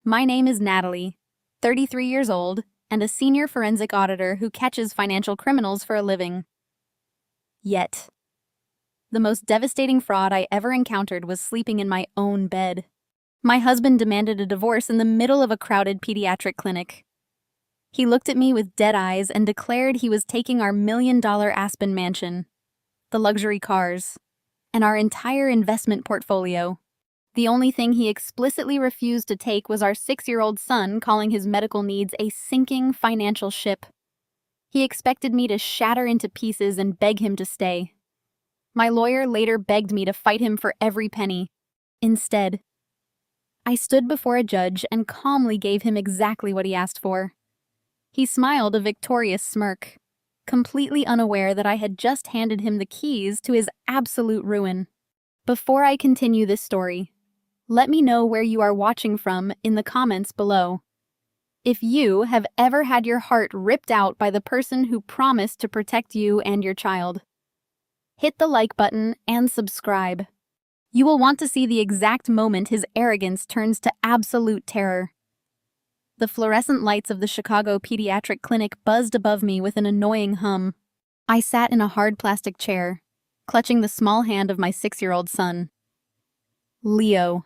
My name is Natalie, 33 years old, and a senior forensic auditor who catches financial criminals for a living. Yet, the most devastating fraud I ever encountered was sleeping in my own bed. My husband demanded a divorce in the middle of a crowded pediatric clinic. He looked at me with dead eyes and declared he was taking our $1 million Aspen mansion, the luxury cars, and our entire investment portfolio. The only thing he explicitly refused to take was our 6-year-old son, calling his medical needs a sinking financial ship. He expected me to shatter into pieces and beg him to stay. My lawyer later begged me to fight him for every penny. Instead, I stood before a judge and calmly gave him exactly what he asked for. He smiled a victorious smirk, completely unaware that I had just handed him the keys to his absolute ruin. Before I continue this story, let me know where you are watching from in the comments below. If you have ever had your heart ripped out by the person who promised to protect you and your child, hit the like button and subscribe. You will want to see the exact moment his arrogance turns to absolute terror. The fluorescent lights of the Chicago Pediatric Clinic buzzed above me with an annoying hum. I sat in a hard plastic chair, clutching the small hand of my 6-year-old son. Leo.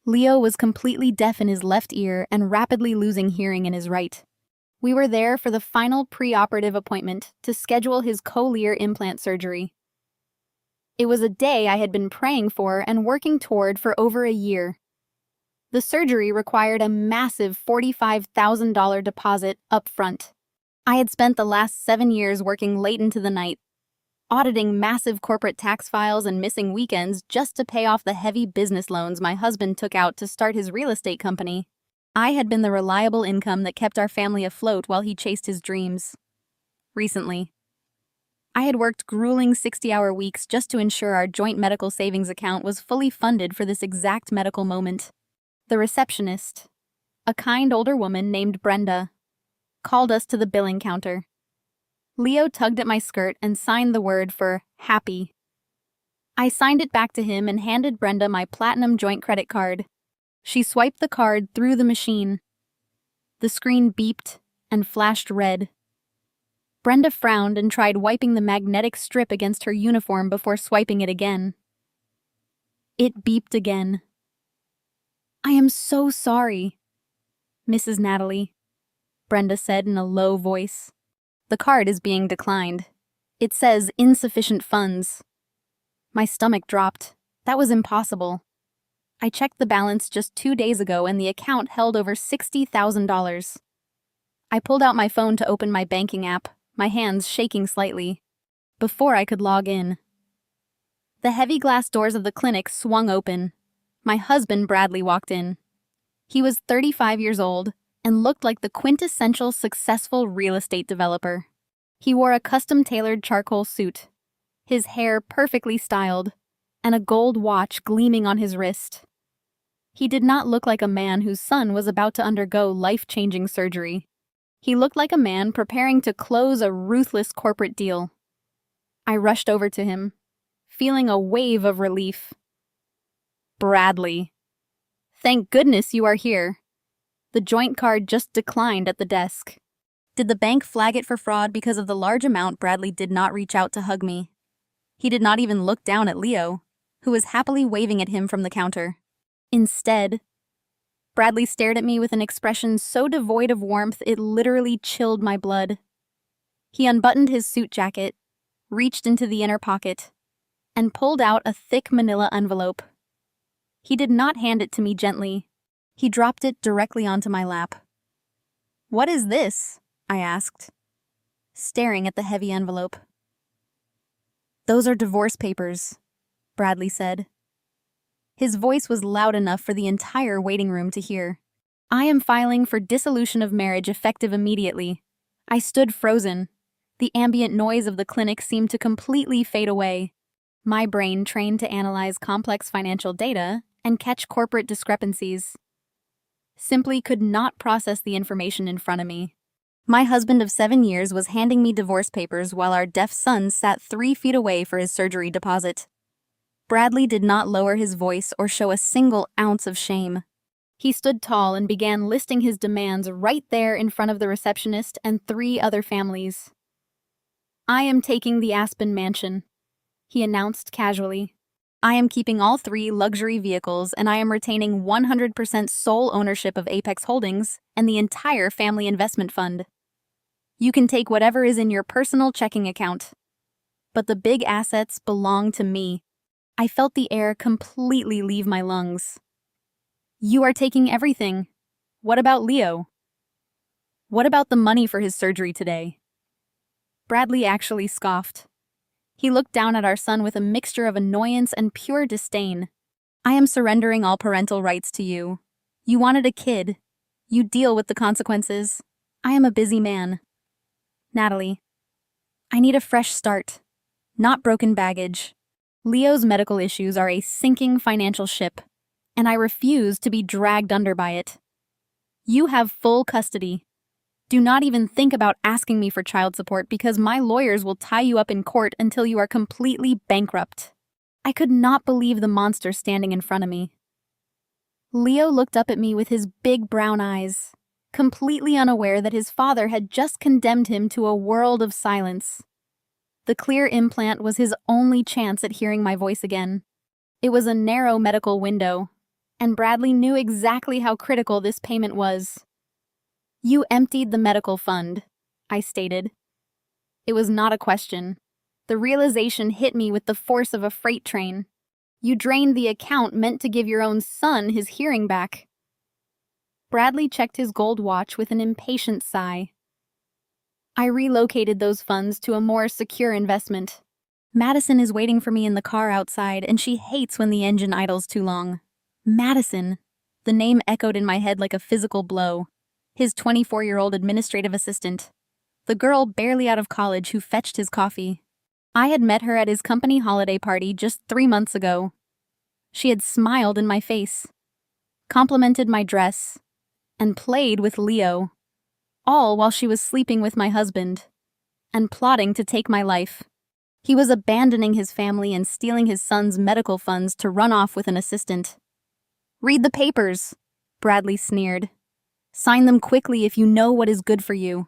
Leo was completely deaf in his left ear and rapidly losing hearing in his right. We were there for the final pre-operative appointment to schedule his cochlear implant surgery. It was a day I had been praying for and working toward for over a year. The surgery required a massive $45,000 deposit up front. I had spent the last 7 years working late into the night, auditing massive corporate tax files and missing weekends just to pay off the heavy business loans my husband took out to start his real estate company. I had been the reliable income that kept our family afloat while he chased his dreams. Recently, I had worked grueling 60-hour weeks just to ensure our joint medical savings account was fully funded for this exact medical moment. The receptionist, a kind older woman named Brenda, called us to the billing counter. Leo tugged at my skirt and signed the word for happy. I signed it back to him and handed Brenda my platinum joint credit card. She swiped the card through the machine. The screen beeped and flashed red. Brenda frowned and tried wiping the magnetic strip against her uniform before swiping it again. It beeped again. "I am so sorry, Mrs. Natalie," Brenda said in a low voice. "The card is being declined. It says insufficient funds." My stomach dropped. That was impossible. I checked the balance just 2 days ago and the account held over $60,000. I pulled out my phone to open my banking app, my hands shaking slightly, before I could log in. The heavy glass doors of the clinic swung open. My husband, Bradley, walked in. He was 35 years old and looked like the quintessential successful real estate developer. He wore a custom-tailored charcoal suit, his hair perfectly styled, and a gold watch gleaming on his wrist. He did not look like a man whose son was about to undergo life-changing surgery. He looked like a man preparing to close a ruthless corporate deal. I rushed over to him, feeling a wave of relief. "Bradley, thank goodness you are here. The joint card just declined at the desk." Did the bank flag it for fraud because of the large amount? Bradley did not reach out to hug me. He did not even look down at Leo, who was happily waving at him from the counter. Instead, Bradley stared at me with an expression so devoid of warmth it literally chilled my blood. He unbuttoned his suit jacket, reached into the inner pocket, and pulled out a thick manila envelope. He did not hand it to me gently. He dropped it directly onto my lap. "What is this?" I asked, staring at the heavy envelope. "Those are divorce papers," Bradley said. His voice was loud enough for the entire waiting room to hear. "I am filing for dissolution of marriage effective immediately." I stood frozen. The ambient noise of the clinic seemed to completely fade away. My brain, trained to analyze complex financial data and catch corporate discrepancies, simply could not process the information in front of me. My husband of 7 years was handing me divorce papers while our deaf son sat 3 feet away for his surgery deposit. Bradley did not lower his voice or show a single ounce of shame. He stood tall and began listing his demands right there in front of the receptionist and 3 other families. "I am taking the Aspen Mansion," he announced casually. "I am keeping all 3 luxury vehicles, and I am retaining 100% sole ownership of Apex Holdings and the entire family investment fund. You can take whatever is in your personal checking account. But the big assets belong to me." I felt the air completely leave my lungs. "You are taking everything. What about Leo? What about the money for his surgery today?" Bradley actually scoffed. He looked down at our son with a mixture of annoyance and pure disdain. "I am surrendering all parental rights to you. You wanted a kid. You deal with the consequences. I am a busy man." "Natalie, I need a fresh start, not broken baggage. Leo's medical issues are a sinking financial ship, and I refuse to be dragged under by it. You have full custody. Do not even think about asking me for child support because my lawyers will tie you up in court until you are completely bankrupt." I could not believe the monster standing in front of me. Leo looked up at me with his big brown eyes, completely unaware that his father had just condemned him to a world of silence. The clear implant was his only chance at hearing my voice again. It was a narrow medical window, and Bradley knew exactly how critical this payment was. "You emptied the medical fund," I stated. It was not a question. The realization hit me with the force of a freight train. "You drained the account meant to give your own son his hearing back." Bradley checked his gold watch with an impatient sigh. "I relocated those funds to a more secure investment. Madison is waiting for me in the car outside, and she hates when the engine idles too long." Madison. The name echoed in my head like a physical blow. His 24-year-old administrative assistant. The girl barely out of college who fetched his coffee. I had met her at his company holiday party just 3 months ago. She had smiled in my face, complimented my dress, and played with Leo, all while she was sleeping with my husband and plotting to take my life. He was abandoning his family and stealing his son's medical funds to run off with an assistant. "Read the papers," Bradley sneered. "Sign them quickly if you know what is good for you.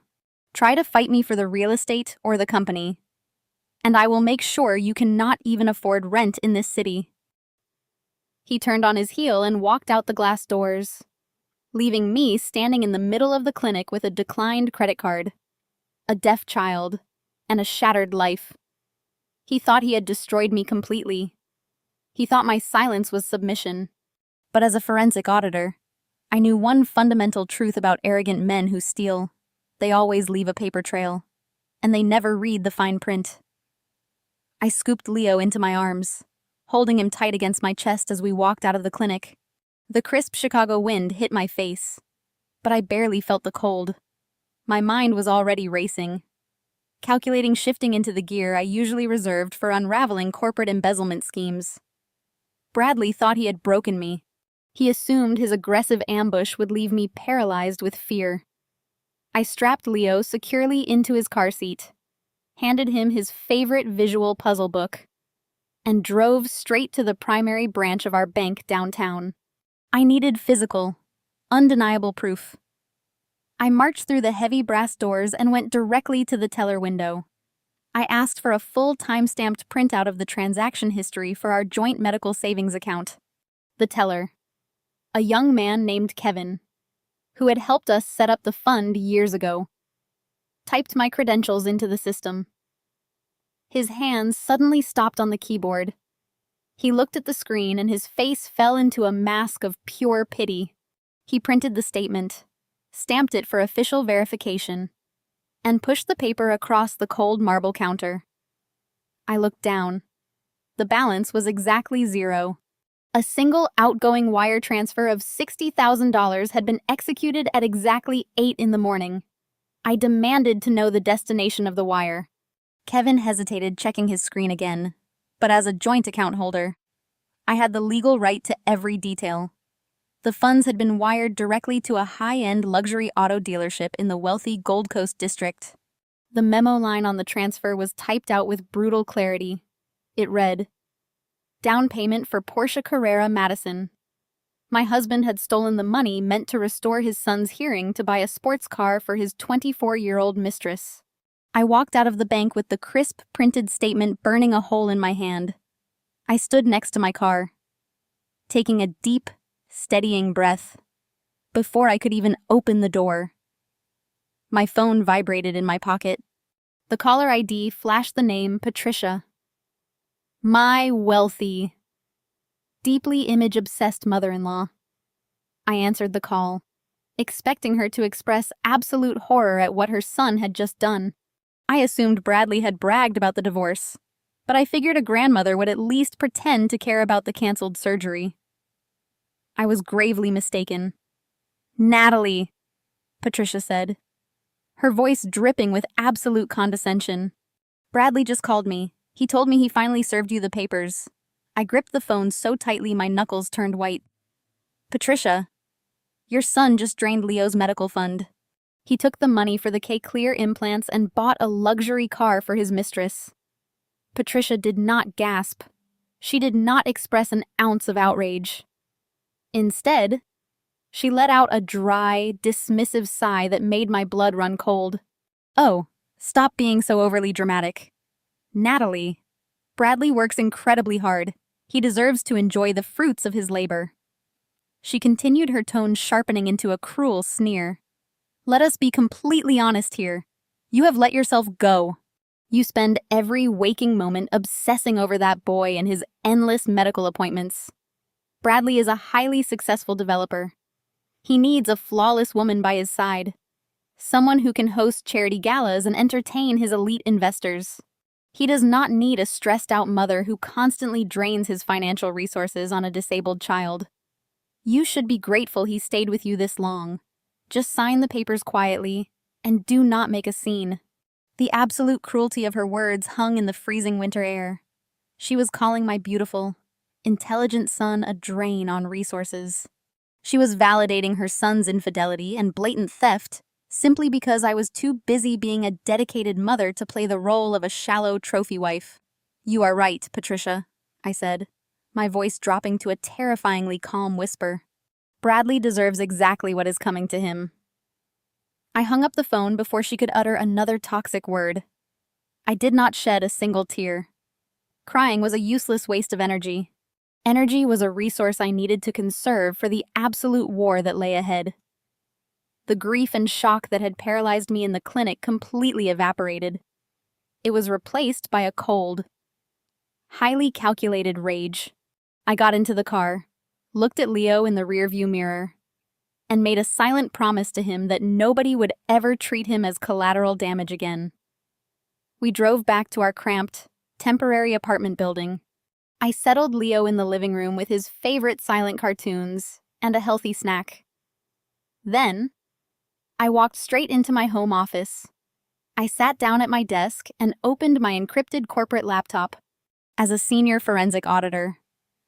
Try to fight me for the real estate or the company, and I will make sure you cannot even afford rent in this city." He turned on his heel and walked out the glass doors, leaving me standing in the middle of the clinic with a declined credit card, a deaf child, and a shattered life. He thought he had destroyed me completely. He thought my silence was submission. But as a forensic auditor, I knew one fundamental truth about arrogant men who steal. They always leave a paper trail, and they never read the fine print. I scooped Leo into my arms, holding him tight against my chest as we walked out of the clinic. The crisp Chicago wind hit my face, but I barely felt the cold. My mind was already racing, calculating shifting into the gear I usually reserved for unraveling corporate embezzlement schemes. Bradley thought he had broken me. He assumed his aggressive ambush would leave me paralyzed with fear. I strapped Leo securely into his car seat, handed him his favorite visual puzzle book, and drove straight to the primary branch of our bank downtown. I needed physical, undeniable proof. I marched through the heavy brass doors and went directly to the teller window. I asked for a full time-stamped printout of the transaction history for our joint medical savings account. The teller, a young man named Kevin, who had helped us set up the fund years ago, typed my credentials into the system. His hands suddenly stopped on the keyboard. He looked at the screen and his face fell into a mask of pure pity. He printed the statement, stamped it for official verification, and pushed the paper across the cold marble counter. I looked down. The balance was exactly 0. A single outgoing wire transfer of $60,000 had been executed at exactly 8 in the morning. I demanded to know the destination of the wire. Kevin hesitated, checking his screen again. But as a joint account holder, I had the legal right to every detail. The funds had been wired directly to a high-end luxury auto dealership in the wealthy Gold Coast district. The memo line on the transfer was typed out with brutal clarity. It read, "Down payment for Porsche Carrera Madison. My husband had stolen the money meant to restore his son's hearing to buy a sports car for his 24-year-old mistress. I walked out of the bank with the crisp, printed statement burning a hole in my hand. I stood next to my car, taking a deep, steadying breath, before I could even open the door. My phone vibrated in my pocket. The caller ID flashed the name Patricia. My wealthy, deeply image-obsessed mother-in-law. I answered the call, expecting her to express absolute horror at what her son had just done. I assumed Bradley had bragged about the divorce, but I figured a grandmother would at least pretend to care about the canceled surgery. I was gravely mistaken. "Natalie," Patricia said, her voice dripping with absolute condescension. "Bradley just called me. He told me he finally served you the papers." I gripped the phone so tightly my knuckles turned white. "Patricia, your son just drained Leo's medical fund. He took the money for the K-Clear implants and bought a luxury car for his mistress." Patricia did not gasp. She did not express an ounce of outrage. Instead, she let out a dry, dismissive sigh that made my blood run cold. "Oh, stop being so overly dramatic. Natalie, Bradley works incredibly hard. He deserves to enjoy the fruits of his labor." She continued, her tone sharpening into a cruel sneer. "Let us be completely honest here. You have let yourself go. You spend every waking moment obsessing over that boy and his endless medical appointments. Bradley is a highly successful developer. He needs a flawless woman by his side, someone who can host charity galas and entertain his elite investors. He does not need a stressed-out mother who constantly drains his financial resources on a disabled child. You should be grateful he stayed with you this long. Just sign the papers quietly, and do not make a scene." The absolute cruelty of her words hung in the freezing winter air. She was calling my beautiful, intelligent son a drain on resources. She was validating her son's infidelity and blatant theft simply because I was too busy being a dedicated mother to play the role of a shallow trophy wife. "You are right, Patricia," I said, my voice dropping to a terrifyingly calm whisper. "Bradley deserves exactly what is coming to him." I hung up the phone before she could utter another toxic word. I did not shed a single tear. Crying was a useless waste of energy. Energy was a resource I needed to conserve for the absolute war that lay ahead. The grief and shock that had paralyzed me in the clinic completely evaporated. It was replaced by a cold, highly calculated rage. I got into the car, looked at Leo in the rearview mirror, and made a silent promise to him that nobody would ever treat him as collateral damage again. We drove back to our cramped, temporary apartment building. I settled Leo in the living room with his favorite silent cartoons and a healthy snack. Then, I walked straight into my home office. I sat down at my desk and opened my encrypted corporate laptop. As a senior forensic auditor,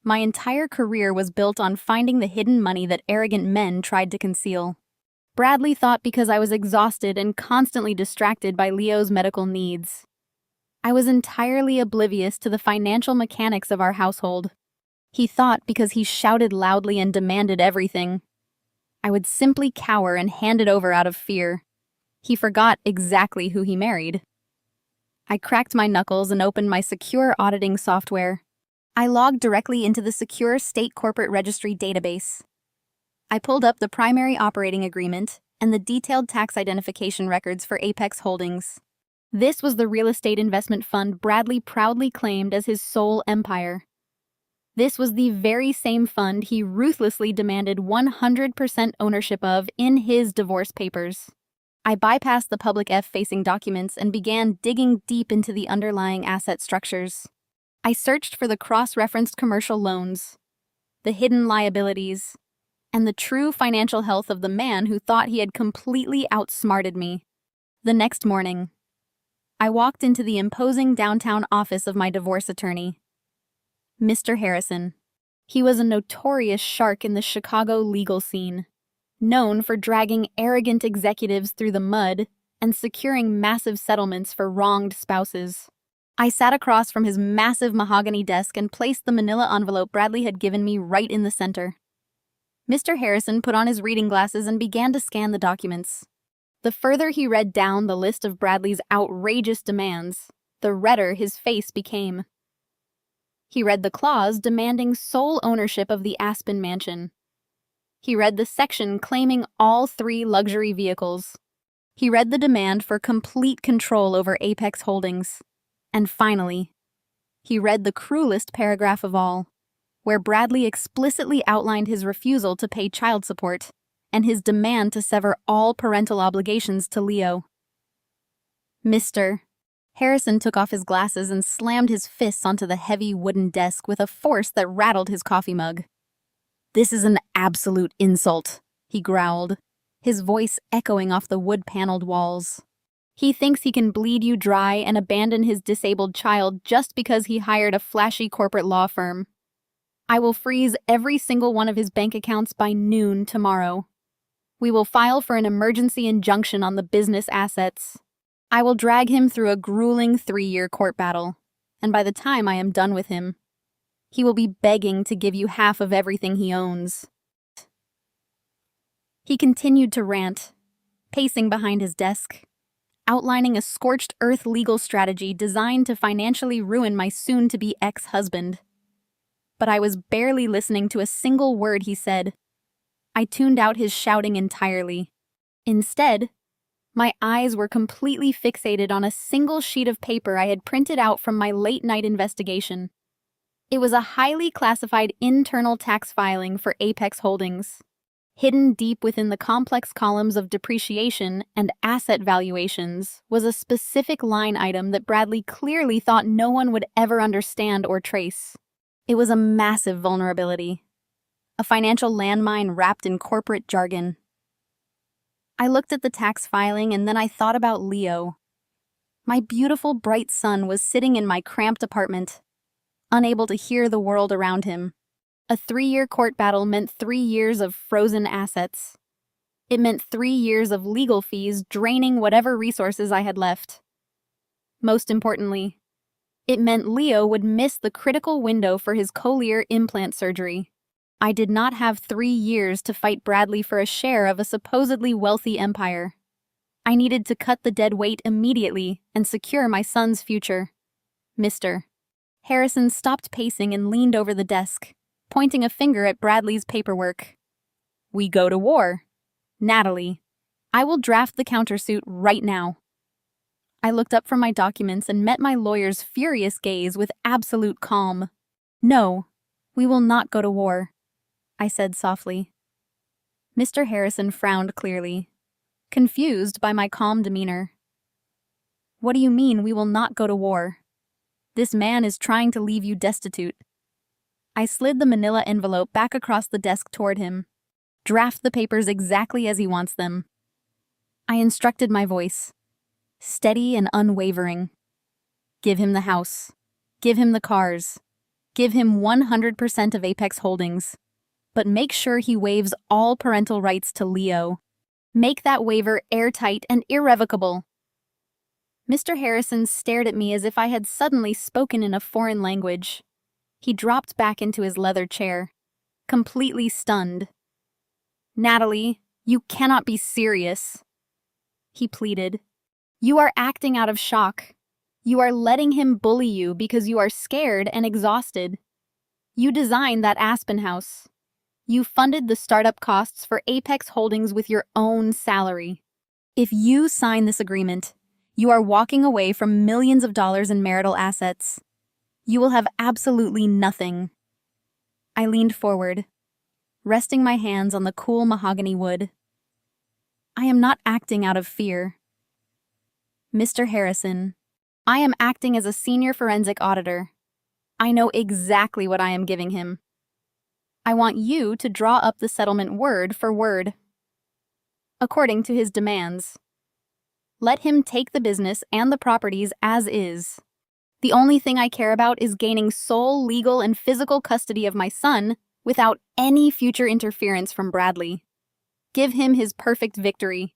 my entire career was built on finding the hidden money that arrogant men tried to conceal. Bradley thought because I was exhausted and constantly distracted by Leo's medical needs, I was entirely oblivious to the financial mechanics of our household. He thought because he shouted loudly and demanded everything, I would simply cower and hand it over out of fear. He forgot exactly who he married. I cracked my knuckles and opened my secure auditing software. I logged directly into the secure state corporate registry database. I pulled up the primary operating agreement and the detailed tax identification records for Apex Holdings. This was the real estate investment fund Bradley proudly claimed as his sole empire. This was the very same fund he ruthlessly demanded 100% ownership of in his divorce papers. I bypassed the public F-facing documents and began digging deep into the underlying asset structures. I searched for the cross-referenced commercial loans, the hidden liabilities, and the true financial health of the man who thought he had completely outsmarted me. The next morning, I walked into the imposing downtown office of my divorce attorney, Mr. Harrison. He was a notorious shark in the Chicago legal scene, known for dragging arrogant executives through the mud and securing massive settlements for wronged spouses. I sat across from his massive mahogany desk and placed the manila envelope Bradley had given me right in the center. Mr. Harrison put on his reading glasses and began to scan the documents. The further he read down the list of Bradley's outrageous demands, the redder his face became. He read the clause demanding sole ownership of the Aspen mansion. He read the section claiming all 3 luxury vehicles. He read the demand for complete control over Apex Holdings. And finally, he read the cruelest paragraph of all, where Bradley explicitly outlined his refusal to pay child support and his demand to sever all parental obligations to Leo. Mr. Harrison took off his glasses and slammed his fists onto the heavy wooden desk with a force that rattled his coffee mug. "This is an absolute insult," he growled, his voice echoing off the wood-paneled walls. "He thinks he can bleed you dry and abandon his disabled child just because he hired a flashy corporate law firm. I will freeze every single one of his bank accounts by noon tomorrow. We will file for an emergency injunction on the business assets. I will drag him through a grueling 3-year court battle, and by the time I am done with him, he will be begging to give you half of everything he owns." He continued to rant, pacing behind his desk, outlining a scorched earth legal strategy designed to financially ruin my soon-to-be ex-husband. But I was barely listening to a single word he said. I tuned out his shouting entirely. Instead, my eyes were completely fixated on a single sheet of paper I had printed out from my late-night investigation. It was a highly classified internal tax filing for Apex Holdings. Hidden deep within the complex columns of depreciation and asset valuations was a specific line item that Bradley clearly thought no one would ever understand or trace. It was a massive vulnerability, a financial landmine wrapped in corporate jargon. I looked at the tax filing and then I thought about Leo. My beautiful, bright son was sitting in my cramped apartment, unable to hear the world around him. A 3-year court battle meant 3 years of frozen assets. It meant 3 years of legal fees draining whatever resources I had left. Most importantly, it meant Leo would miss the critical window for his cochlear implant surgery. I did not have 3 years to fight Bradley for a share of a supposedly wealthy empire. I needed to cut the dead weight immediately and secure my son's future. Mr. Harrison stopped pacing and leaned over the desk, pointing a finger at Bradley's paperwork. "We go to war. Natalie, I will draft the countersuit right now." I looked up from my documents and met my lawyer's furious gaze with absolute calm. "No, we will not go to war," I said softly. Mr. Harrison frowned clearly, confused by my calm demeanor. "What do you mean we will not go to war? This man is trying to leave you destitute." I slid the manila envelope back across the desk toward him. "Draft the papers exactly as he wants them." I instructed my voice, steady and unwavering. "Give him the house. Give him the cars. Give him 100% of Apex Holdings. But make sure he waives all parental rights to Leo. Make that waiver airtight and irrevocable." Mr. Harrison stared at me as if I had suddenly spoken in a foreign language. He dropped back into his leather chair, completely stunned. "Natalie, you cannot be serious," he pleaded. "You are acting out of shock. You are letting him bully you because you are scared and exhausted. You designed that Aspen house. You funded the startup costs for Apex Holdings with your own salary. If you sign this agreement, you are walking away from millions of dollars in marital assets. You will have absolutely nothing." I leaned forward, resting my hands on the cool mahogany wood. "I am not acting out of fear. Mr. Harrison, I am acting as a senior forensic auditor. I know exactly what I am giving him. I want you to draw up the settlement word for word, according to his demands. Let him take the business and the properties as is. The only thing I care about is gaining sole legal and physical custody of my son without any future interference from Bradley. Give him his perfect victory."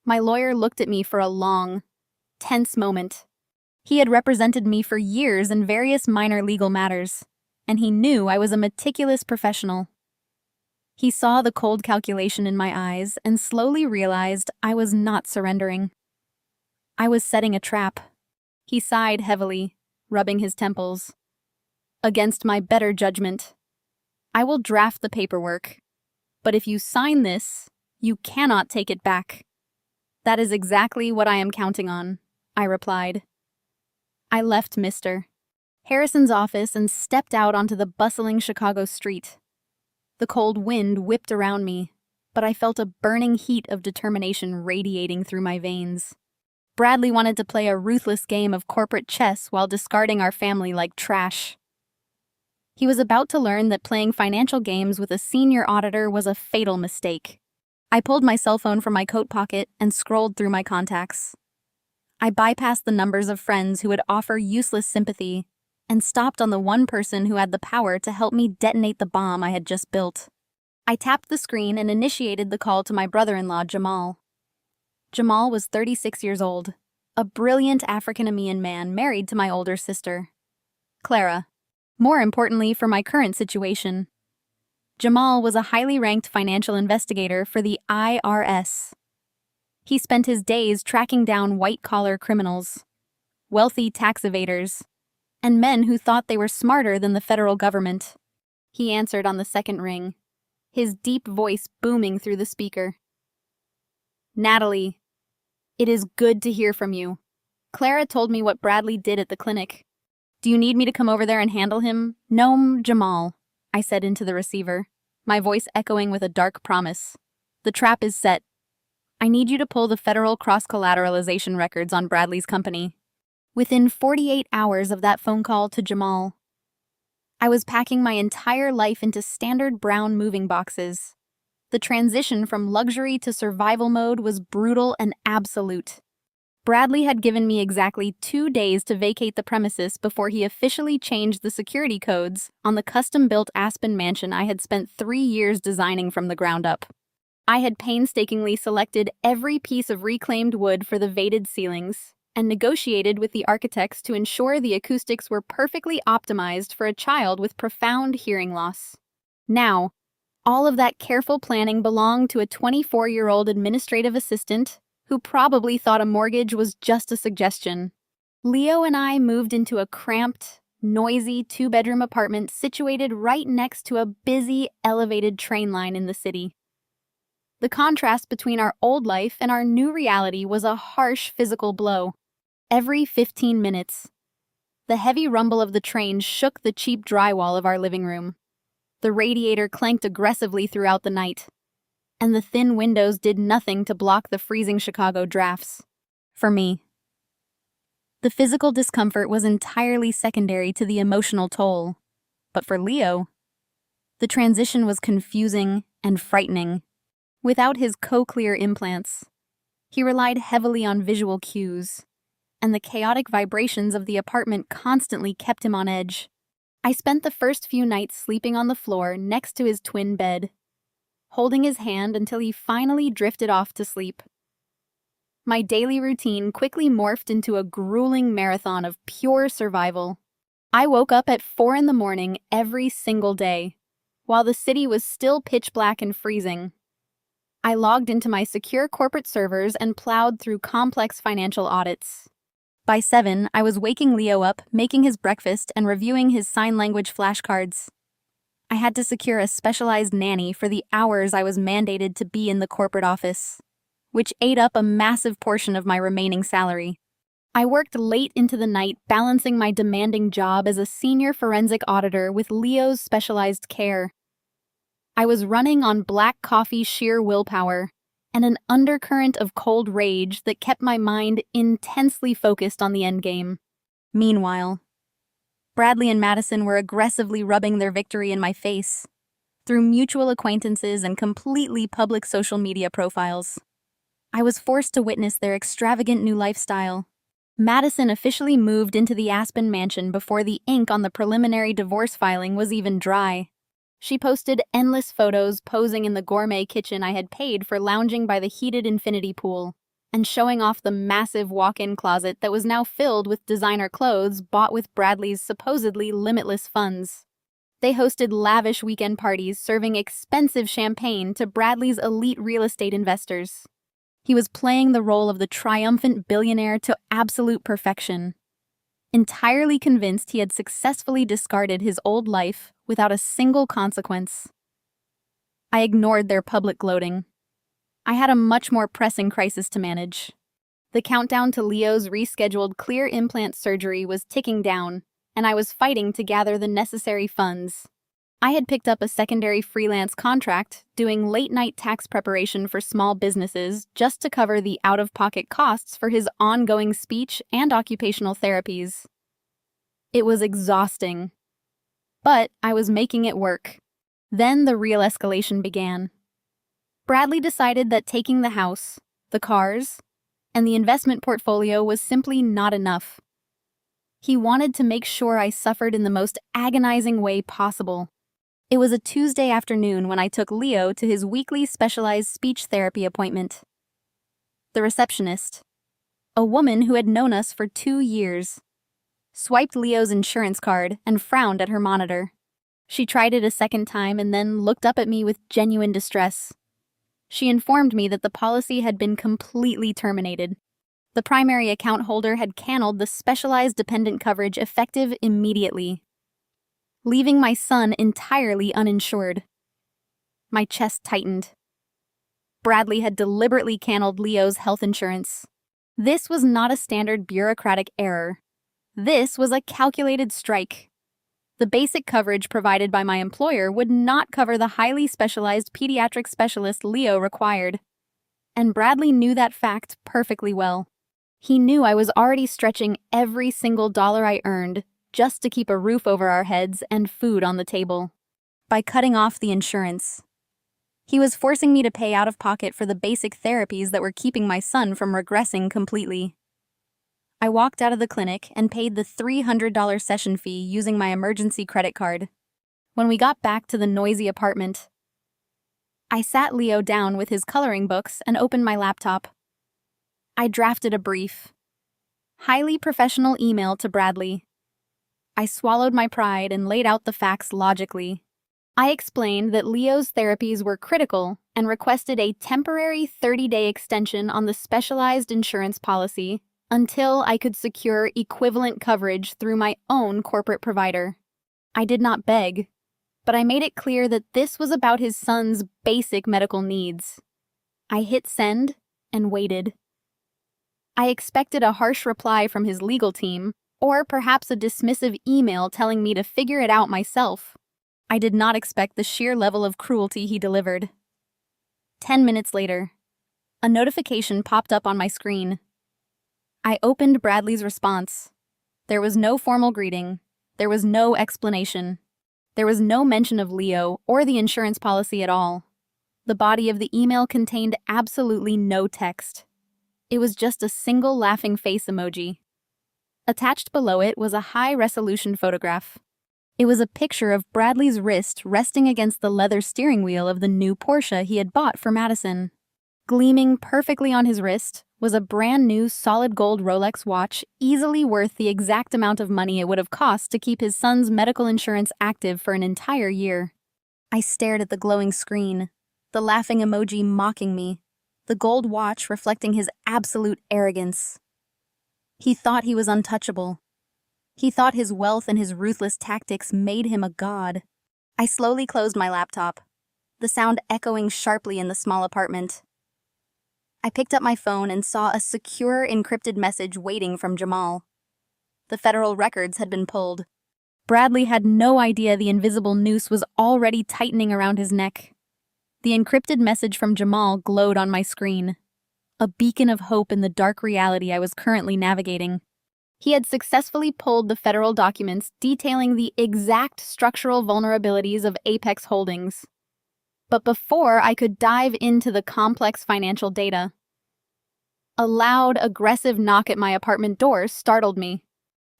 My lawyer looked at me for a long, tense moment. He had represented me for years in various minor legal matters, and he knew I was a meticulous professional. He saw the cold calculation in my eyes and slowly realized I was not surrendering. I was setting a trap. He sighed heavily, rubbing his temples. Against my better judgment, I will draft the paperwork, but if you sign this, you cannot take it back. That is exactly what I am counting on, I replied. I left Mr. Harrison's office and stepped out onto the bustling Chicago street. The cold wind whipped around me, but I felt a burning heat of determination radiating through my veins. Bradley wanted to play a ruthless game of corporate chess while discarding our family like trash. He was about to learn that playing financial games with a senior auditor was a fatal mistake. I pulled my cell phone from my coat pocket and scrolled through my contacts. I bypassed the numbers of friends who would offer useless sympathy and stopped on the one person who had the power to help me detonate the bomb I had just built. I tapped the screen and initiated the call to my brother-in-law, Jamal. Jamal was 36 years old, a brilliant African-American man married to my older sister, Clara. More importantly for my current situation, Jamal was a highly ranked financial investigator for the IRS. He spent his days tracking down white-collar criminals, wealthy tax evaders, and men who thought they were smarter than the federal government. He answered on the second ring, his deep voice booming through the speaker. Natalie, it is good to hear from you. Clara told me what Bradley did at the clinic. Do you need me to come over there and handle him? Noam Jamal, I said into the receiver, my voice echoing with a dark promise. The trap is set. I need you to pull the federal cross-collateralization records on Bradley's company. Within 48 hours of that phone call to Jamal, I was packing my entire life into standard brown moving boxes. The transition from luxury to survival mode was brutal and absolute. Bradley had given me exactly 2 days to vacate the premises before he officially changed the security codes on the custom-built Aspen mansion I had spent 3 years designing from the ground up. I had painstakingly selected every piece of reclaimed wood for the vated ceilings and negotiated with the architects to ensure the acoustics were perfectly optimized for a child with profound hearing loss. Now, all of that careful planning belonged to a 24-year-old administrative assistant who probably thought a mortgage was just a suggestion. Leo and I moved into a cramped, noisy 2-bedroom apartment situated right next to a busy, elevated train line in the city. The contrast between our old life and our new reality was a harsh physical blow. Every 15 minutes, the heavy rumble of the train shook the cheap drywall of our living room. The radiator clanked aggressively throughout the night, and the thin windows did nothing to block the freezing Chicago drafts. For me, the physical discomfort was entirely secondary to the emotional toll. But for Leo, the transition was confusing and frightening. Without his cochlear implants, he relied heavily on visual cues, and the chaotic vibrations of the apartment constantly kept him on edge. I spent the first few nights sleeping on the floor next to his twin bed, holding his hand until he finally drifted off to sleep. My daily routine quickly morphed into a grueling marathon of pure survival. I woke up at 4 a.m. every single day, while the city was still pitch black and freezing. I logged into my secure corporate servers and plowed through complex financial audits. By 7, I was waking Leo up, making his breakfast, and reviewing his sign language flashcards. I had to secure a specialized nanny for the hours I was mandated to be in the corporate office, which ate up a massive portion of my remaining salary. I worked late into the night balancing my demanding job as a senior forensic auditor with Leo's specialized care. I was running on black coffee sheer willpower and an undercurrent of cold rage that kept my mind intensely focused on the endgame. Meanwhile, Bradley and Madison were aggressively rubbing their victory in my face through mutual acquaintances and completely public social media profiles. I was forced to witness their extravagant new lifestyle. Madison officially moved into the Aspen mansion before the ink on the preliminary divorce filing was even dry. She posted endless photos posing in the gourmet kitchen I had paid for lounging by the heated infinity pool, and showing off the massive walk-in closet that was now filled with designer clothes bought with Bradley's supposedly limitless funds. They hosted lavish weekend parties serving expensive champagne to Bradley's elite real estate investors. He was playing the role of the triumphant billionaire to absolute perfection, entirely convinced he had successfully discarded his old life without a single consequence. I ignored their public gloating. I had a much more pressing crisis to manage. The countdown to Leo's rescheduled clear implant surgery was ticking down, and I was fighting to gather the necessary funds. I had picked up a secondary freelance contract doing late-night tax preparation for small businesses just to cover the out-of-pocket costs for his ongoing speech and occupational therapies. It was exhausting, but I was making it work. Then the real escalation began. Bradley decided that taking the house, the cars, and the investment portfolio was simply not enough. He wanted to make sure I suffered in the most agonizing way possible. It was a Tuesday afternoon when I took Leo to his weekly specialized speech therapy appointment. The receptionist, a woman who had known us for 2 years, swiped Leo's insurance card and frowned at her monitor. She tried it a second time and then looked up at me with genuine distress. She informed me that the policy had been completely terminated. The primary account holder had canceled the specialized dependent coverage effective immediately, leaving my son entirely uninsured. My chest tightened. Bradley had deliberately canceled Leo's health insurance. This was not a standard bureaucratic error. This was a calculated strike. The basic coverage provided by my employer would not cover the highly specialized pediatric specialist Leo required. And Bradley knew that fact perfectly well. He knew I was already stretching every single dollar I earned just to keep a roof over our heads and food on the table. By cutting off the insurance, he was forcing me to pay out of pocket for the basic therapies that were keeping my son from regressing completely. I walked out of the clinic and paid the $300 session fee using my emergency credit card. When we got back to the noisy apartment, I sat Leo down with his coloring books and opened my laptop. I drafted a brief, highly professional email to Bradley. I swallowed my pride and laid out the facts logically. I explained that Leo's therapies were critical and requested a temporary 30-day extension on the specialized insurance policy until I could secure equivalent coverage through my own corporate provider. I did not beg, but I made it clear that this was about his son's basic medical needs. I hit send and waited. I expected a harsh reply from his legal team, or perhaps a dismissive email telling me to figure it out myself. I did not expect the sheer level of cruelty he delivered. 10 minutes later, a notification popped up on my screen. I opened Bradley's response. There was no formal greeting. There was no explanation. There was no mention of Leo or the insurance policy at all. The body of the email contained absolutely no text. It was just a single laughing face emoji. Attached below it was a high-resolution photograph. It was a picture of Bradley's wrist resting against the leather steering wheel of the new Porsche he had bought for Madison. Gleaming perfectly on his wrist was a brand new solid gold Rolex watch, easily worth the exact amount of money it would have cost to keep his son's medical insurance active for an entire year. I stared at the glowing screen, the laughing emoji mocking me, the gold watch reflecting his absolute arrogance. He thought he was untouchable. He thought his wealth and his ruthless tactics made him a god. I slowly closed my laptop, the sound echoing sharply in the small apartment. I picked up my phone and saw a secure, encrypted message waiting from Jamal. The federal records had been pulled. Bradley had no idea the invisible noose was already tightening around his neck. The encrypted message from Jamal glowed on my screen, a beacon of hope in the dark reality I was currently navigating. He had successfully pulled the federal documents detailing the exact structural vulnerabilities of Apex Holdings. But before I could dive into the complex financial data, a loud, aggressive knock at my apartment door startled me.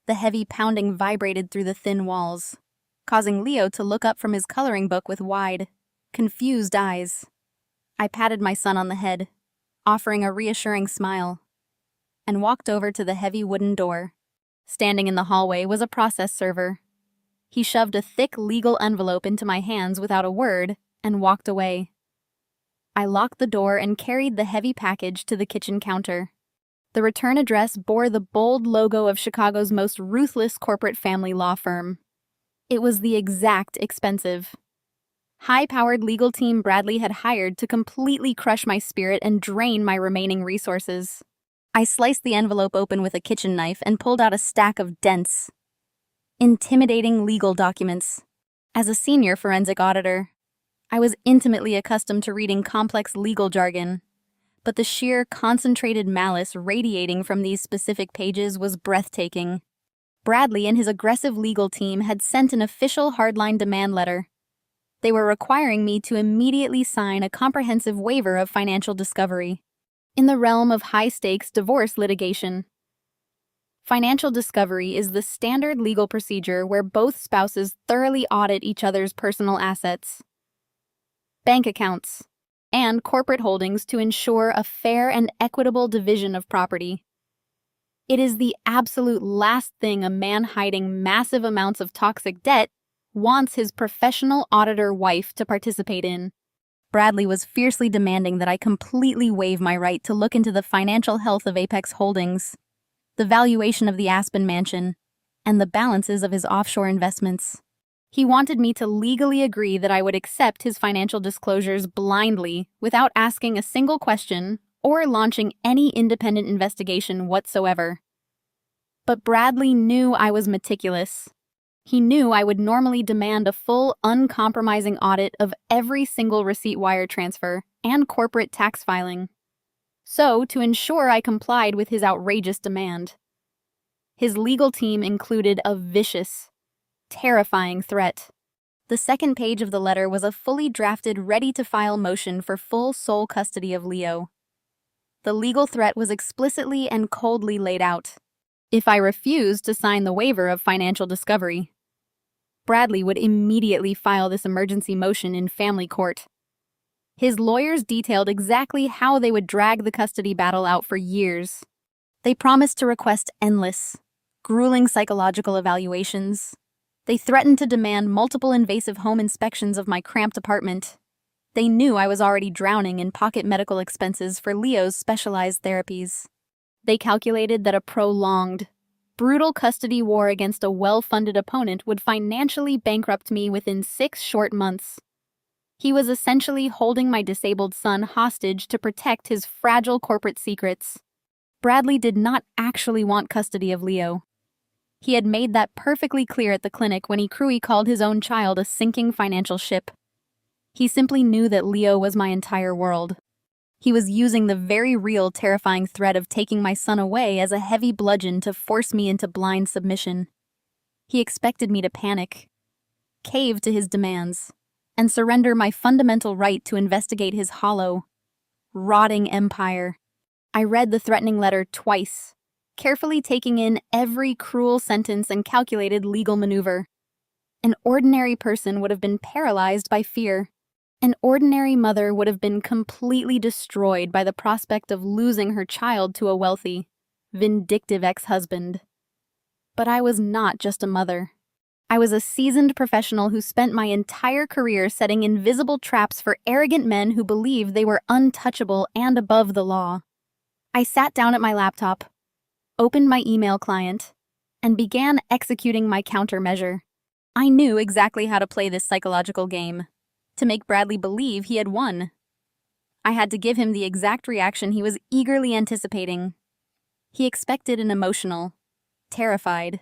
The heavy pounding vibrated through the thin walls, causing Leo to look up from his coloring book with wide, confused eyes. I patted my son on the head, offering a reassuring smile, and walked over to the heavy wooden door. Standing in the hallway was a process server. He shoved a thick legal envelope into my hands without a word and walked away. I locked the door and carried the heavy package to the kitchen counter. The return address bore the bold logo of Chicago's most ruthless corporate family law firm. It was the exact expensive, high-powered legal team Bradley had hired to completely crush my spirit and drain my remaining resources. I sliced the envelope open with a kitchen knife and pulled out a stack of dense, intimidating legal documents. As a senior forensic auditor, I was intimately accustomed to reading complex legal jargon, but the sheer concentrated malice radiating from these specific pages was breathtaking. Bradley and his aggressive legal team had sent an official hardline demand letter. They were requiring me to immediately sign a comprehensive waiver of financial discovery in the realm of high-stakes divorce litigation. Financial discovery is the standard legal procedure where both spouses thoroughly audit each other's personal assets, bank accounts, and corporate holdings to ensure a fair and equitable division of property. It is the absolute last thing a man hiding massive amounts of toxic debt wants his professional auditor wife to participate in. Bradley was fiercely demanding that I completely waive my right to look into the financial health of Apex Holdings, the valuation of the Aspen Mansion, and the balances of his offshore investments. He wanted me to legally agree that I would accept his financial disclosures blindly without asking a single question or launching any independent investigation whatsoever. But Bradley knew I was meticulous. He knew I would normally demand a full, uncompromising audit of every single receipt wire transfer and corporate tax filing. So, to ensure I complied with his outrageous demand, his legal team included a vicious, terrifying threat. The second page of the letter was a fully drafted, ready-to-file motion for full sole custody of Leo. The legal threat was explicitly and coldly laid out. If I refused to sign the waiver of financial discovery, Bradley would immediately file this emergency motion in family court. His lawyers detailed exactly how they would drag the custody battle out for years. They promised to request endless, grueling psychological evaluations. They threatened to demand multiple invasive home inspections of my cramped apartment. They knew I was already drowning in pocket medical expenses for Leo's specialized therapies. They calculated that a prolonged, brutal custody war against a well-funded opponent would financially bankrupt me within 6 short months. He was essentially holding my disabled son hostage to protect his fragile corporate secrets. Bradley did not actually want custody of Leo. He had made that perfectly clear at the clinic when he cruelly called his own child a sinking financial ship. He simply knew that Leo was my entire world. He was using the very real, terrifying threat of taking my son away as a heavy bludgeon to force me into blind submission. He expected me to panic, cave to his demands, and surrender my fundamental right to investigate his hollow, rotting empire. I read the threatening letter twice, carefully taking in every cruel sentence and calculated legal maneuver. An ordinary person would have been paralyzed by fear. An ordinary mother would have been completely destroyed by the prospect of losing her child to a wealthy, vindictive ex-husband. But I was not just a mother. I was a seasoned professional who spent my entire career setting invisible traps for arrogant men who believed they were untouchable and above the law. I sat down at my laptop, opened my email client, and began executing my countermeasure. I knew exactly how to play this psychological game, to make Bradley believe he had won. I had to give him the exact reaction he was eagerly anticipating. He expected an emotional, terrified,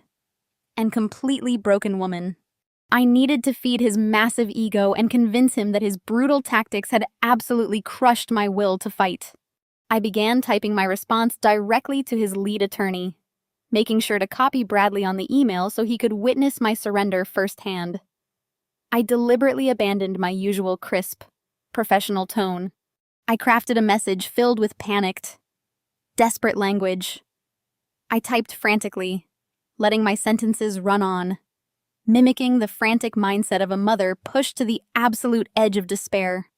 and completely broken woman. I needed to feed his massive ego and convince him that his brutal tactics had absolutely crushed my will to fight. I began typing my response directly to his lead attorney, making sure to copy Bradley on the email so he could witness my surrender firsthand. I deliberately abandoned my usual crisp, professional tone. I crafted a message filled with panicked, desperate language. I typed frantically, letting my sentences run on, mimicking the frantic mindset of a mother pushed to the absolute edge of despair.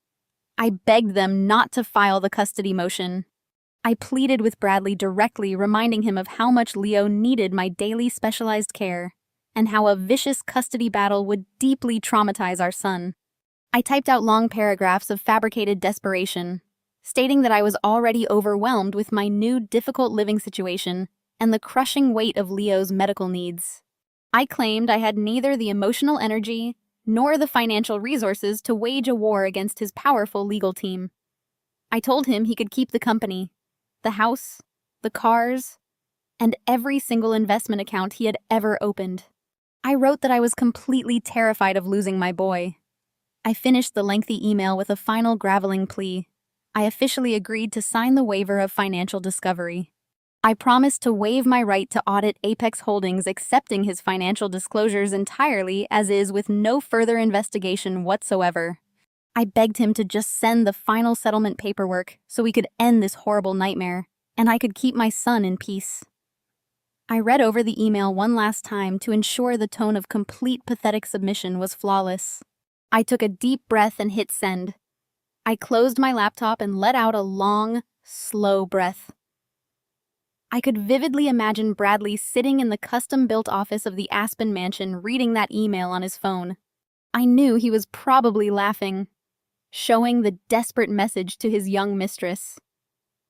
I begged them not to file the custody motion. I pleaded with Bradley directly, reminding him of how much Leo needed my daily specialized care. and how a vicious custody battle would deeply traumatize our son. I typed out long paragraphs of fabricated desperation, stating that I was already overwhelmed with my new difficult living situation and the crushing weight of Leo's medical needs. I claimed I had neither the emotional energy nor the financial resources to wage a war against his powerful legal team. I told him he could keep the company, the house, the cars, and every single investment account he had ever opened. I wrote that I was completely terrified of losing my boy. I finished the lengthy email with a final graveling plea. I officially agreed to sign the waiver of financial discovery. I promised to waive my right to audit Apex Holdings, accepting his financial disclosures entirely as is with no further investigation whatsoever. I begged him to just send the final settlement paperwork so we could end this horrible nightmare, and I could keep my son in peace. I read over the email one last time to ensure the tone of complete pathetic submission was flawless. I took a deep breath and hit send. I closed my laptop and let out a long, slow breath. I could vividly imagine Bradley sitting in the custom-built office of the Aspen Mansion reading that email on his phone. I knew he was probably laughing, showing the desperate message to his young mistress,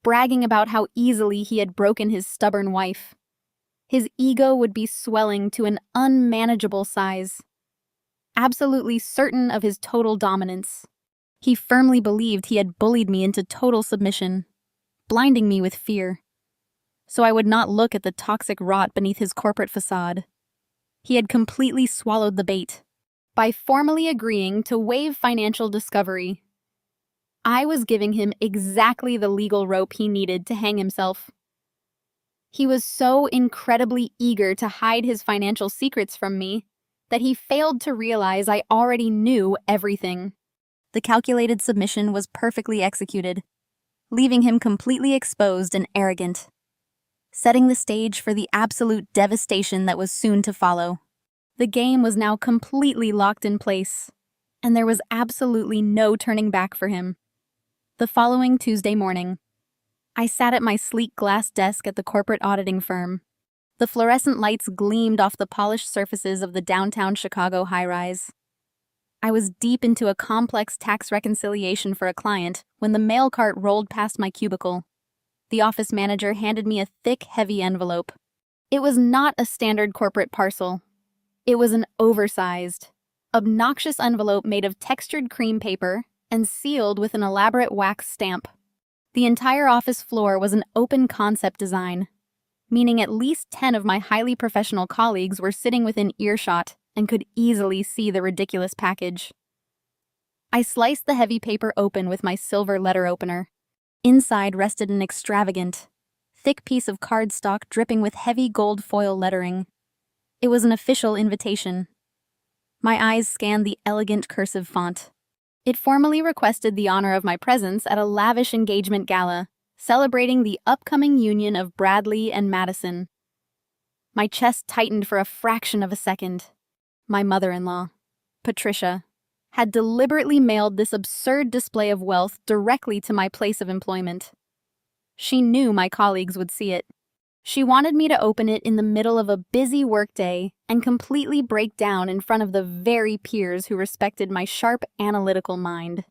bragging about how easily he had broken his stubborn wife. His ego would be swelling to an unmanageable size, absolutely certain of his total dominance. He firmly believed he had bullied me into total submission, blinding me with fear, so I would not look at the toxic rot beneath his corporate facade. He had completely swallowed the bait. By formally agreeing to waive financial discovery, I was giving him exactly the legal rope he needed to hang himself. He was so incredibly eager to hide his financial secrets from me that he failed to realize I already knew everything. The calculated submission was perfectly executed, leaving him completely exposed and arrogant, setting the stage for the absolute devastation that was soon to follow. The game was now completely locked in place, and there was absolutely no turning back for him. The following Tuesday morning, I sat at my sleek glass desk at the corporate auditing firm. The fluorescent lights gleamed off the polished surfaces of the downtown Chicago high-rise. I was deep into a complex tax reconciliation for a client when the mail cart rolled past my cubicle. The office manager handed me a thick, heavy envelope. It was not a standard corporate parcel. It was an oversized, obnoxious envelope made of textured cream paper and sealed with an elaborate wax stamp. The entire office floor was an open concept design, meaning at least 10 of my highly professional colleagues were sitting within earshot and could easily see the ridiculous package. I sliced the heavy paper open with my silver letter opener. Inside rested an extravagant, thick piece of cardstock dripping with heavy gold foil lettering. It was an official invitation. My eyes scanned the elegant cursive font. It formally requested the honor of my presence at a lavish engagement gala, celebrating the upcoming union of Bradley and Madison. My chest tightened for a fraction of a second. My mother-in-law, Patricia, had deliberately mailed this absurd display of wealth directly to my place of employment. She knew my colleagues would see it. She wanted me to open it in the middle of a busy workday and completely break down in front of the very peers who respected my sharp, analytical mind.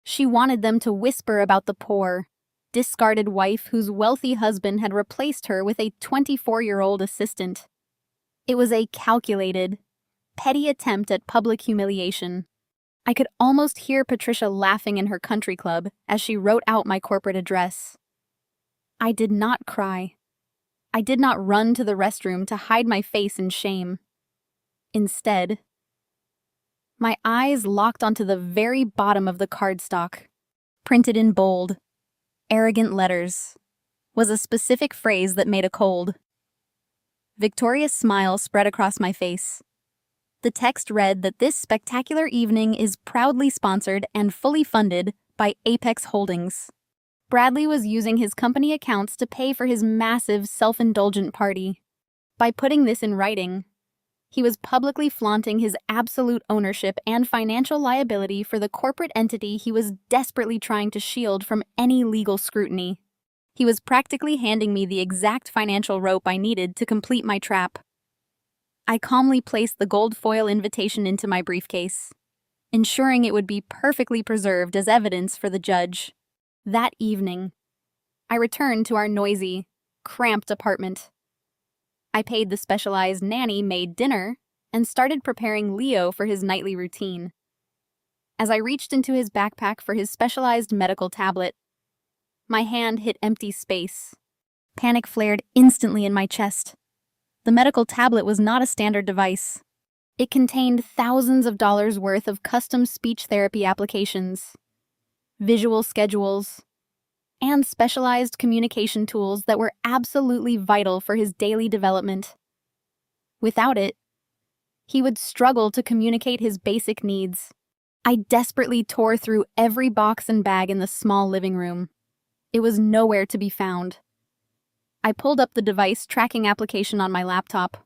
She wanted them to whisper about the poor, discarded wife whose wealthy husband had replaced her with a 24-year-old assistant. It was a calculated, petty attempt at public humiliation. I could almost hear Patricia laughing in her country club as she wrote out my corporate address. I did not cry. I did not run to the restroom to hide my face in shame. Instead, my eyes locked onto the very bottom of the cardstock. Printed in bold, arrogant letters was a specific phrase that made a cold. Victoria's smile spread across my face. The text read that this spectacular evening is proudly sponsored and fully funded by Apex Holdings. Bradley was using his company accounts to pay for his massive, self-indulgent party. By putting this in writing, he was publicly flaunting his absolute ownership and financial liability for the corporate entity he was desperately trying to shield from any legal scrutiny. He was practically handing me the exact financial rope I needed to complete my trap. I calmly placed the gold foil invitation into my briefcase, ensuring it would be perfectly preserved as evidence for the judge. That evening, I returned to our noisy, cramped apartment. I paid the specialized nanny-made dinner and started preparing Leo for his nightly routine. As I reached into his backpack for his specialized medical tablet, my hand hit empty space. Panic flared instantly in my chest. The medical tablet was not a standard device. It contained thousands of dollars worth of custom speech therapy applications, visual schedules, and specialized communication tools that were absolutely vital for his daily development. Without it, he would struggle to communicate his basic needs. I desperately tore through every box and bag in the small living room. It was nowhere to be found. I pulled up the device tracking application on my laptop.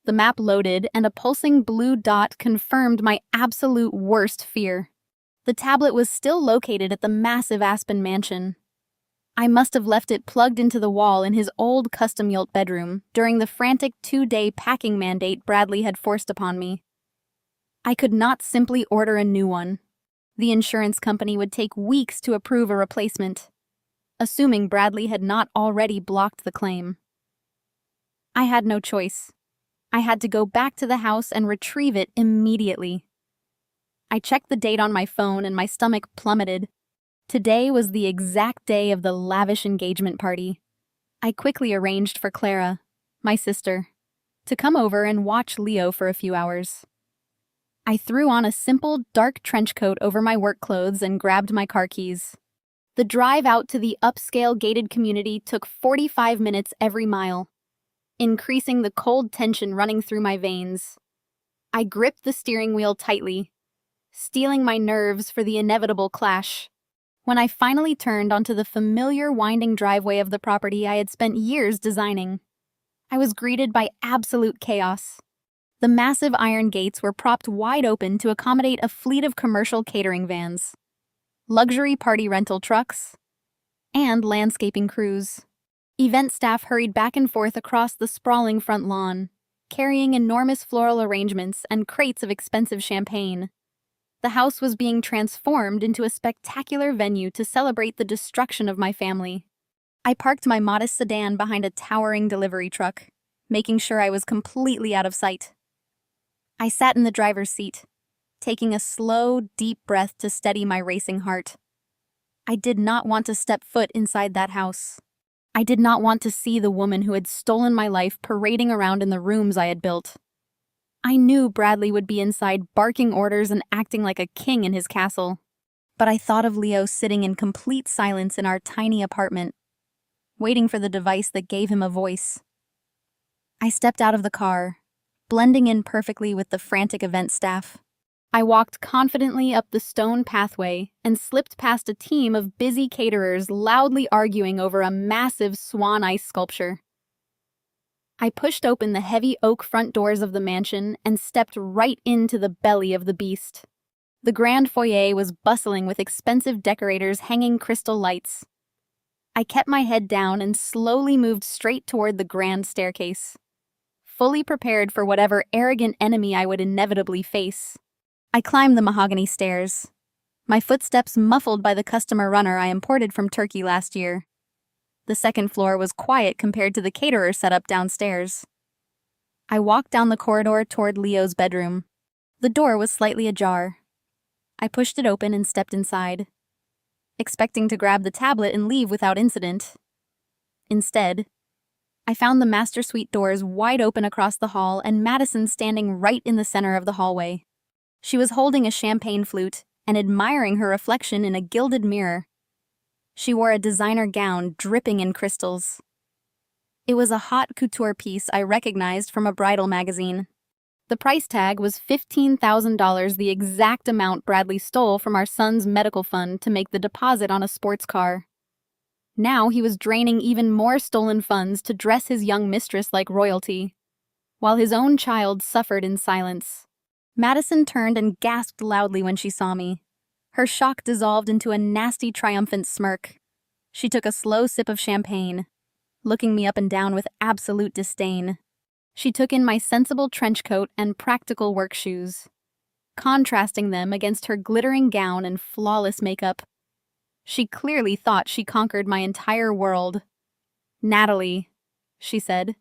The map loaded, and a pulsing blue dot confirmed my absolute worst fear. The tablet was still located at the massive Aspen mansion. I must have left it plugged into the wall in his old custom-built bedroom during the frantic 2-day packing mandate Bradley had forced upon me. I could not simply order a new one. The insurance company would take weeks to approve a replacement, assuming Bradley had not already blocked the claim. I had no choice. I had to go back to the house and retrieve it immediately. I checked the date on my phone and my stomach plummeted. Today was the exact day of the lavish engagement party. I quickly arranged for Clara, my sister, to come over and watch Leo for a few hours. I threw on a simple, dark trench coat over my work clothes and grabbed my car keys. The drive out to the upscale gated community took 45 minutes every mile, increasing the cold tension running through my veins. I gripped the steering wheel tightly, steeling my nerves for the inevitable clash. When I finally turned onto the familiar winding driveway of the property I had spent years designing, I was greeted by absolute chaos. The massive iron gates were propped wide open to accommodate a fleet of commercial catering vans, luxury party rental trucks, and landscaping crews. Event staff hurried back and forth across the sprawling front lawn, carrying enormous floral arrangements and crates of expensive champagne. The house was being transformed into a spectacular venue to celebrate the destruction of my family. I parked my modest sedan behind a towering delivery truck, making sure I was completely out of sight. I sat in the driver's seat, taking a slow, deep breath to steady my racing heart. I did not want to step foot inside that house. I did not want to see the woman who had stolen my life parading around in the rooms I had built. I knew Bradley would be inside barking orders and acting like a king in his castle. But I thought of Leo sitting in complete silence in our tiny apartment, waiting for the device that gave him a voice. I stepped out of the car, blending in perfectly with the frantic event staff. I walked confidently up the stone pathway and slipped past a team of busy caterers loudly arguing over a massive swan ice sculpture. I pushed open the heavy oak front doors of the mansion and stepped right into the belly of the beast. The grand foyer was bustling with expensive decorators hanging crystal lights. I kept my head down and slowly moved straight toward the grand staircase, fully prepared for whatever arrogant enemy I would inevitably face. I climbed the mahogany stairs, my footsteps muffled by the customer runner I imported from Turkey last year. The second floor was quiet compared to the caterer setup downstairs. I walked down the corridor toward Leo's bedroom. The door was slightly ajar. I pushed it open and stepped inside, expecting to grab the tablet and leave without incident. Instead, I found the master suite doors wide open across the hall and Madison standing right in the center of the hallway. She was holding a champagne flute and admiring her reflection in a gilded mirror. She wore a designer gown dripping in crystals. It was a haute couture piece I recognized from a bridal magazine. The price tag was $15,000, the exact amount Bradley stole from our son's medical fund to make the deposit on a sports car. Now he was draining even more stolen funds to dress his young mistress like royalty, while his own child suffered in silence. Madison turned and gasped loudly when she saw me. Her shock dissolved into a nasty, triumphant smirk. She took a slow sip of champagne, looking me up and down with absolute disdain. She took in my sensible trench coat and practical work shoes, contrasting them against her glittering gown and flawless makeup. She clearly thought she conquered my entire world. "Natalie," she said,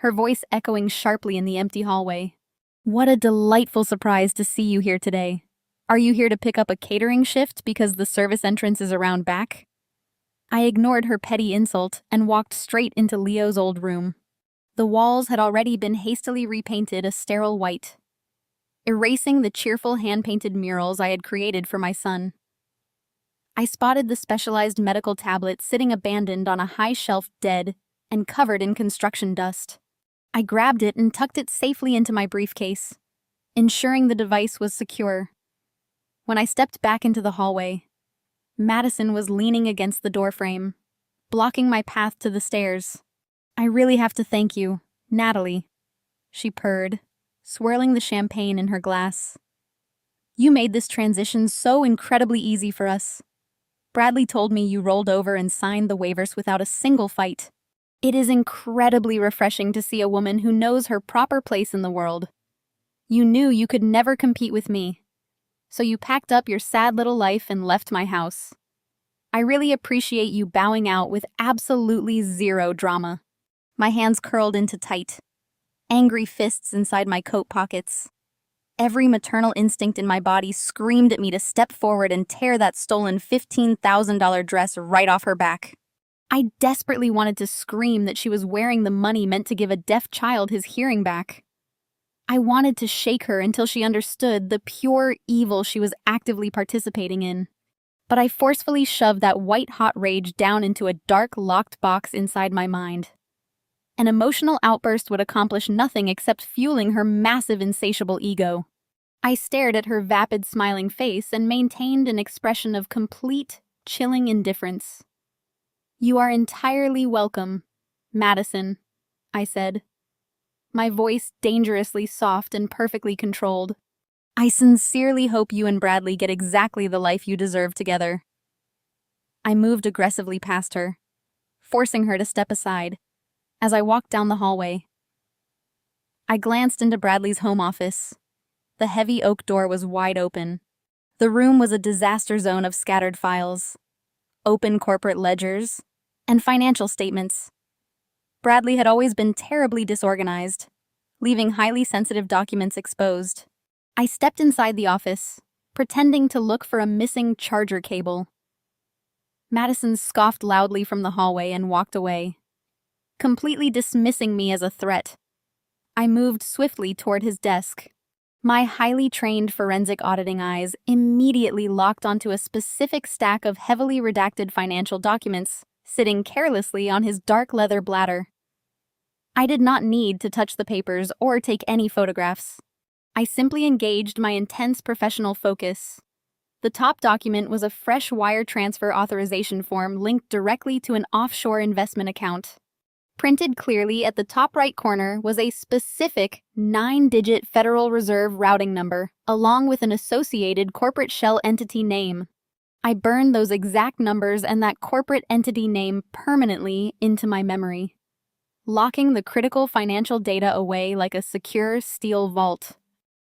her voice echoing sharply in the empty hallway. "What a delightful surprise to see you here today. Are you here to pick up a catering shift because the service entrance is around back?" I ignored her petty insult and walked straight into Leo's old room. The walls had already been hastily repainted a sterile white, erasing the cheerful hand-painted murals I had created for my son. I spotted the specialized medical tablet sitting abandoned on a high shelf, dead and covered in construction dust. I grabbed it and tucked it safely into my briefcase, ensuring the device was secure. When I stepped back into the hallway, Madison was leaning against the doorframe, blocking my path to the stairs. "I really have to thank you, Natalie," she purred, swirling the champagne in her glass. "You made this transition so incredibly easy for us. Bradley told me you rolled over and signed the waivers without a single fight. It is incredibly refreshing to see a woman who knows her proper place in the world. You knew you could never compete with me, so you packed up your sad little life and left my house. I really appreciate you bowing out with absolutely zero drama." My hands curled into tight, angry fists inside my coat pockets. Every maternal instinct in my body screamed at me to step forward and tear that stolen $15,000 dress right off her back. I desperately wanted to scream that she was wearing the money meant to give a deaf child his hearing back. I wanted to shake her until she understood the pure evil she was actively participating in. But I forcefully shoved that white-hot rage down into a dark, locked box inside my mind. An emotional outburst would accomplish nothing except fueling her massive, insatiable ego. I stared at her vapid, smiling face and maintained an expression of complete, chilling indifference. "You are entirely welcome, Madison," I said, my voice dangerously soft and perfectly controlled. "I sincerely hope you and Bradley get exactly the life you deserve together." I moved aggressively past her, forcing her to step aside. As I walked down the hallway, I glanced into Bradley's home office. The heavy oak door was wide open. The room was a disaster zone of scattered files, open corporate ledgers, and financial statements. Bradley had always been terribly disorganized, leaving highly sensitive documents exposed. I stepped inside the office, pretending to look for a missing charger cable. Madison scoffed loudly from the hallway and walked away, completely dismissing me as a threat. I moved swiftly toward his desk. My highly trained forensic auditing eyes immediately locked onto a specific stack of heavily redacted financial documents sitting carelessly on his dark leather bladder. I did not need to touch the papers or take any photographs. I simply engaged my intense professional focus. The top document was a fresh wire transfer authorization form linked directly to an offshore investment account. Printed clearly at the top right corner was a specific 9-digit Federal Reserve routing number, along with an associated corporate shell entity name. I burned those exact numbers and that corporate entity name permanently into my memory, locking the critical financial data away like a secure steel vault.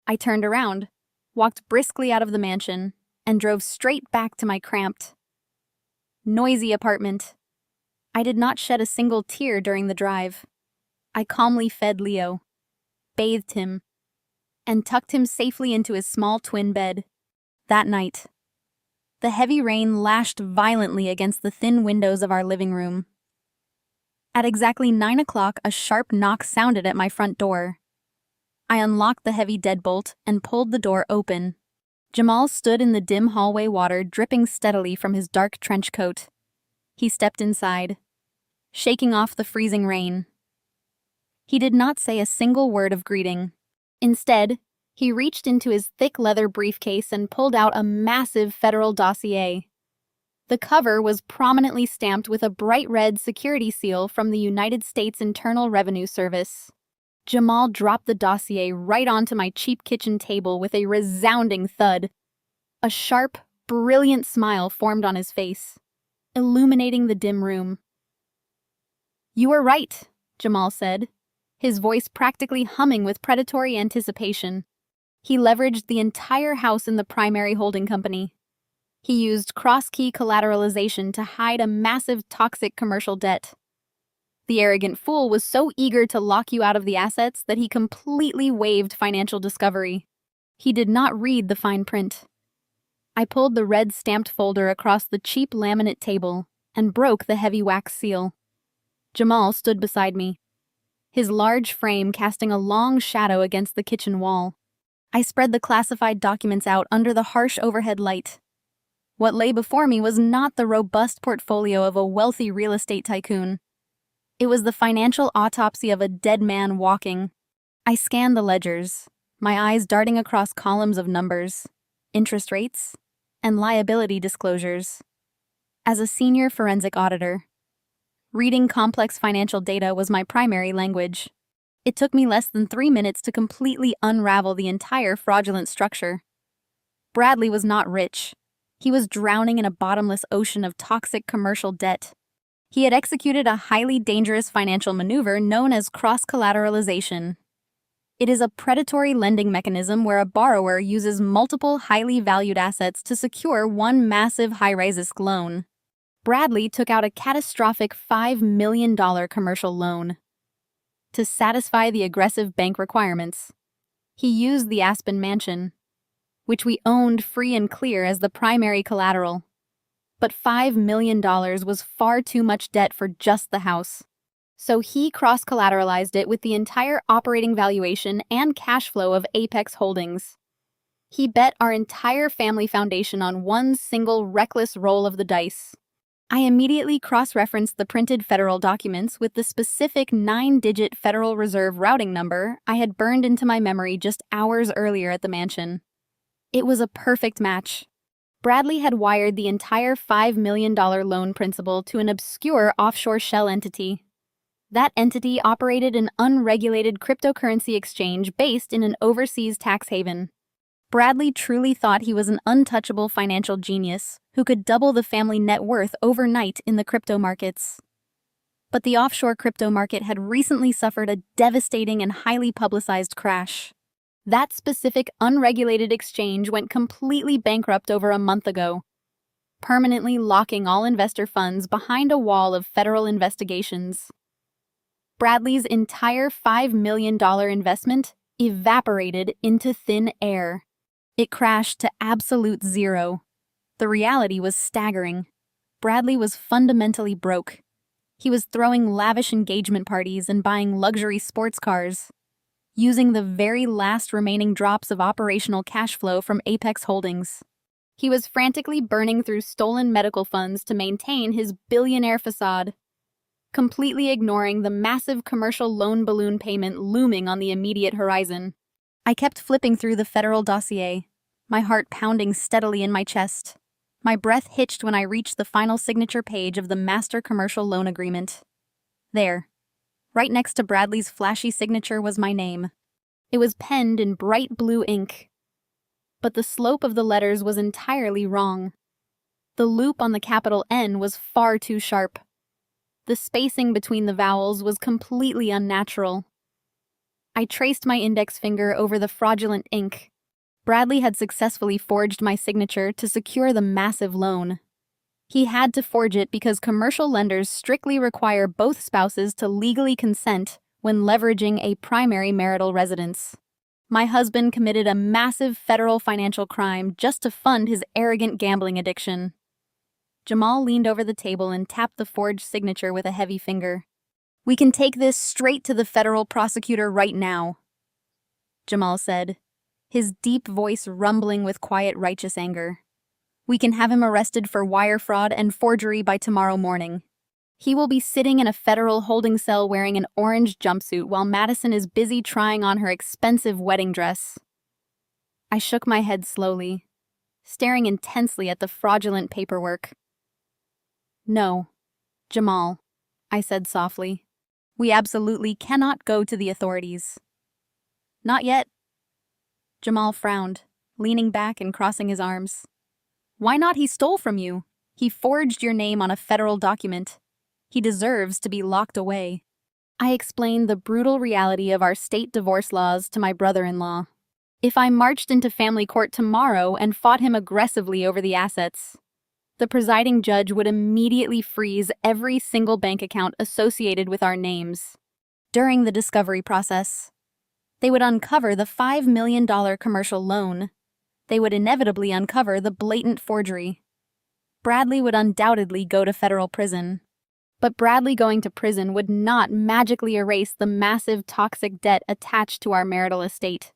I turned around, walked briskly out of the mansion, and drove straight back to my cramped, noisy apartment. I did not shed a single tear during the drive. I calmly fed Leo, bathed him, and tucked him safely into his small twin bed. That night, the heavy rain lashed violently against the thin windows of our living room. At exactly 9 o'clock, a sharp knock sounded at my front door. I unlocked the heavy deadbolt and pulled the door open. Jamal stood in the dim hallway water dripping steadily from his dark trench coat. He stepped inside, shaking off the freezing rain. He did not say a single word of greeting. Instead, he reached into his thick leather briefcase and pulled out a massive federal dossier. The cover was prominently stamped with a bright red security seal from the United States Internal Revenue Service. Jamal dropped the dossier right onto my cheap kitchen table with a resounding thud. A sharp, brilliant smile formed on his face, illuminating the dim room. "You were right," Jamal said, his voice practically humming with predatory anticipation. He leveraged the entire house in the primary holding company. He used cross-key collateralization to hide a massive toxic commercial debt. The arrogant fool was so eager to lock you out of the assets that he completely waived financial discovery. He did not read the fine print. I pulled the red stamped folder across the cheap laminate table and broke the heavy wax seal. Jamal stood beside me, his large frame casting a long shadow against the kitchen wall. I spread the classified documents out under the harsh overhead light. What lay before me was not the robust portfolio of a wealthy real estate tycoon. It was the financial autopsy of a dead man walking. I scanned the ledgers, my eyes darting across columns of numbers, interest rates, and liability disclosures. As a senior forensic auditor, reading complex financial data was my primary language. It took me less than 3 minutes to completely unravel the entire fraudulent structure. Bradley was not rich. He was drowning in a bottomless ocean of toxic commercial debt. He had executed a highly dangerous financial maneuver known as cross-collateralization. It is a predatory lending mechanism where a borrower uses multiple highly valued assets to secure one massive high-risk loan. Bradley took out a catastrophic $5 million commercial loan. To satisfy the aggressive bank requirements, he used the Aspen Mansion, which we owned free and clear as the primary collateral. But $5 million was far too much debt for just the house. So he cross-collateralized it with the entire operating valuation and cash flow of Apex Holdings. He bet our entire family foundation on one single reckless roll of the dice. I immediately cross-referenced the printed federal documents with the specific 9-digit Federal Reserve routing number I had burned into my memory just hours earlier at the mansion. It was a perfect match. Bradley had wired the entire $5 million loan principal to an obscure offshore shell entity. That entity operated an unregulated cryptocurrency exchange based in an overseas tax haven. Bradley truly thought he was an untouchable financial genius who could double the family net worth overnight in the crypto markets. But the offshore crypto market had recently suffered a devastating and highly publicized crash. That specific unregulated exchange went completely bankrupt over a month ago, permanently locking all investor funds behind a wall of federal investigations. Bradley's entire $5 million investment evaporated into thin air. It crashed to absolute zero. The reality was staggering. Bradley was fundamentally broke. He was throwing lavish engagement parties and buying luxury sports cars, using the very last remaining drops of operational cash flow from Apex Holdings. He was frantically burning through stolen medical funds to maintain his billionaire facade, completely ignoring the massive commercial loan balloon payment looming on the immediate horizon. I kept flipping through the federal dossier, my heart pounding steadily in my chest. My breath hitched when I reached the final signature page of the Master Commercial Loan Agreement. There, right next to Bradley's flashy signature, was my name. It was penned in bright blue ink. But the slope of the letters was entirely wrong. The loop on the capital N was far too sharp. The spacing between the vowels was completely unnatural. I traced my index finger over the fraudulent ink. Bradley had successfully forged my signature to secure the massive loan. He had to forge it because commercial lenders strictly require both spouses to legally consent when leveraging a primary marital residence. My husband committed a massive federal financial crime just to fund his arrogant gambling addiction. Jamal leaned over the table and tapped the forged signature with a heavy finger. "We can take this straight to the federal prosecutor right now," Jamal said, his deep voice rumbling with quiet righteous anger. "We can have him arrested for wire fraud and forgery by tomorrow morning. He will be sitting in a federal holding cell wearing an orange jumpsuit while Madison is busy trying on her expensive wedding dress." I shook my head slowly, staring intensely at the fraudulent paperwork. "No, Jamal," I said softly. "We absolutely cannot go to the authorities." "Not yet." Jamal frowned, leaning back and crossing his arms. "Why not? He stole from you. He forged your name on a federal document. He deserves to be locked away." I explained the brutal reality of our state divorce laws to my brother-in-law. If I marched into family court tomorrow and fought him aggressively over the assets, the presiding judge would immediately freeze every single bank account associated with our names. During the discovery process, they would uncover the $5 million commercial loan. They would inevitably uncover the blatant forgery. Bradley would undoubtedly go to federal prison. But Bradley going to prison would not magically erase the massive toxic debt attached to our marital estate,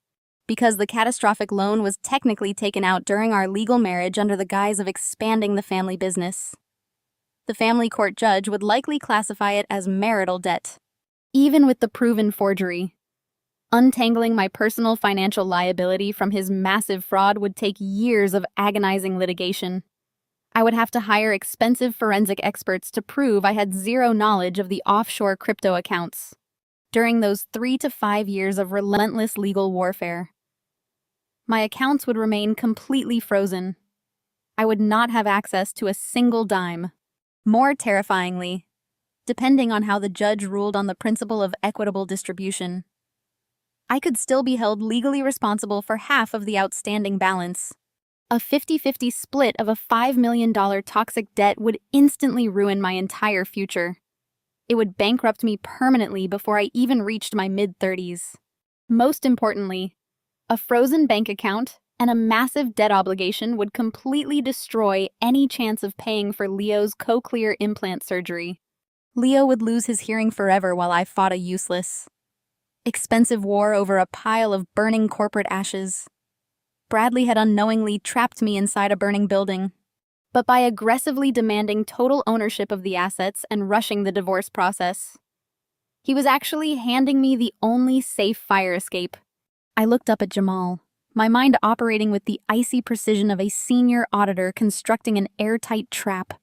because the catastrophic loan was technically taken out during our legal marriage under the guise of expanding the family business. The family court judge would likely classify it as marital debt, even with the proven forgery. Untangling my personal financial liability from his massive fraud would take years of agonizing litigation. I would have to hire expensive forensic experts to prove I had zero knowledge of the offshore crypto accounts during those 3 to 5 years of relentless legal warfare. My accounts would remain completely frozen. I would not have access to a single dime. More terrifyingly, depending on how the judge ruled on the principle of equitable distribution, I could still be held legally responsible for half of the outstanding balance. A 50-50 split of a $5 million toxic debt would instantly ruin my entire future. It would bankrupt me permanently before I even reached my mid-30s. Most importantly, a frozen bank account and a massive debt obligation would completely destroy any chance of paying for Leo's cochlear implant surgery. Leo would lose his hearing forever while I fought a useless, expensive war over a pile of burning corporate ashes. Bradley had unknowingly trapped me inside a burning building. But by aggressively demanding total ownership of the assets and rushing the divorce process, he was actually handing me the only safe fire escape. I looked up at Jamal, my mind operating with the icy precision of a senior auditor constructing an airtight trap.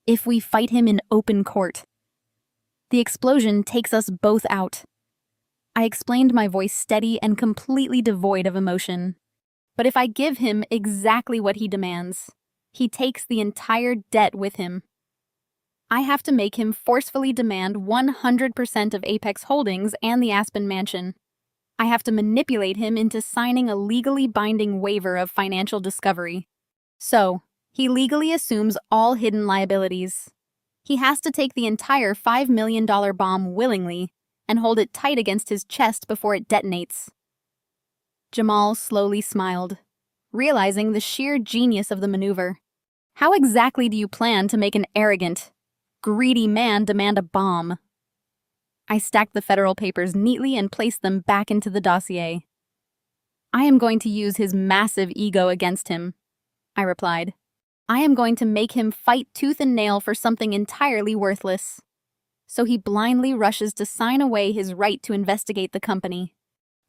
If we fight him in open court, the explosion takes us both out. I explained, my voice steady and completely devoid of emotion. But if I give him exactly what he demands, he takes the entire debt with him. I have to make him forcefully demand 100% of Apex Holdings and the Aspen Mansion. I have to manipulate him into signing a legally binding waiver of financial discovery. So, he legally assumes all hidden liabilities. He has to take the entire $5 million bomb willingly and hold it tight against his chest before it detonates. Jamal slowly smiled, realizing the sheer genius of the maneuver. How exactly do you plan to make an arrogant, greedy man demand a bomb? I stacked the federal papers neatly and placed them back into the dossier. I am going to use his massive ego against him, I replied. I am going to make him fight tooth and nail for something entirely worthless. So he blindly rushes to sign away his right to investigate the company.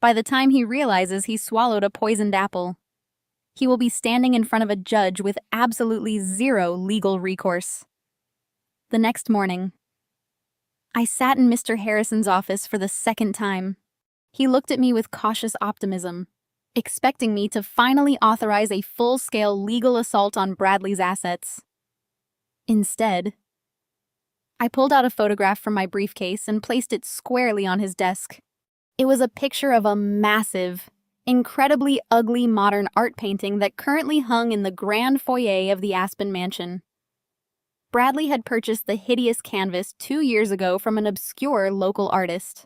By the time he realizes he swallowed a poisoned apple, he will be standing in front of a judge with absolutely zero legal recourse. The next morning, I sat in Mr. Harrison's office for the second time. He looked at me with cautious optimism, expecting me to finally authorize a full-scale legal assault on Bradley's assets. Instead, I pulled out a photograph from my briefcase and placed it squarely on his desk. It was a picture of a massive, incredibly ugly modern art painting that currently hung in the grand foyer of the Aspen Mansion. Bradley had purchased the hideous canvas 2 years ago from an obscure local artist.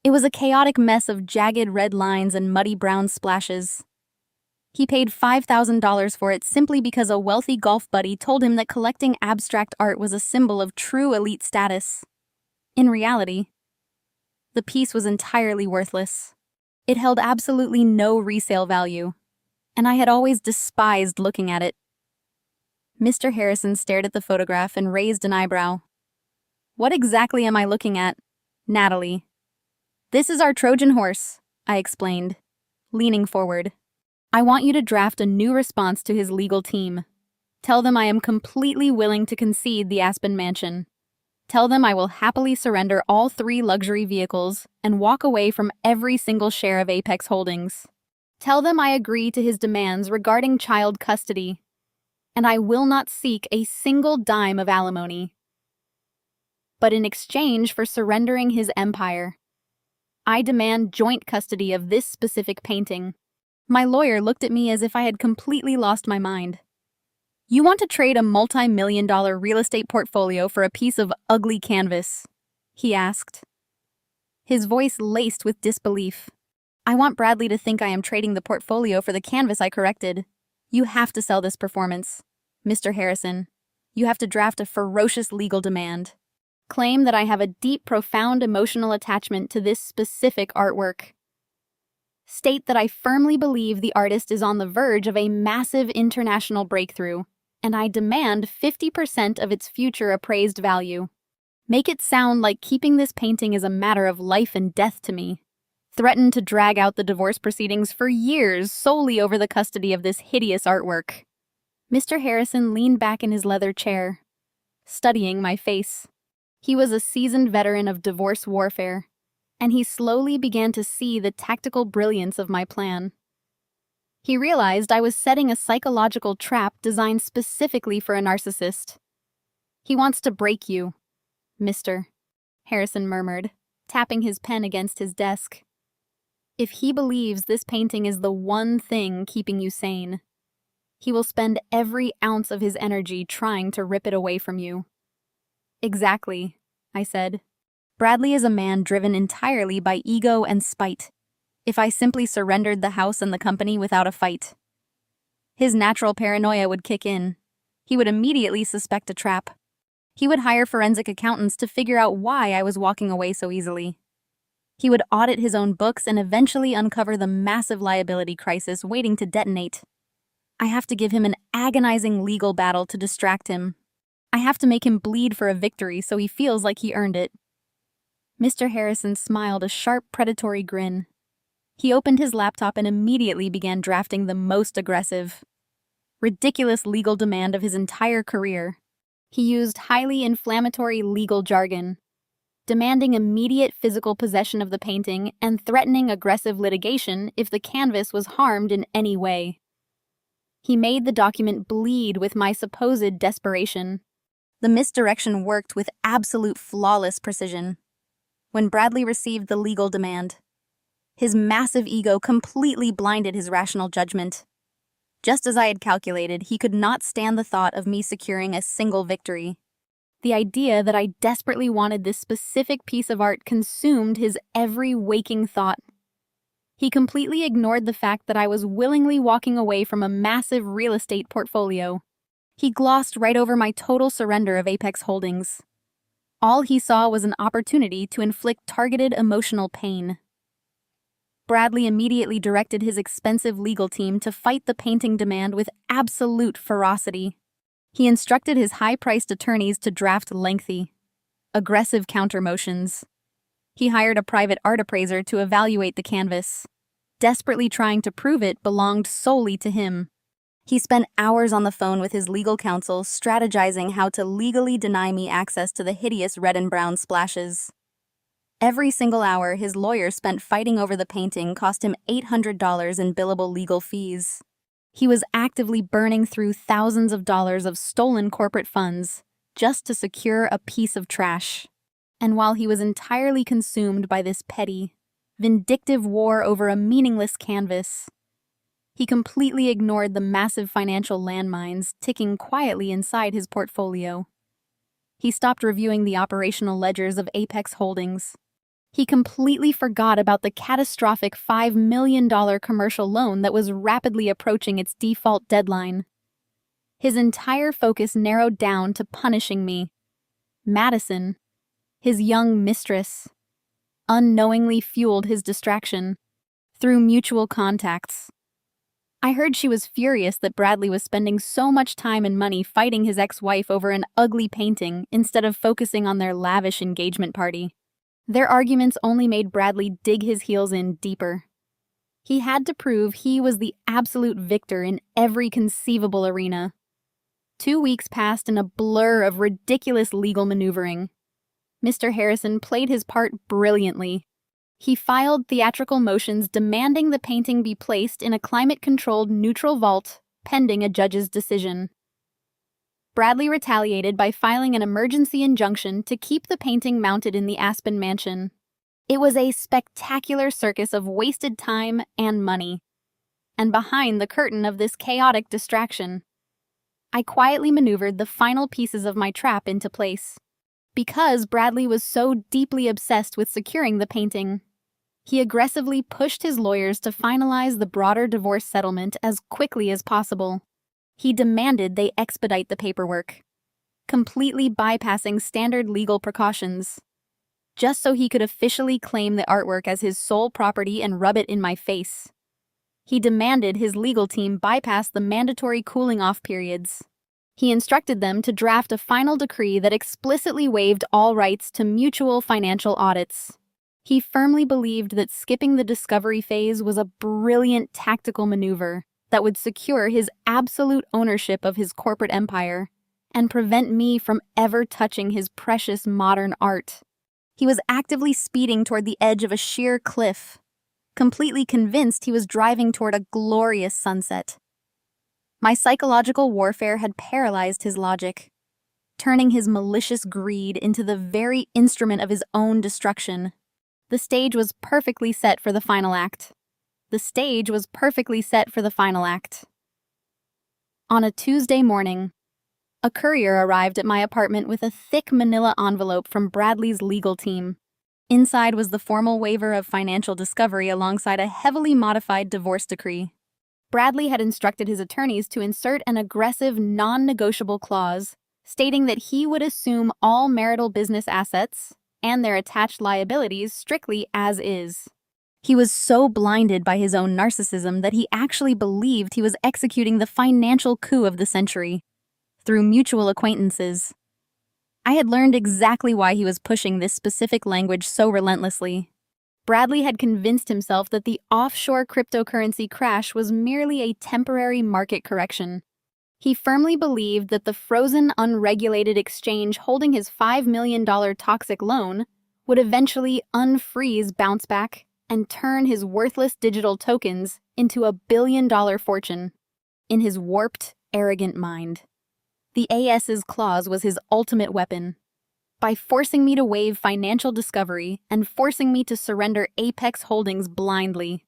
It was a chaotic mess of jagged red lines and muddy brown splashes. He paid $5,000 for it simply because a wealthy golf buddy told him that collecting abstract art was a symbol of true elite status. In reality, the piece was entirely worthless. It held absolutely no resale value, and I had always despised looking at it. Mr. Harrison stared at the photograph and raised an eyebrow. What exactly am I looking at? Natalie. This is our Trojan horse, I explained, leaning forward. I want you to draft a new response to his legal team. Tell them I am completely willing to concede the Aspen Mansion. Tell them I will happily surrender all 3 luxury vehicles and walk away from every single share of Apex Holdings. Tell them I agree to his demands regarding child custody, and I will not seek a single dime of alimony. but in exchange for surrendering his empire. I demand joint custody of this specific painting. My lawyer looked at me as if I had completely lost my mind. You want to trade a multi-million-dollar real estate portfolio for a piece of ugly canvas? He asked. His voice laced with disbelief. I want Bradley to think I am trading the portfolio for the canvas I corrected. You have to sell this performance. Mr. Harrison, you have to draft a ferocious legal demand. Claim that I have a deep, profound emotional attachment to this specific artwork. State that I firmly believe the artist is on the verge of a massive international breakthrough, and I demand 50% of its future appraised value. Make it sound like keeping this painting is a matter of life and death to me. Threaten to drag out the divorce proceedings for years solely over the custody of this hideous artwork. Mr. Harrison leaned back in his leather chair, studying my face. He was a seasoned veteran of divorce warfare, and he slowly began to see the tactical brilliance of my plan. He realized I was setting a psychological trap designed specifically for a narcissist. He wants to break you, Mr. Harrison murmured, tapping his pen against his desk. If he believes this painting is the one thing keeping you sane, he will spend every ounce of his energy trying to rip it away from you. Exactly, I said. Bradley is a man driven entirely by ego and spite. If I simply surrendered the house and the company without a fight, his natural paranoia would kick in. He would immediately suspect a trap. He would hire forensic accountants to figure out why I was walking away so easily. He would audit his own books and eventually uncover the massive liability crisis waiting to detonate. I have to give him an agonizing legal battle to distract him. I have to make him bleed for a victory so he feels like he earned it. Mr. Harrison smiled a sharp, predatory grin. He opened his laptop and immediately began drafting the most aggressive, ridiculous legal demand of his entire career. He used highly inflammatory legal jargon, demanding immediate physical possession of the painting and threatening aggressive litigation if the canvas was harmed in any way. He made the document bleed with my supposed desperation. The misdirection worked with absolute flawless precision. When Bradley received the legal demand, his massive ego completely blinded his rational judgment. Just as I had calculated, he could not stand the thought of me securing a single victory. The idea that I desperately wanted this specific piece of art consumed his every waking thought. He completely ignored the fact that I was willingly walking away from a massive real estate portfolio. He glossed right over my total surrender of Apex Holdings. All he saw was an opportunity to inflict targeted emotional pain. Bradley immediately directed his expensive legal team to fight the painting demand with absolute ferocity. He instructed his high-priced attorneys to draft lengthy, aggressive counter-motions. He hired a private art appraiser to evaluate the canvas, desperately trying to prove it belonged solely to him. He spent hours on the phone with his legal counsel, strategizing how to legally deny me access to the hideous red and brown splashes. Every single hour his lawyer spent fighting over the painting cost him $800 in billable legal fees. He was actively burning through thousands of dollars of stolen corporate funds just to secure a piece of trash. And while he was entirely consumed by this petty, vindictive war over a meaningless canvas, he completely ignored the massive financial landmines ticking quietly inside his portfolio. He stopped reviewing the operational ledgers of Apex Holdings. He completely forgot about the catastrophic $5 million commercial loan that was rapidly approaching its default deadline. His entire focus narrowed down to punishing me. Madison, his young mistress, unknowingly fueled his distraction through mutual contacts. I heard she was furious that Bradley was spending so much time and money fighting his ex-wife over an ugly painting instead of focusing on their lavish engagement party. Their arguments only made Bradley dig his heels in deeper. He had to prove he was the absolute victor in every conceivable arena. 2 weeks passed in a blur of ridiculous legal maneuvering. Mr. Harrison played his part brilliantly. He filed theatrical motions demanding the painting be placed in a climate-controlled neutral vault pending a judge's decision. Bradley retaliated by filing an emergency injunction to keep the painting mounted in the Aspen mansion. It was a spectacular circus of wasted time and money. And behind the curtain of this chaotic distraction, I quietly maneuvered the final pieces of my trap into place. Because Bradley was so deeply obsessed with securing the painting, he aggressively pushed his lawyers to finalize the broader divorce settlement as quickly as possible. He demanded they expedite the paperwork, completely bypassing standard legal precautions, just so he could officially claim the artwork as his sole property and rub it in my face. He demanded his legal team bypass the mandatory cooling-off periods. He instructed them to draft a final decree that explicitly waived all rights to mutual financial audits. He firmly believed that skipping the discovery phase was a brilliant tactical maneuver that would secure his absolute ownership of his corporate empire and prevent me from ever touching his precious modern art. He was actively speeding toward the edge of a sheer cliff, completely convinced he was driving toward a glorious sunset. My psychological warfare had paralyzed his logic, turning his malicious greed into the very instrument of his own destruction. The stage was perfectly set for the final act. On a Tuesday morning, a courier arrived at my apartment with a thick manila envelope from Bradley's legal team. Inside was the formal waiver of financial discovery alongside a heavily modified divorce decree. Bradley had instructed his attorneys to insert an aggressive, non-negotiable clause stating that he would assume all marital business assets and their attached liabilities strictly as is. He was so blinded by his own narcissism that he actually believed he was executing the financial coup of the century through mutual acquaintances. I had learned exactly why he was pushing this specific language so relentlessly. Bradley had convinced himself that the offshore cryptocurrency crash was merely a temporary market correction. He firmly believed that the frozen, unregulated exchange holding his $5 million toxic loan would eventually unfreeze Bounce Back and turn his worthless digital tokens into a billion-dollar fortune. In his warped, arrogant mind, the AS's clause was his ultimate weapon. By forcing me to waive financial discovery and forcing me to surrender Apex Holdings blindly,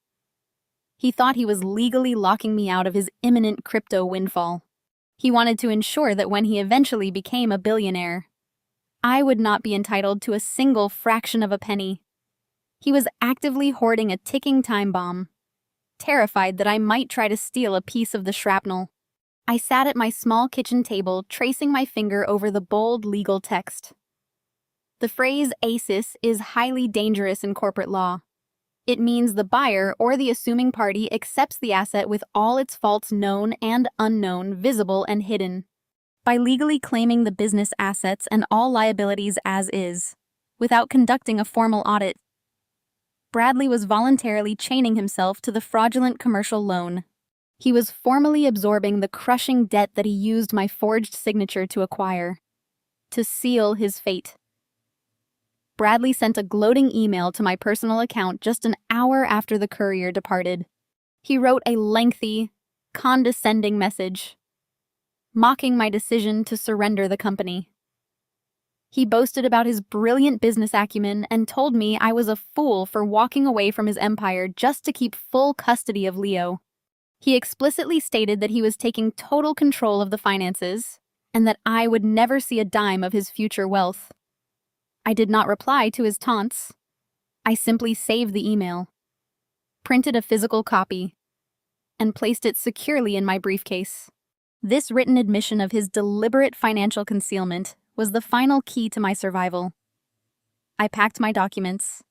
he thought he was legally locking me out of his imminent crypto windfall. He wanted to ensure that when he eventually became a billionaire, I would not be entitled to a single fraction of a penny. He was actively hoarding a ticking time bomb, terrified that I might try to steal a piece of the shrapnel. I sat at my small kitchen table, tracing my finger over the bold legal text. The phrase ASIS is highly dangerous in corporate law. It means the buyer or the assuming party accepts the asset with all its faults known and unknown, visible and hidden. By legally claiming the business assets and all liabilities as is, without conducting a formal audit, Bradley was voluntarily chaining himself to the fraudulent commercial loan. He was formally absorbing the crushing debt that he used my forged signature to acquire, to seal his fate. Bradley sent a gloating email to my personal account just an hour after the courier departed. He wrote a lengthy, condescending message, mocking my decision to surrender the company. He boasted about his brilliant business acumen and told me I was a fool for walking away from his empire just to keep full custody of Leo. He explicitly stated that he was taking total control of the finances and that I would never see a dime of his future wealth. I did not reply to his taunts. I simply saved the email, printed a physical copy, and placed it securely in my briefcase. This written admission of his deliberate financial concealment was the final key to my survival. I packed my documents,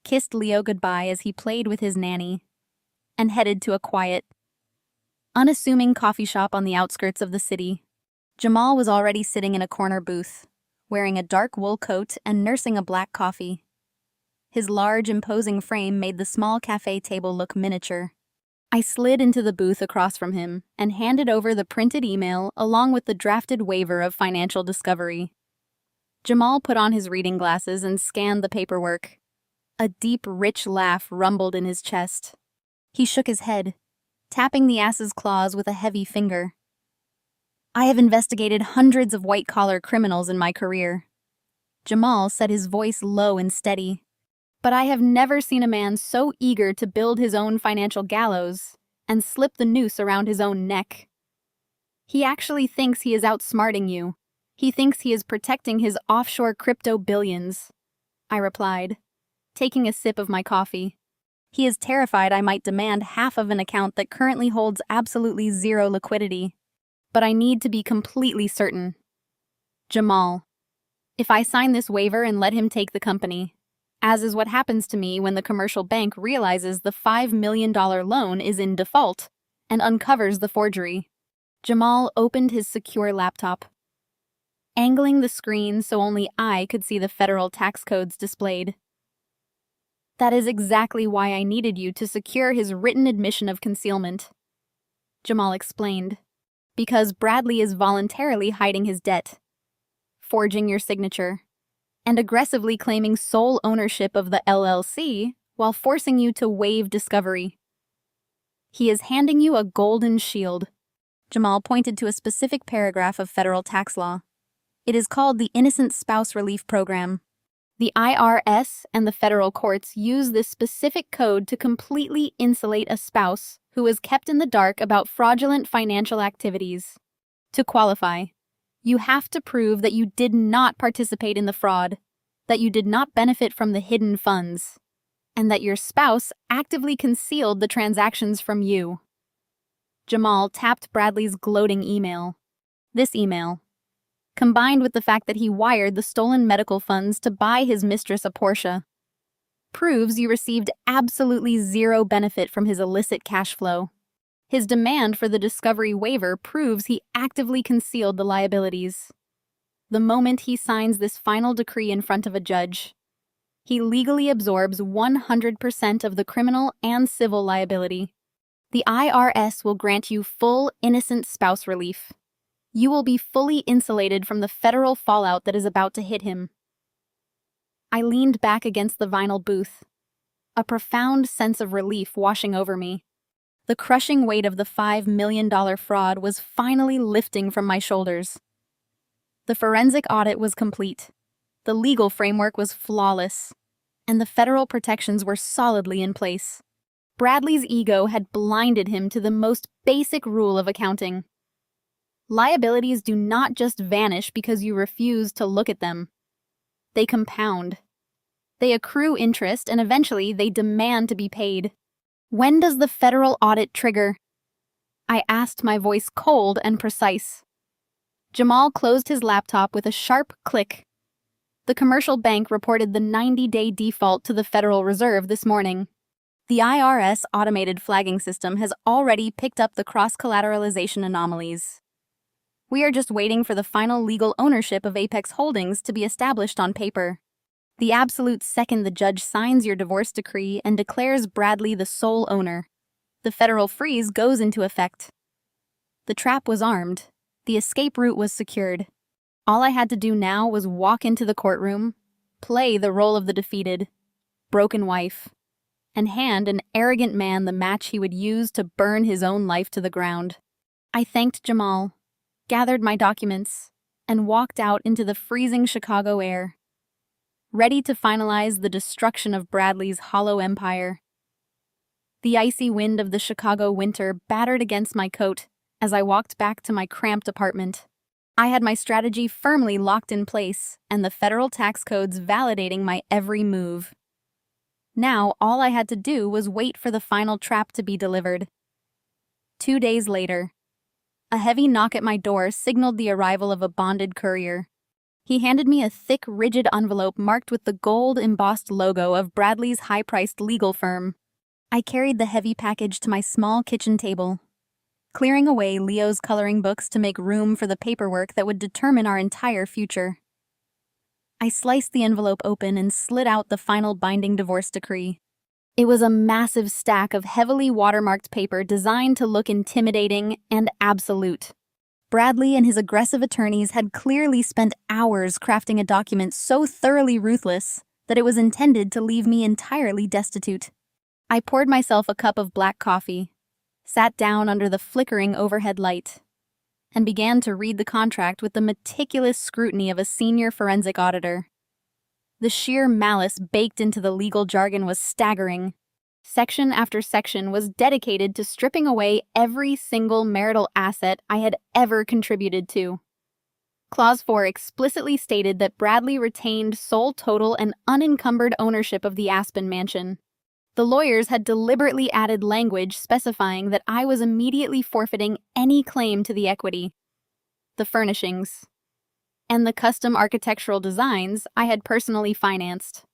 kissed Leo goodbye as he played with his nanny, and headed to a quiet, unassuming coffee shop on the outskirts of the city. Jamal was already sitting in a corner booth, wearing a dark wool coat and nursing a black coffee. His large, imposing frame made the small cafe table look miniature. I slid into the booth across from him and handed over the printed email along with the drafted waiver of financial discovery. Jamal put on his reading glasses and scanned the paperwork. A deep, rich laugh rumbled in his chest. He shook his head, tapping the ass's claws with a heavy finger. I have investigated hundreds of white-collar criminals in my career. Jamal said, his voice low and steady. But I have never seen a man so eager to build his own financial gallows and slip the noose around his own neck. He actually thinks he is outsmarting you. He thinks he is protecting his offshore crypto billions, I replied, taking a sip of my coffee. He is terrified I might demand half of an account that currently holds absolutely zero liquidity. But I need to be completely certain. Jamal, if I sign this waiver and let him take the company, as is what happens to me when the commercial bank realizes the $5 million loan is in default and uncovers the forgery. Jamal opened his secure laptop, angling the screen so only I could see the federal tax codes displayed. That is exactly why I needed you to secure his written admission of concealment, Jamal explained. Because Bradley is voluntarily hiding his debt, forging your signature, and aggressively claiming sole ownership of the LLC while forcing you to waive discovery. He is handing you a golden shield. Jamal pointed to a specific paragraph of federal tax law. It is called the Innocent Spouse Relief Program. The IRS and the federal courts use this specific code to completely insulate a spouse who is kept in the dark about fraudulent financial activities. To qualify, you have to prove that you did not participate in the fraud, that you did not benefit from the hidden funds, and that your spouse actively concealed the transactions from you. Jamal tapped Bradley's gloating email. This email, combined with the fact that he wired the stolen medical funds to buy his mistress a Porsche, proves you received absolutely zero benefit from his illicit cash flow. His demand for the discovery waiver proves he actively concealed the liabilities. The moment he signs this final decree in front of a judge, he legally absorbs 100% of the criminal and civil liability. The IRS will grant you full innocent spouse relief. You will be fully insulated from the federal fallout that is about to hit him. I leaned back against the vinyl booth, a profound sense of relief washing over me. The crushing weight of the $5 million fraud was finally lifting from my shoulders. The forensic audit was complete. The legal framework was flawless, and the federal protections were solidly in place. Bradley's ego had blinded him to the most basic rule of accounting. Liabilities do not just vanish because you refuse to look at them. They compound. They accrue interest, and eventually they demand to be paid. When does the federal audit trigger? I asked, my voice cold and precise. Jamal closed his laptop with a sharp click. The commercial bank reported the 90-day default to the Federal Reserve this morning. The IRS automated flagging system has already picked up the cross-collateralization anomalies. We are just waiting for the final legal ownership of Apex Holdings to be established on paper. The absolute second the judge signs your divorce decree and declares Bradley the sole owner, the federal freeze goes into effect. The trap was armed. The escape route was secured. All I had to do now was walk into the courtroom, play the role of the defeated, broken wife, and hand an arrogant man the match he would use to burn his own life to the ground. I thanked Jamal, gathered my documents, and walked out into the freezing Chicago air, ready to finalize the destruction of Bradley's hollow empire. The icy wind of the Chicago winter battered against my coat as I walked back to my cramped apartment. I had my strategy firmly locked in place and the federal tax codes validating my every move. Now, all I had to do was wait for the final trap to be delivered. 2 days later, a heavy knock at my door signaled the arrival of a bonded courier. He handed me a thick, rigid envelope marked with the gold-embossed logo of Bradley's high-priced legal firm. I carried the heavy package to my small kitchen table, clearing away Leo's coloring books to make room for the paperwork that would determine our entire future. I sliced the envelope open and slid out the final binding divorce decree. It was a massive stack of heavily watermarked paper designed to look intimidating and absolute. Bradley and his aggressive attorneys had clearly spent hours crafting a document so thoroughly ruthless that it was intended to leave me entirely destitute. I poured myself a cup of black coffee, sat down under the flickering overhead light, and began to read the contract with the meticulous scrutiny of a senior forensic auditor. The sheer malice baked into the legal jargon was staggering. Section after section was dedicated to stripping away every single marital asset I had ever contributed to. Clause 4 explicitly stated that Bradley retained sole total and unencumbered ownership of the Aspen mansion. The lawyers had deliberately added language specifying that I was immediately forfeiting any claim to the equity, the furnishings, and the custom architectural designs I had personally financed.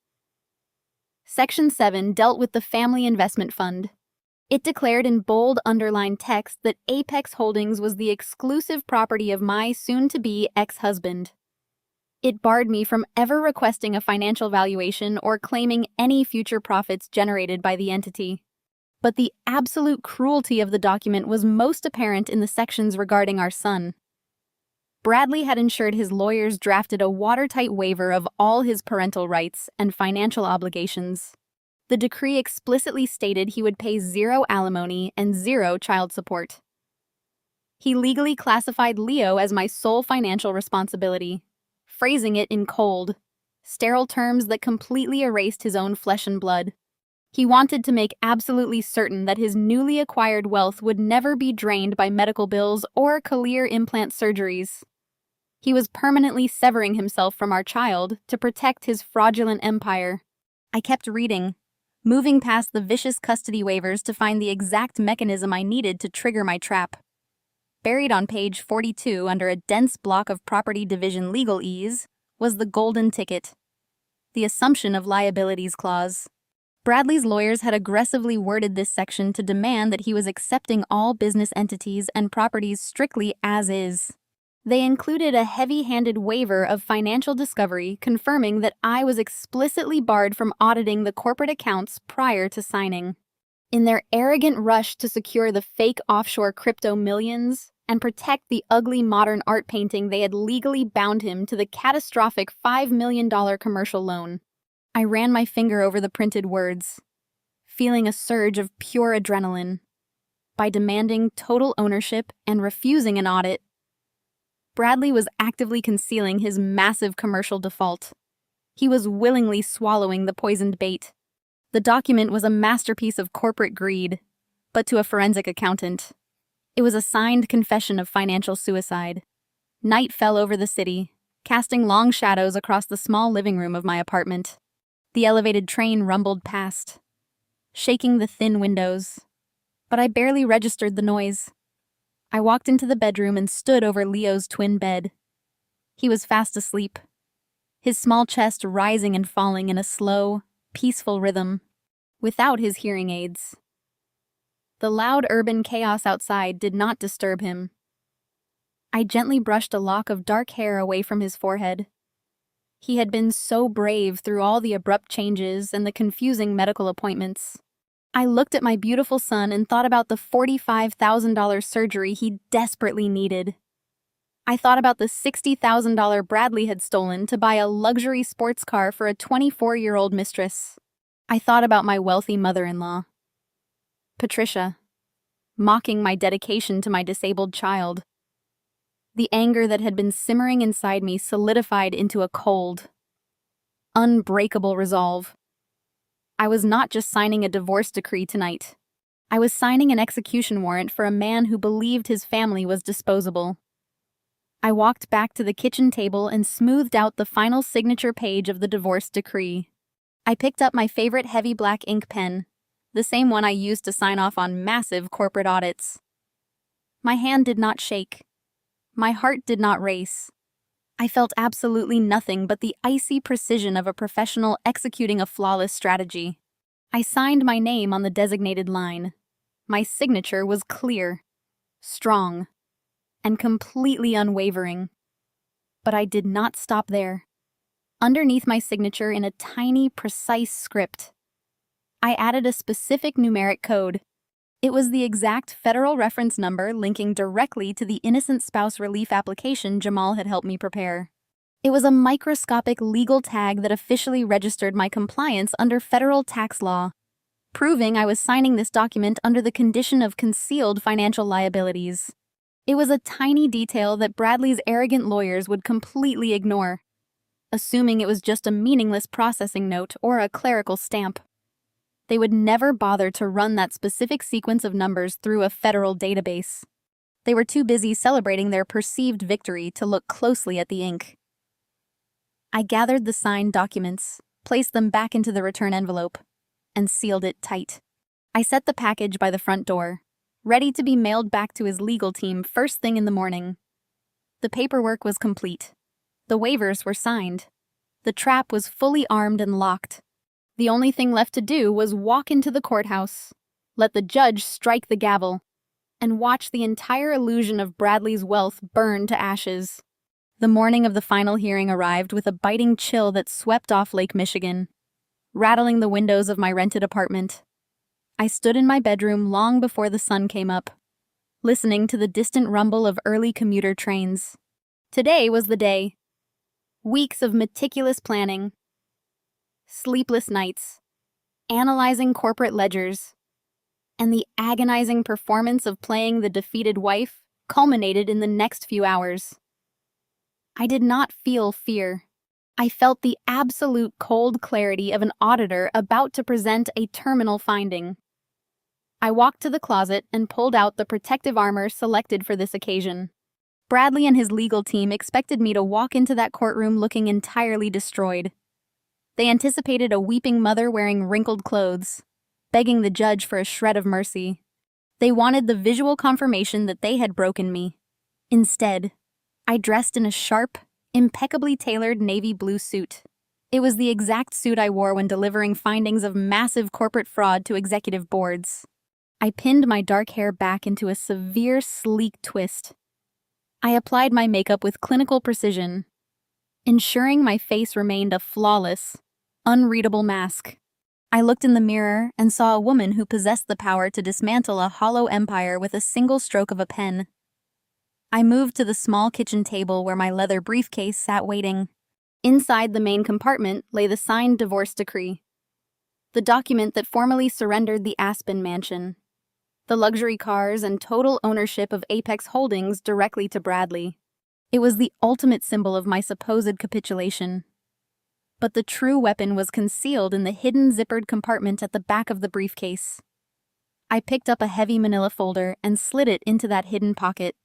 Section 7 dealt with the Family Investment Fund. It declared in bold underlined text that Apex Holdings was the exclusive property of my soon-to-be ex-husband. It barred me from ever requesting a financial valuation or claiming any future profits generated by the entity. But the absolute cruelty of the document was most apparent in the sections regarding our son. Bradley had ensured his lawyers drafted a watertight waiver of all his parental rights and financial obligations. The decree explicitly stated he would pay 0 alimony and 0 child support. He legally classified Leo as my sole financial responsibility, phrasing it in cold, sterile terms that completely erased his own flesh and blood. He wanted to make absolutely certain that his newly acquired wealth would never be drained by medical bills or cochlear implant surgeries. He was permanently severing himself from our child to protect his fraudulent empire. I kept reading, moving past the vicious custody waivers to find the exact mechanism I needed to trigger my trap. Buried on page 42 under a dense block of property division legalese was the golden ticket, the assumption of liabilities clause. Bradley's lawyers had aggressively worded this section to demand that he was accepting all business entities and properties strictly as is. They included a heavy-handed waiver of financial discovery confirming that I was explicitly barred from auditing the corporate accounts prior to signing. In their arrogant rush to secure the fake offshore crypto millions and protect the ugly modern art painting, they had legally bound him to the catastrophic $5 million commercial loan. I ran my finger over the printed words, feeling a surge of pure adrenaline. By demanding total ownership and refusing an audit, Bradley was actively concealing his massive commercial default. He was willingly swallowing the poisoned bait. The document was a masterpiece of corporate greed, but to a forensic accountant, it was a signed confession of financial suicide. Night fell over the city, casting long shadows across the small living room of my apartment. The elevated train rumbled past, shaking the thin windows, but I barely registered the noise. I walked into the bedroom and stood over Leo's twin bed. He was fast asleep, his small chest rising and falling in a slow, peaceful rhythm, without his hearing aids. The loud urban chaos outside did not disturb him. I gently brushed a lock of dark hair away from his forehead. He had been so brave through all the abrupt changes and the confusing medical appointments. I looked at my beautiful son and thought about the $45,000 surgery he desperately needed. I thought about the $60,000 Bradley had stolen to buy a luxury sports car for a 24-year-old mistress. I thought about my wealthy mother-in-law, Patricia, mocking my dedication to my disabled child. The anger that had been simmering inside me solidified into a cold, unbreakable resolve. I was not just signing a divorce decree tonight. I was signing an execution warrant for a man who believed his family was disposable. I walked back to the kitchen table and smoothed out the final signature page of the divorce decree. I picked up my favorite heavy black ink pen, the same one I used to sign off on massive corporate audits. My hand did not shake. My heart did not race. I felt absolutely nothing but the icy precision of a professional executing a flawless strategy. I signed my name on the designated line. My signature was clear, strong, and completely unwavering. But I did not stop there. Underneath my signature in a tiny, precise script, I added a specific numeric code. It was the exact federal reference number linking directly to the innocent spouse relief application Jamal had helped me prepare. It was a microscopic legal tag that officially registered my compliance under federal tax law, proving I was signing this document under the condition of concealed financial liabilities. It was a tiny detail that Bradley's arrogant lawyers would completely ignore, assuming it was just a meaningless processing note or a clerical stamp. They would never bother to run that specific sequence of numbers through a federal database. They were too busy celebrating their perceived victory to look closely at the ink. I gathered the signed documents, placed them back into the return envelope, and sealed it tight. I set the package by the front door, ready to be mailed back to his legal team first thing in the morning. The paperwork was complete. The waivers were signed. The trap was fully armed and locked. The only thing left to do was walk into the courthouse, let the judge strike the gavel, and watch the entire illusion of Bradley's wealth burn to ashes. The morning of the final hearing arrived with a biting chill that swept off Lake Michigan, rattling the windows of my rented apartment. I stood in my bedroom long before the sun came up, listening to the distant rumble of early commuter trains. Today was the day. Weeks of meticulous planning, sleepless nights, analyzing corporate ledgers, and the agonizing performance of playing the defeated wife culminated in the next few hours. I did not feel fear. I felt the absolute cold clarity of an auditor about to present a terminal finding. I walked to the closet and pulled out the protective armor selected for this occasion. Bradley and his legal team expected me to walk into that courtroom looking entirely destroyed. They anticipated a weeping mother wearing wrinkled clothes, begging the judge for a shred of mercy. They wanted the visual confirmation that they had broken me. Instead, I dressed in a sharp, impeccably tailored navy blue suit. It was the exact suit I wore when delivering findings of massive corporate fraud to executive boards. I pinned my dark hair back into a severe, sleek twist. I applied my makeup with clinical precision, ensuring my face remained a flawless, unreadable mask. I looked in the mirror and saw a woman who possessed the power to dismantle a hollow empire with a single stroke of a pen. I moved to the small kitchen table where my leather briefcase sat waiting. Inside the main compartment lay the signed divorce decree, the document that formally surrendered the Aspen mansion, the luxury cars, and total ownership of Apex Holdings directly to Bradley. It was the ultimate symbol of my supposed capitulation. But the true weapon was concealed in the hidden zippered compartment at the back of the briefcase. I picked up a heavy manila folder and slid it into that hidden pocket.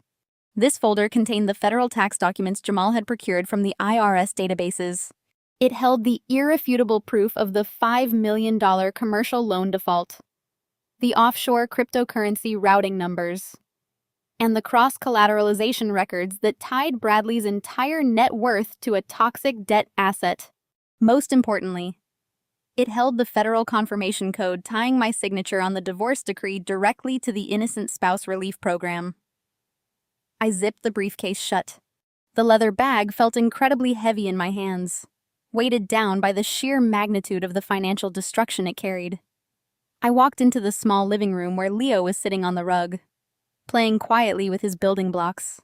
This folder contained the federal tax documents Jamal had procured from the IRS databases. It held the irrefutable proof of the $5 million commercial loan default, the offshore cryptocurrency routing numbers, and the cross-collateralization records that tied Bradley's entire net worth to a toxic debt asset. Most importantly, it held the federal confirmation code tying my signature on the divorce decree directly to the Innocent Spouse Relief Program. I zipped the briefcase shut. The leather bag felt incredibly heavy in my hands, weighted down by the sheer magnitude of the financial destruction it carried. I walked into the small living room where Leo was sitting on the rug, playing quietly with his building blocks.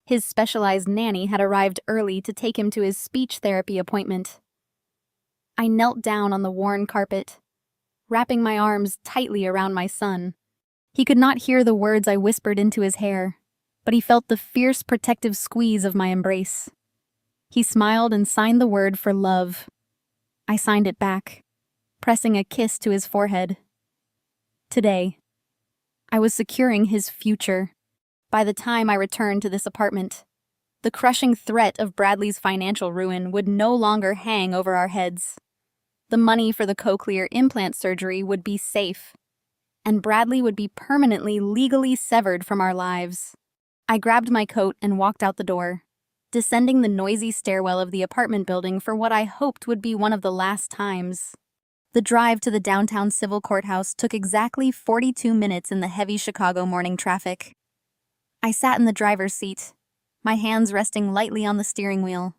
His specialized nanny had arrived early to take him to his speech therapy appointment. I knelt down on the worn carpet, wrapping my arms tightly around my son. He could not hear the words I whispered into his hair, but he felt the fierce protective squeeze of my embrace. He smiled and signed the word for love. I signed it back, pressing a kiss to his forehead. Today, I was securing his future. By the time I returned to this apartment, the crushing threat of Bradley's financial ruin would no longer hang over our heads. The money for the cochlear implant surgery would be safe, and Bradley would be permanently legally severed from our lives. I grabbed my coat and walked out the door, descending the noisy stairwell of the apartment building for what I hoped would be one of the last times. The drive to the downtown civil courthouse took exactly 42 minutes in the heavy Chicago morning traffic. I sat in the driver's seat, my hands resting lightly on the steering wheel,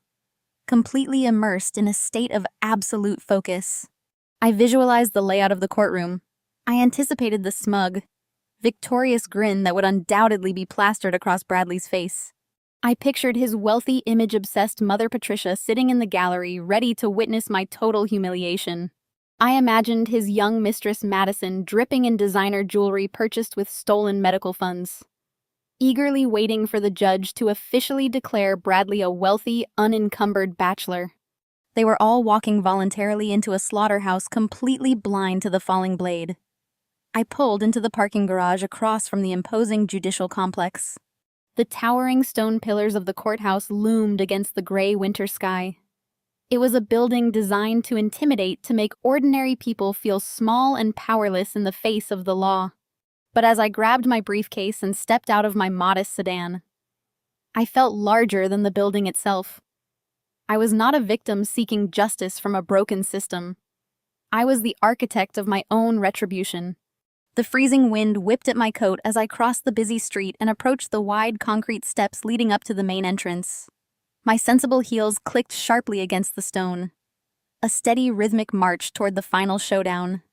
completely immersed in a state of absolute focus. I visualized the layout of the courtroom. I anticipated the smug, victorious grin that would undoubtedly be plastered across Bradley's face. I pictured his wealthy, image-obsessed mother Patricia sitting in the gallery, ready to witness my total humiliation. I imagined his young mistress Madison dripping in designer jewelry purchased with stolen medical funds. eagerly waiting for the judge to officially declare Bradley a wealthy, unencumbered bachelor. They were all walking voluntarily into a slaughterhouse, completely blind to the falling blade. I pulled into the parking garage across from the imposing judicial complex. The towering stone pillars of the courthouse loomed against the gray winter sky. It was a building designed to intimidate, to make ordinary people feel small and powerless in the face of the law. But as I grabbed my briefcase and stepped out of my modest sedan, I felt larger than the building itself. I was not a victim seeking justice from a broken system. I was the architect of my own retribution. The freezing wind whipped at my coat as I crossed the busy street and approached the wide concrete steps leading up to the main entrance. My sensible heels clicked sharply against the stone. A steady, rhythmic march toward the final showdown.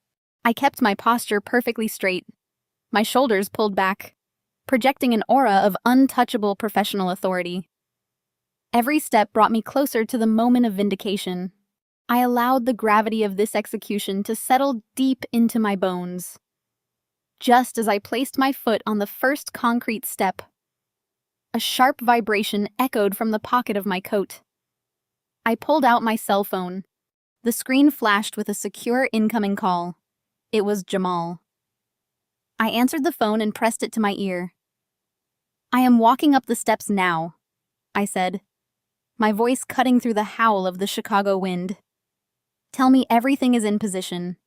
I kept my posture perfectly straight, my shoulders pulled back, projecting an aura of untouchable professional authority. Every step brought me closer to the moment of vindication. I allowed the gravity of this execution to settle deep into my bones. Just as I placed my foot on the first concrete step, a sharp vibration echoed from the pocket of my coat. I pulled out my cell phone. The screen flashed with a secure incoming call. It was Jamal. I answered the phone and pressed it to my ear. "I am walking up the steps now," I said, my voice cutting through the howl of the Chicago wind. "Tell me everything is in position."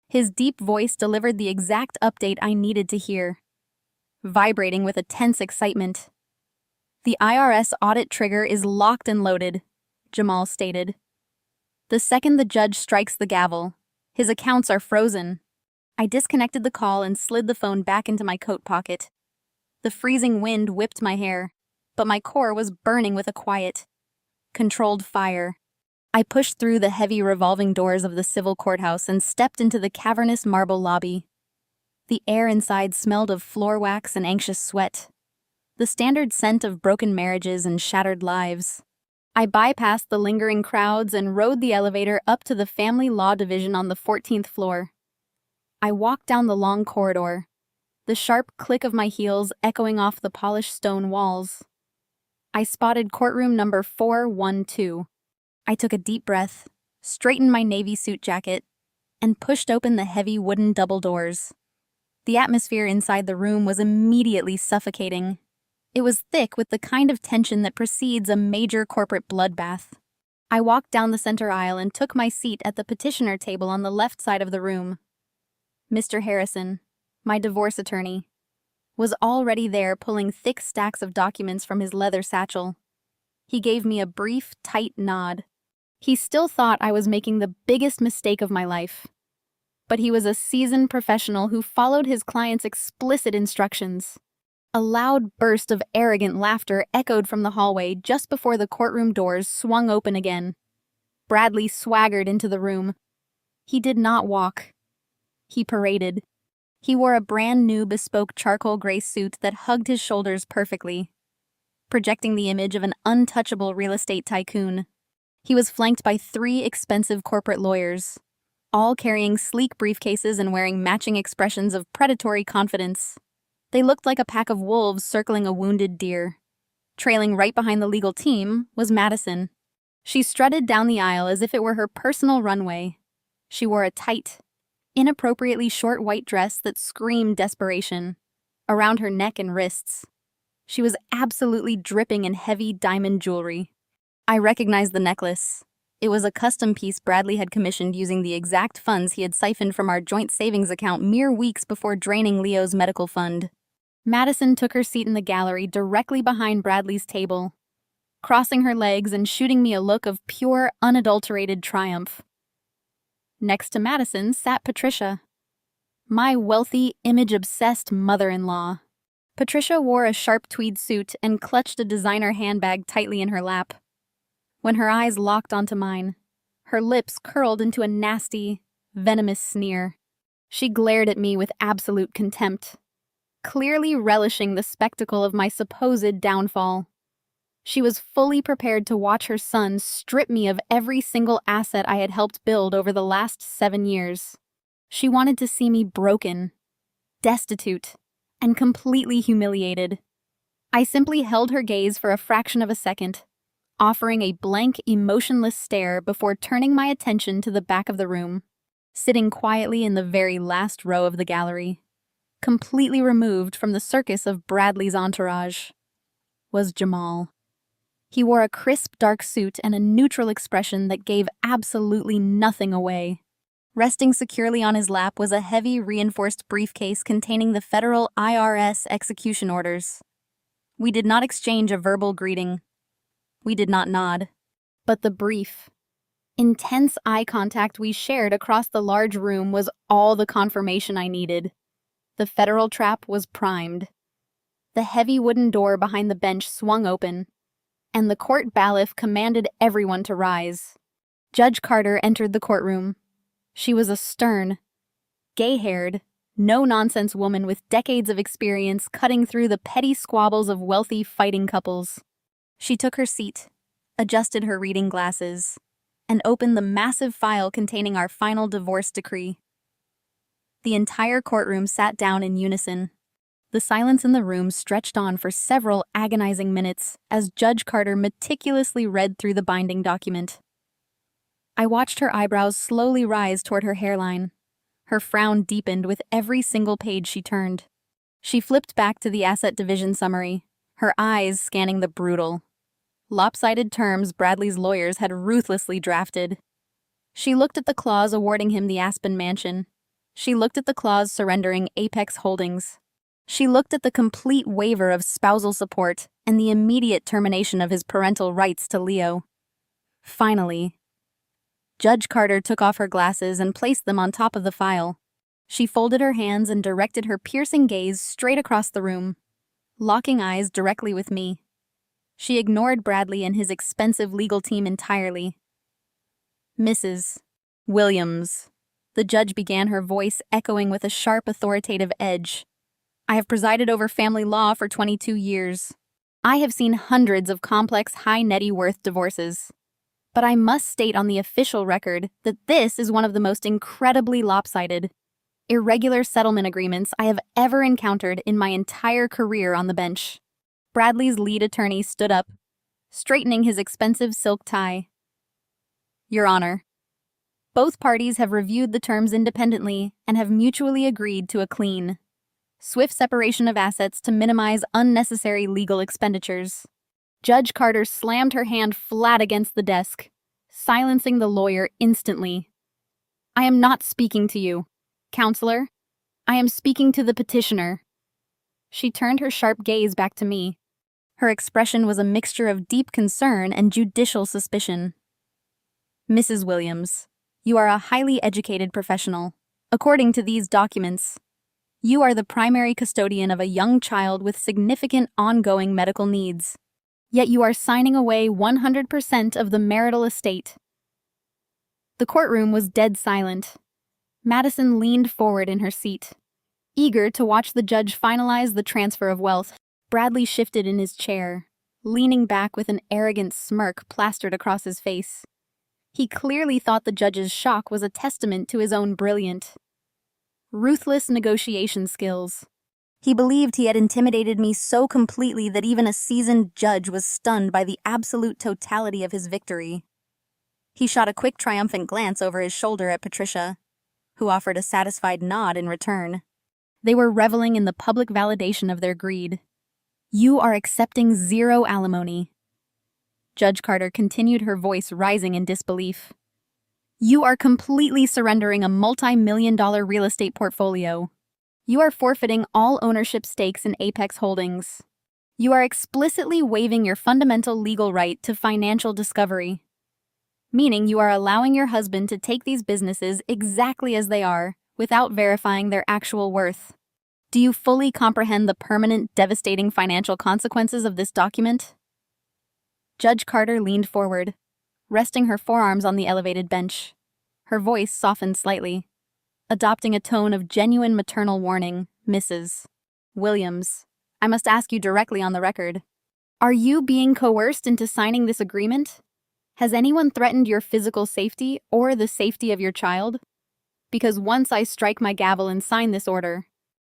His deep voice delivered the exact update I needed to hear, vibrating with a tense excitement. "The IRS audit trigger is locked and loaded," Jamal stated. "The second the judge strikes the gavel, his accounts are frozen." I disconnected the call and slid the phone back into my coat pocket. The freezing wind whipped my hair, but my core was burning with a quiet, controlled fire. I pushed through the heavy revolving doors of the civil courthouse and stepped into the cavernous marble lobby. The air inside smelled of floor wax and anxious sweat, the standard scent of broken marriages and shattered lives. I bypassed the lingering crowds and rode the elevator up to the Family Law Division on the 14th floor. I walked down the long corridor, the sharp click of my heels echoing off the polished stone walls. I spotted courtroom number 412. I took a deep breath, straightened my navy suit jacket, and pushed open the heavy wooden double doors. The atmosphere inside the room was immediately suffocating. It was thick with the kind of tension that precedes a major corporate bloodbath. I walked down the center aisle and took my seat at the petitioner table on the left side of the room. Mr. Harrison, my divorce attorney, was already there pulling thick stacks of documents from his leather satchel. He gave me a brief, tight nod. He still thought I was making the biggest mistake of my life. But he was a seasoned professional who followed his client's explicit instructions. A loud burst of arrogant laughter echoed from the hallway just before the courtroom doors swung open again. Bradley swaggered into the room. He did not walk. He paraded. He wore a brand new bespoke charcoal gray suit that hugged his shoulders perfectly, projecting the image of an untouchable real estate tycoon. He was flanked by 3 expensive corporate lawyers, all carrying sleek briefcases and wearing matching expressions of predatory confidence. They looked like a pack of wolves circling a wounded deer. Trailing right behind the legal team was Madison. She strutted down the aisle as if it were her personal runway. She wore a tight, inappropriately short white dress that screamed desperation around her neck and wrists. She was absolutely dripping in heavy diamond jewelry. I recognized the necklace. It was a custom piece Bradley had commissioned using the exact funds he had siphoned from our joint savings account mere weeks before draining Leo's medical fund. Madison took her seat in the gallery directly behind Bradley's table, crossing her legs and shooting me a look of pure, unadulterated triumph. Next to Madison sat Patricia, my wealthy, image-obsessed mother-in-law. Patricia wore a sharp tweed suit and clutched a designer handbag tightly in her lap. When her eyes locked onto mine, her lips curled into a nasty, venomous sneer. She glared at me with absolute contempt, clearly relishing the spectacle of my supposed downfall. She was fully prepared to watch her son strip me of every single asset I had helped build over the last 7 years. She wanted to see me broken, destitute, and completely humiliated. I simply held her gaze for a fraction of a second, offering a blank, emotionless stare before turning my attention to the back of the room. Sitting quietly in the very last row of the gallery, completely removed from the circus of Bradley's entourage, was Jamal. He wore a crisp dark suit and a neutral expression that gave absolutely nothing away. Resting securely on his lap was a heavy, reinforced briefcase containing the federal IRS execution orders. We did not exchange a verbal greeting. We did not nod. But the brief, intense eye contact we shared across the large room was all the confirmation I needed. The federal trap was primed. The heavy wooden door behind the bench swung open, and the court bailiff commanded everyone to rise. Judge Carter entered the courtroom. She was a stern, gay-haired, no-nonsense woman with decades of experience cutting through the petty squabbles of wealthy fighting couples. She took her seat, adjusted her reading glasses, and opened the massive file containing our final divorce decree. The entire courtroom sat down in unison. The silence in the room stretched on for several agonizing minutes as Judge Carter meticulously read through the binding document. I watched her eyebrows slowly rise toward her hairline. Her frown deepened with every single page she turned. She flipped back to the asset division summary, her eyes scanning the brutal, lopsided terms Bradley's lawyers had ruthlessly drafted. She looked at the clause awarding him the Aspen Mansion. She looked at the clause surrendering Apex Holdings. She looked at the complete waiver of spousal support and the immediate termination of his parental rights to Leo. Finally, Judge Carter took off her glasses and placed them on top of the file. She folded her hands and directed her piercing gaze straight across the room, locking eyes directly with me. She ignored Bradley and his expensive legal team entirely. "Mrs. Williams," the judge began, her voice echoing with a sharp, authoritative edge. "I have presided over family law for 22 years. I have seen hundreds of complex, high-net-worth divorces. But I must state on the official record that this is one of the most incredibly lopsided, irregular settlement agreements I have ever encountered in my entire career on the bench." Bradley's lead attorney stood up, straightening his expensive silk tie. "Your Honor, both parties have reviewed the terms independently and have mutually agreed to a clean, swift separation of assets to minimize unnecessary legal expenditures." Judge Carter slammed her hand flat against the desk, silencing the lawyer instantly. "I am not speaking to you, counselor. I am speaking to the petitioner." She turned her sharp gaze back to me. Her expression was a mixture of deep concern and judicial suspicion. "Mrs. Williams, you are a highly educated professional. According to these documents, you are the primary custodian of a young child with significant ongoing medical needs. Yet you are signing away 100% of the marital estate." The courtroom was dead silent. Madison leaned forward in her seat, eager to watch the judge finalize the transfer of wealth. Bradley shifted in his chair, leaning back with an arrogant smirk plastered across his face. He clearly thought the judge's shock was a testament to his own brilliant, ruthless negotiation skills. He believed he had intimidated me so completely that even a seasoned judge was stunned by the absolute totality of his victory. He shot a quick, triumphant glance over his shoulder at Patricia, who offered a satisfied nod in return. They were reveling in the public validation of their greed. "You are accepting zero alimony." Judge Carter continued, her voice rising in disbelief. "You are completely surrendering a multi-million-dollar real estate portfolio. You are forfeiting all ownership stakes in Apex Holdings. You are explicitly waiving your fundamental legal right to financial discovery, meaning you are allowing your husband to take these businesses exactly as they are without verifying their actual worth. Do you fully comprehend the permanent, devastating financial consequences of this document?" Judge Carter leaned forward, resting her forearms on the elevated bench. Her voice softened slightly, adopting a tone of genuine maternal warning. "Mrs. Williams, I must ask you directly on the record. Are you being coerced into signing this agreement? Has anyone threatened your physical safety or the safety of your child? Because once I strike my gavel and sign this order,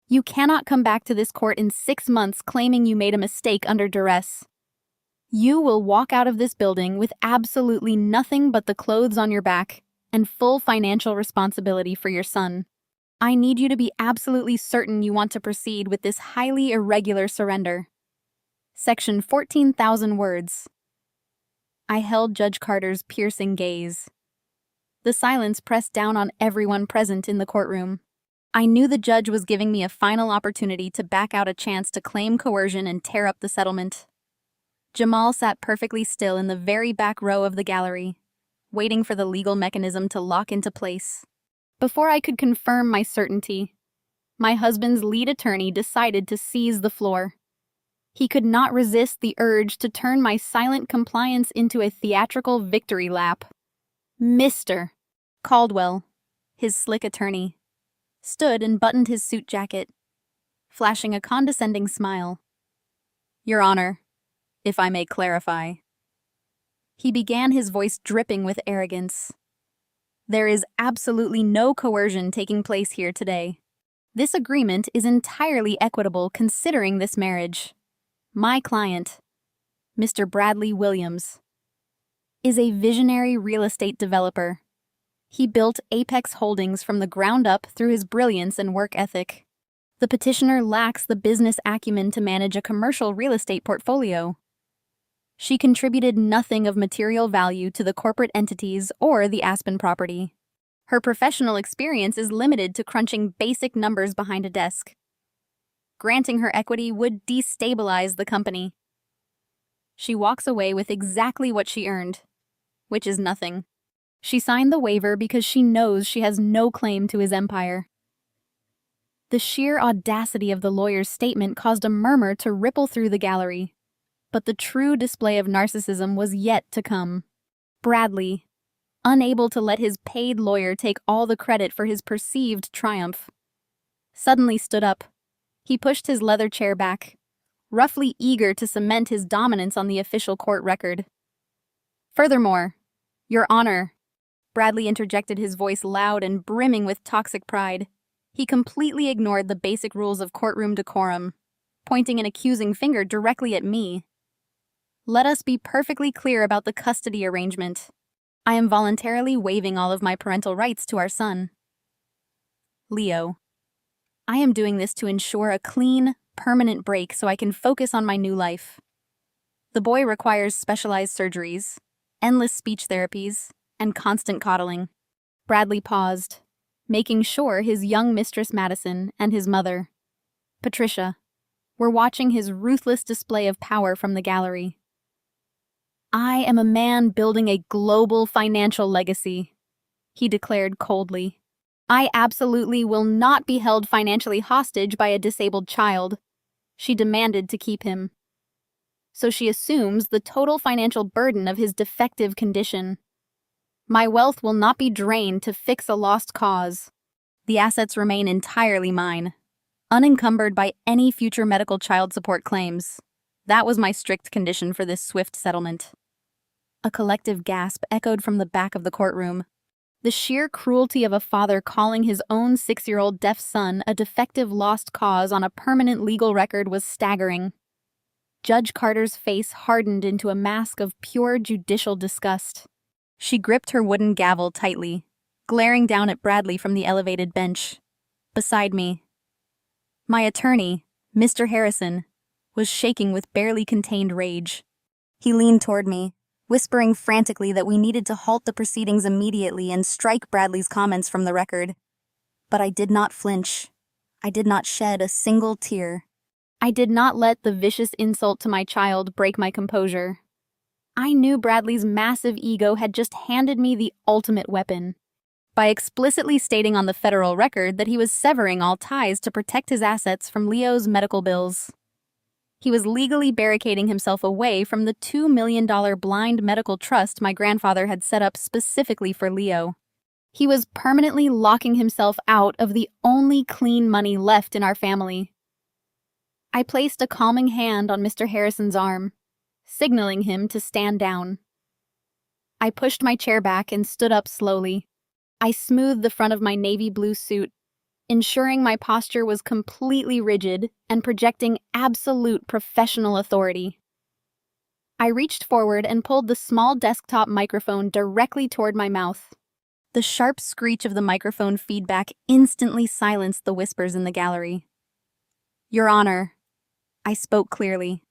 You cannot come back to this court in 6 months claiming you made a mistake under duress. You will walk out of this building with absolutely nothing but the clothes on your back and full financial responsibility for your son. I need you to be absolutely certain you want to proceed with this highly irregular surrender. Section 14,000 words. I held Judge Carter's piercing gaze. The silence pressed down on everyone present in the courtroom. I knew the judge was giving me a final opportunity to back out a chance to claim coercion and tear up the settlement. Jamal sat perfectly still in the very back row of the gallery, waiting for the legal mechanism to lock into place. Before I could confirm my certainty, my husband's lead attorney decided to seize the floor. He could not resist the urge to turn my silent compliance into a theatrical victory lap. Mr. Caldwell, his slick attorney, stood and buttoned his suit jacket, flashing a condescending smile. Your Honor, if I may clarify. He began, his voice dripping with arrogance. There is absolutely no coercion taking place here today. This agreement is entirely equitable considering this marriage. My client, Mr. Bradley Williams, is a visionary real estate developer. He built Apex Holdings from the ground up through his brilliance and work ethic. The petitioner lacks the business acumen to manage a commercial real estate portfolio. She contributed nothing of material value to the corporate entities or the Aspen property. Her professional experience is limited to crunching basic numbers behind a desk. Granting her equity would destabilize the company. She walks away with exactly what she earned, which is nothing. She signed the waiver because she knows she has no claim to his empire. The sheer audacity of the lawyer's statement caused a murmur to ripple through the gallery. But the true display of narcissism was yet to come. Bradley, unable to let his paid lawyer take all the credit for his perceived triumph, suddenly stood up. He pushed his leather chair back, roughly eager to cement his dominance on the official court record. Furthermore, Your Honor, Bradley interjected, his voice loud and brimming with toxic pride. He completely ignored the basic rules of courtroom decorum, pointing an accusing finger directly at me. Let us be perfectly clear about the custody arrangement. I am voluntarily waiving all of my parental rights to our son, Leo. I am doing this to ensure a clean, permanent break so I can focus on my new life. The boy requires specialized surgeries, endless speech therapies, and constant coddling. Bradley paused, making sure his young mistress Madison and his mother, Patricia, were watching his ruthless display of power from the gallery. I am a man building a global financial legacy, he declared coldly. I absolutely will not be held financially hostage by a disabled child. She demanded to keep him. So she assumes the total financial burden of his defective condition. My wealth will not be drained to fix a lost cause. The assets remain entirely mine, unencumbered by any future medical child support claims. That was my strict condition for this swift settlement. A collective gasp echoed from the back of the courtroom. The sheer cruelty of a father calling his own 6-year-old deaf son a defective lost cause on a permanent legal record was staggering. Judge Carter's face hardened into a mask of pure judicial disgust. She gripped her wooden gavel tightly, glaring down at Bradley from the elevated bench beside me. My attorney, Mr. Harrison, was shaking with barely contained rage. He leaned toward me, whispering frantically that we needed to halt the proceedings immediately and strike Bradley's comments from the record. But I did not flinch. I did not shed a single tear. I did not let the vicious insult to my child break my composure. I knew Bradley's massive ego had just handed me the ultimate weapon, by explicitly stating on the federal record that he was severing all ties to protect his assets from Leo's medical bills. He was legally barricading himself away from the $2 million blind medical trust my grandfather had set up specifically for Leo. He was permanently locking himself out of the only clean money left in our family. I placed a calming hand on Mr. Harrison's arm, signaling him to stand down. I pushed my chair back and stood up slowly. I smoothed the front of my navy blue suit, ensuring my posture was completely rigid and projecting absolute professional authority. I reached forward and pulled the small desktop microphone directly toward my mouth. The sharp screech of the microphone feedback instantly silenced the whispers in the gallery. "Your Honor," I spoke clearly,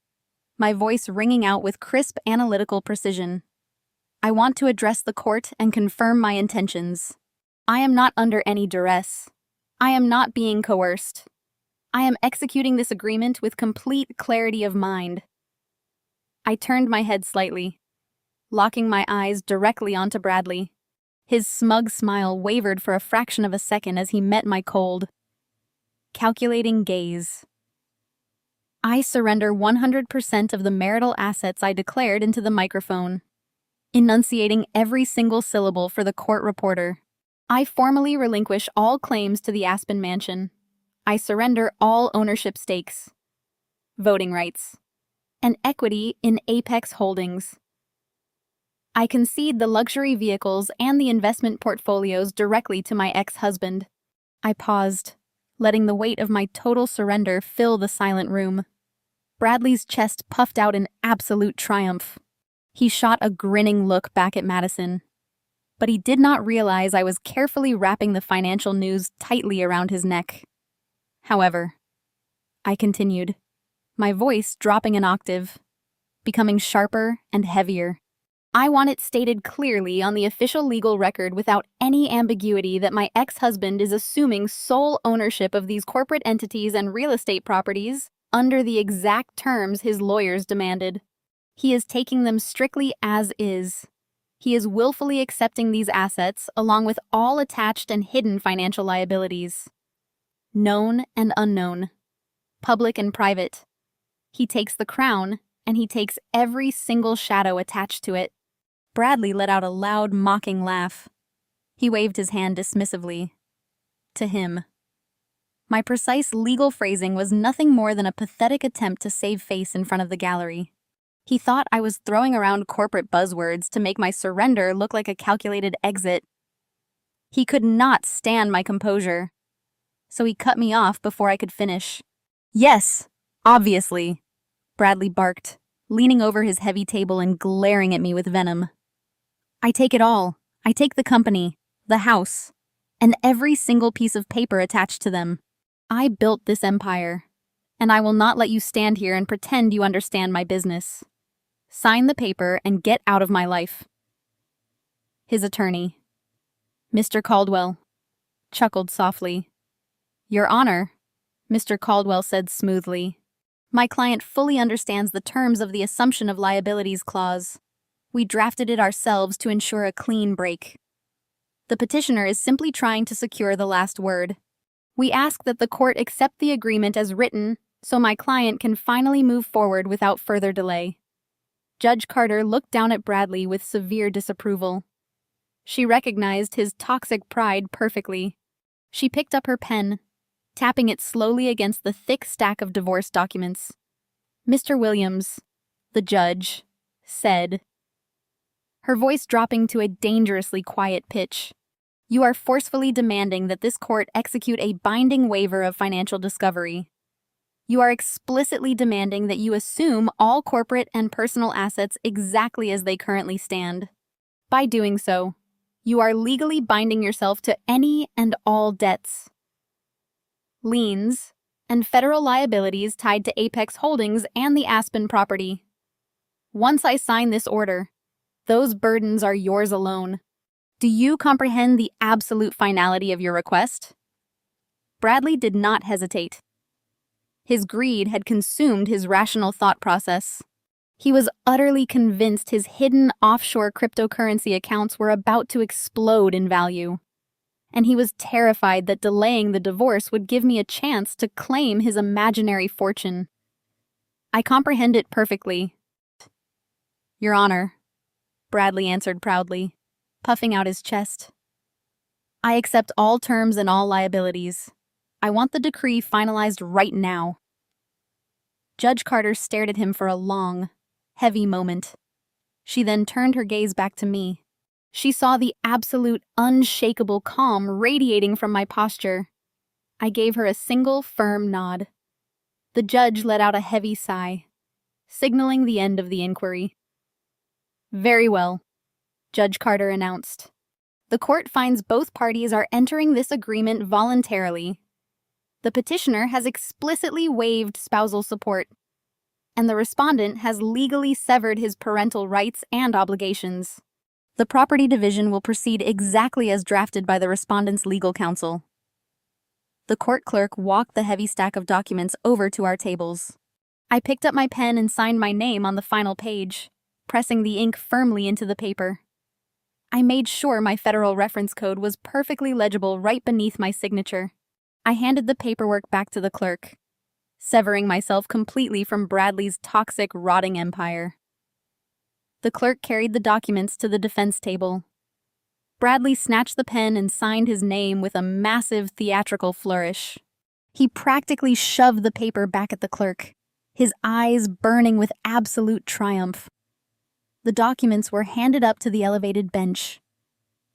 my voice ringing out with crisp analytical precision. "I want to address the court and confirm my intentions. I am not under any duress. I am not being coerced. I am executing this agreement with complete clarity of mind." I turned my head slightly, locking my eyes directly onto Bradley. His smug smile wavered for a fraction of a second as he met my cold, calculating gaze. "I surrender 100% of the marital assets I declared into the microphone," enunciating every single syllable for the court reporter. "I formally relinquish all claims to the Aspen Mansion. I surrender all ownership stakes, voting rights, and equity in Apex Holdings. I concede the luxury vehicles and the investment portfolios directly to my ex-husband." I paused, letting the weight of my total surrender fill the silent room. Bradley's chest puffed out in absolute triumph. He shot a grinning look back at Madison, but he did not realize I was carefully wrapping the financial news tightly around his neck. "However," I continued, my voice dropping an octave, becoming sharper and heavier, "I want it stated clearly on the official legal record without any ambiguity that my ex-husband is assuming sole ownership of these corporate entities and real estate properties under the exact terms his lawyers demanded. He is taking them strictly as is. He is willfully accepting these assets along with all attached and hidden financial liabilities, known and unknown, public and private. He takes the crown, and he takes every single shadow attached to it." Bradley let out a loud, mocking laugh. He waved his hand dismissively. "To him." My precise legal phrasing was nothing more than a pathetic attempt to save face in front of the gallery. He thought I was throwing around corporate buzzwords to make my surrender look like a calculated exit. He could not stand my composure, so he cut me off before I could finish. "Yes, obviously," Bradley barked, leaning over his heavy table and glaring at me with venom. "I take it all. I take the company, the house, and every single piece of paper attached to them. I built this empire, and I will not let you stand here and pretend you understand my business. Sign the paper and get out of my life." His attorney, Mr. Caldwell, chuckled softly. "Your Honor," Mr. Caldwell said smoothly, "my client fully understands the terms of the Assumption of Liabilities Clause. We drafted it ourselves to ensure a clean break. The petitioner is simply trying to secure the last word. We ask that the court accept the agreement as written so my client can finally move forward without further delay." Judge Carter looked down at Bradley with severe disapproval. She recognized his toxic pride perfectly. She picked up her pen, tapping it slowly against the thick stack of divorce documents. "Mr. Williams," the judge said, her voice dropping to a dangerously quiet pitch, "you are forcefully demanding that this court execute a binding waiver of financial discovery. You are explicitly demanding that you assume all corporate and personal assets exactly as they currently stand. By doing so, you are legally binding yourself to any and all debts, liens, and federal liabilities tied to Apex Holdings and the Aspen property. Once I sign this order, those burdens are yours alone. Do you comprehend the absolute finality of your request?" Bradley did not hesitate. His greed had consumed his rational thought process. He was utterly convinced his hidden offshore cryptocurrency accounts were about to explode in value, and he was terrified that delaying the divorce would give me a chance to claim his imaginary fortune. "I comprehend it perfectly, Your Honor," Bradley answered proudly, puffing out his chest. "I accept all terms and all liabilities. I want the decree finalized right now." Judge Carter stared at him for a long, heavy moment. She then turned her gaze back to me. She saw the absolute, unshakable calm radiating from my posture. I gave her a single, firm nod. The judge let out a heavy sigh, signaling the end of the inquiry. "Very well," Judge Carter announced. "The court finds both parties are entering this agreement voluntarily. The petitioner has explicitly waived spousal support, and the respondent has legally severed his parental rights and obligations. The property division will proceed exactly as drafted by the respondent's legal counsel." The court clerk walked the heavy stack of documents over to our tables. I picked up my pen and signed my name on the final page, pressing the ink firmly into the paper. I made sure my federal reference code was perfectly legible right beneath my signature. I handed the paperwork back to the clerk, severing myself completely from Bradley's toxic, rotting empire. The clerk carried the documents to the defense table. Bradley snatched the pen and signed his name with a massive theatrical flourish. He practically shoved the paper back at the clerk, his eyes burning with absolute triumph. The documents were handed up to the elevated bench.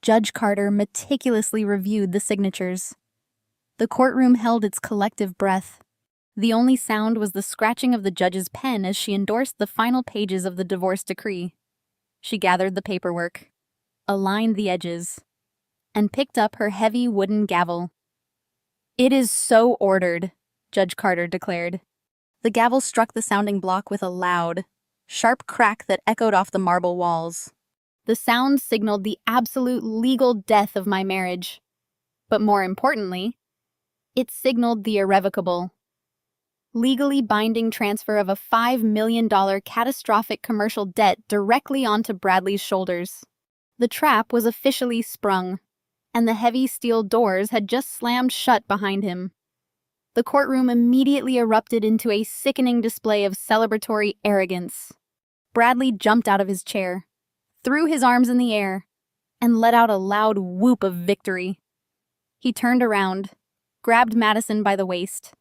Judge Carter meticulously reviewed the signatures. The courtroom held its collective breath. The only sound was the scratching of the judge's pen as she endorsed the final pages of the divorce decree. She gathered the paperwork, aligned the edges, and picked up her heavy wooden gavel. "It is so ordered," Judge Carter declared. The gavel struck the sounding block with a loud, sharp crack that echoed off the marble walls. The sound signaled the absolute legal death of my marriage. But more importantly, it signaled the irrevocable, legally binding transfer of a $5 million catastrophic commercial debt directly onto Bradley's shoulders. The trap was officially sprung, and the heavy steel doors had just slammed shut behind him. The courtroom immediately erupted into a sickening display of celebratory arrogance. Bradley jumped out of his chair, threw his arms in the air, and let out a loud whoop of victory. He turned around, grabbed Madison by the waist,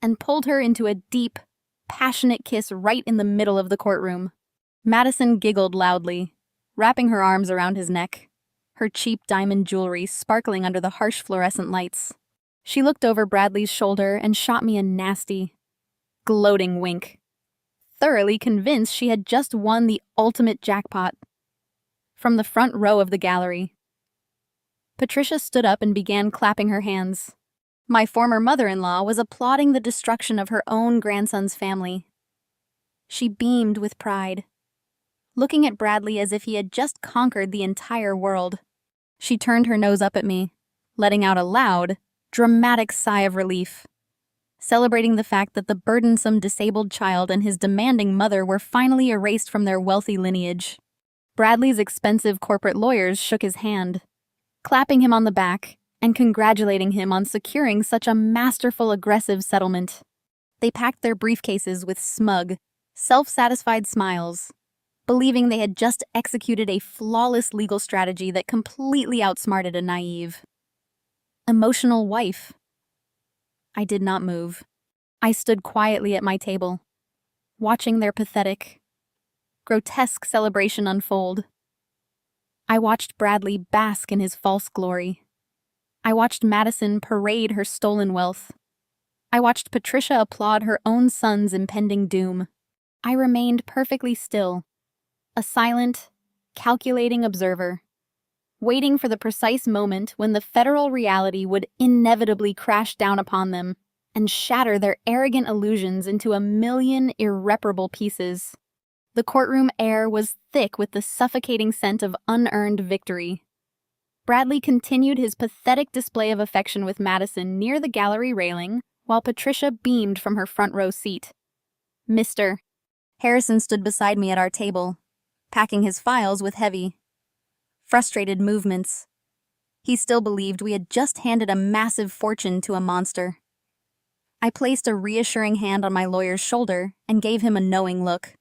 and pulled her into a deep, passionate kiss right in the middle of the courtroom. Madison giggled loudly, wrapping her arms around his neck, her cheap diamond jewelry sparkling under the harsh fluorescent lights. She looked over Bradley's shoulder and shot me a nasty, gloating wink, thoroughly convinced she had just won the ultimate jackpot. From the front row of the gallery, Patricia stood up and began clapping her hands. My former mother-in-law was applauding the destruction of her own grandson's family. She beamed with pride, looking at Bradley as if he had just conquered the entire world. She turned her nose up at me, letting out a loud, dramatic sigh of relief, celebrating the fact that the burdensome disabled child and his demanding mother were finally erased from their wealthy lineage. Bradley's expensive corporate lawyers shook his hand, clapping him on the back and congratulating him on securing such a masterful, aggressive settlement. They packed their briefcases with smug, self-satisfied smiles, believing they had just executed a flawless legal strategy that completely outsmarted a naive, emotional wife. I did not move. I stood quietly at my table, watching their pathetic, grotesque celebration unfold. I watched Bradley bask in his false glory. I watched Madison parade her stolen wealth. I watched Patricia applaud her own son's impending doom. I remained perfectly still, a silent, calculating observer, waiting for the precise moment when the federal reality would inevitably crash down upon them and shatter their arrogant illusions into a million irreparable pieces. The courtroom air was thick with the suffocating scent of unearned victory. Bradley continued his pathetic display of affection with Madison near the gallery railing, while Patricia beamed from her front row seat. Mr. Harrison stood beside me at our table, packing his files with heavy, frustrated movements. He still believed we had just handed a massive fortune to a monster. I placed a reassuring hand on my lawyer's shoulder and gave him a knowing look.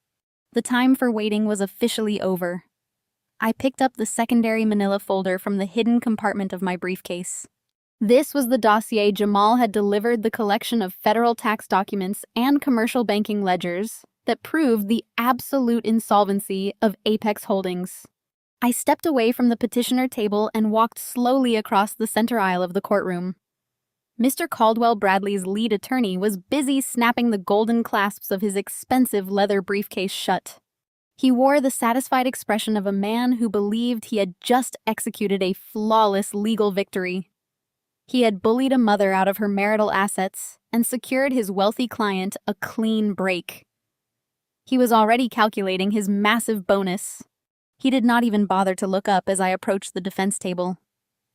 The time for waiting was officially over. I picked up the secondary manila folder from the hidden compartment of my briefcase. This was the dossier Jamal had delivered, the collection of federal tax documents and commercial banking ledgers that proved the absolute insolvency of Apex Holdings. I stepped away from the petitioner table and walked slowly across the center aisle of the courtroom. Mr. Caldwell Bradley's lead attorney was busy snapping the golden clasps of his expensive leather briefcase shut. He wore the satisfied expression of a man who believed he had just executed a flawless legal victory. He had bullied a mother out of her marital assets and secured his wealthy client a clean break. He was already calculating his massive bonus. He did not even bother to look up as I approached the defense table.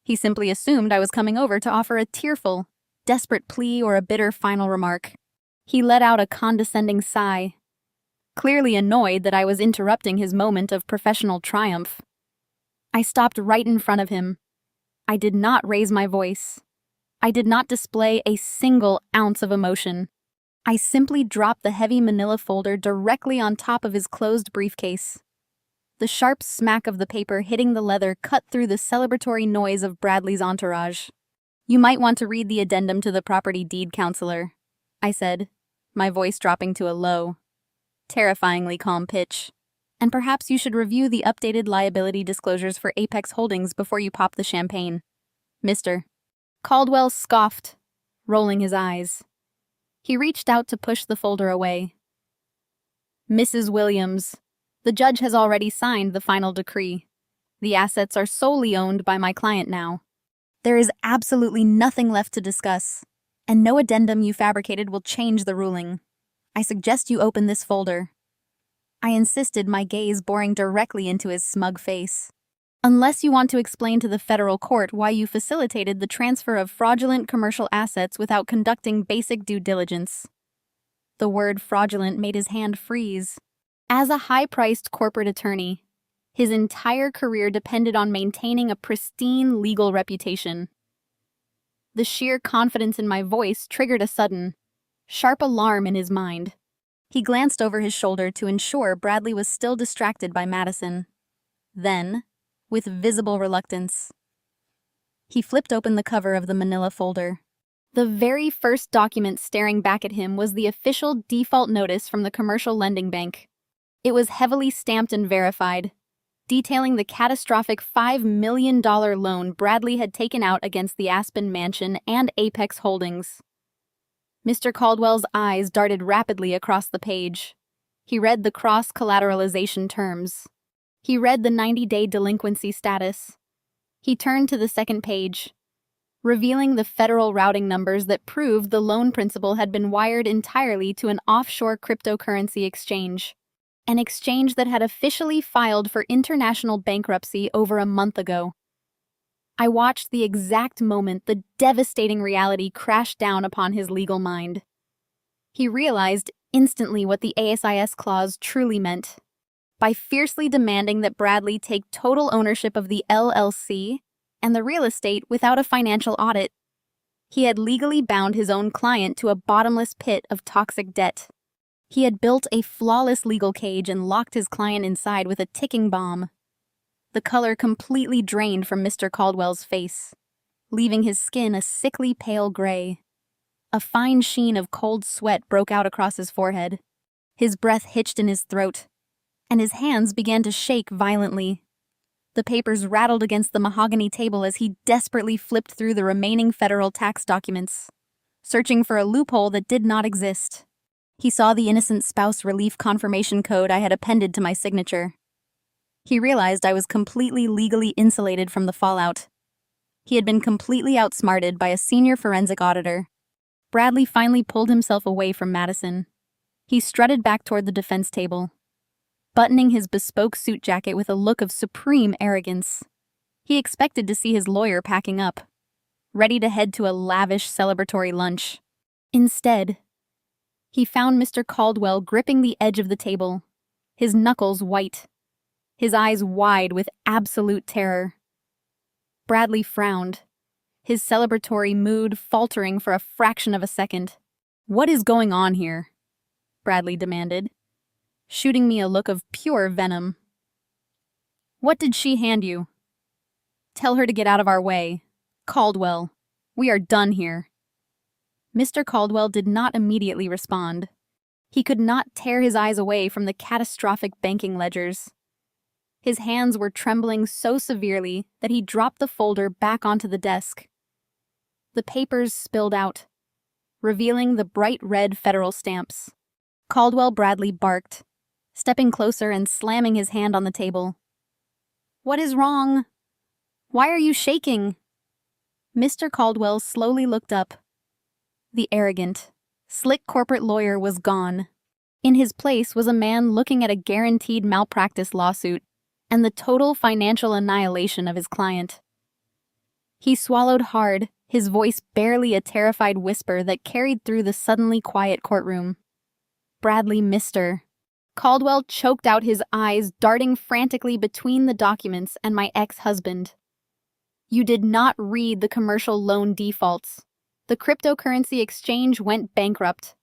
He simply assumed I was coming over to offer a tearful, desperate plea or a bitter final remark. He let out a condescending sigh, clearly annoyed that I was interrupting his moment of professional triumph. I stopped right in front of him. I did not raise my voice. I did not display a single ounce of emotion. I simply dropped the heavy manila folder directly on top of his closed briefcase. The sharp smack of the paper hitting the leather cut through the celebratory noise of Bradley's entourage. "You might want to read the addendum to the property deed, counselor," I said, my voice dropping to a low, terrifyingly calm pitch. "And perhaps you should review the updated liability disclosures for Apex Holdings before you pop the champagne." Mr. Caldwell scoffed, rolling his eyes. He reached out to push the folder away. "Mrs. Williams, the judge has already signed the final decree. The assets are solely owned by my client now. There is absolutely nothing left to discuss, and no addendum you fabricated will change the ruling. I suggest you open this folder." I insisted, my gaze boring directly into his smug face. "Unless you want to explain to the federal court why you facilitated the transfer of fraudulent commercial assets without conducting basic due diligence." The word fraudulent made his hand freeze. As a high-priced corporate attorney, his entire career depended on maintaining a pristine legal reputation. The sheer confidence in my voice triggered a sudden, sharp alarm in his mind. He glanced over his shoulder to ensure Bradley was still distracted by Madison. Then, with visible reluctance, he flipped open the cover of the manila folder. The very first document staring back at him was the official default notice from the Commercial Lending Bank. It was heavily stamped and verified, detailing the catastrophic $5 million loan Bradley had taken out against the Aspen Mansion and Apex Holdings. Mr. Caldwell's eyes darted rapidly across the page. He read the cross-collateralization terms. He read the 90-day delinquency status. He turned to the second page, revealing the federal routing numbers that proved the loan principal had been wired entirely to an offshore cryptocurrency exchange, an exchange that had officially filed for international bankruptcy over a month ago. I watched the exact moment the devastating reality crashed down upon his legal mind. He realized instantly what the ASIS clause truly meant. By fiercely demanding that Bradley take total ownership of the LLC and the real estate without a financial audit, he had legally bound his own client to a bottomless pit of toxic debt. He had built a flawless legal cage and locked his client inside with a ticking bomb. The color completely drained from Mr. Caldwell's face, leaving his skin a sickly pale gray. A fine sheen of cold sweat broke out across his forehead. His breath hitched in his throat, and his hands began to shake violently. The papers rattled against the mahogany table as he desperately flipped through the remaining federal tax documents, searching for a loophole that did not exist. He saw the innocent spouse relief confirmation code I had appended to my signature. He realized I was completely legally insulated from the fallout. He had been completely outsmarted by a senior forensic auditor. Bradley finally pulled himself away from Madison. He strutted back toward the defense table, buttoning his bespoke suit jacket with a look of supreme arrogance. He expected to see his lawyer packing up, ready to head to a lavish celebratory lunch. Instead, he found Mr. Caldwell gripping the edge of the table, his knuckles white, his eyes wide with absolute terror. Bradley frowned, his celebratory mood faltering for a fraction of a second. "What is going on here?" Bradley demanded, shooting me a look of pure venom. "What did she hand you?" "Tell her to get out of our way. Caldwell, we are done here." Mr. Caldwell did not immediately respond. He could not tear his eyes away from the catastrophic banking ledgers. His hands were trembling so severely that he dropped the folder back onto the desk. The papers spilled out, revealing the bright red federal stamps. Caldwell Bradley barked, stepping closer and slamming his hand on the table. "What is wrong? Why are you shaking?" Mr. Caldwell slowly looked up. The arrogant, slick corporate lawyer was gone. In his place was a man looking at a guaranteed malpractice lawsuit and the total financial annihilation of his client. He swallowed hard, his voice barely a terrified whisper that carried through the suddenly quiet courtroom. "Bradley, Mr." Caldwell choked out his eyes, darting frantically between the documents and my ex-husband. "You did not read the commercial loan defaults. The cryptocurrency exchange went bankrupt.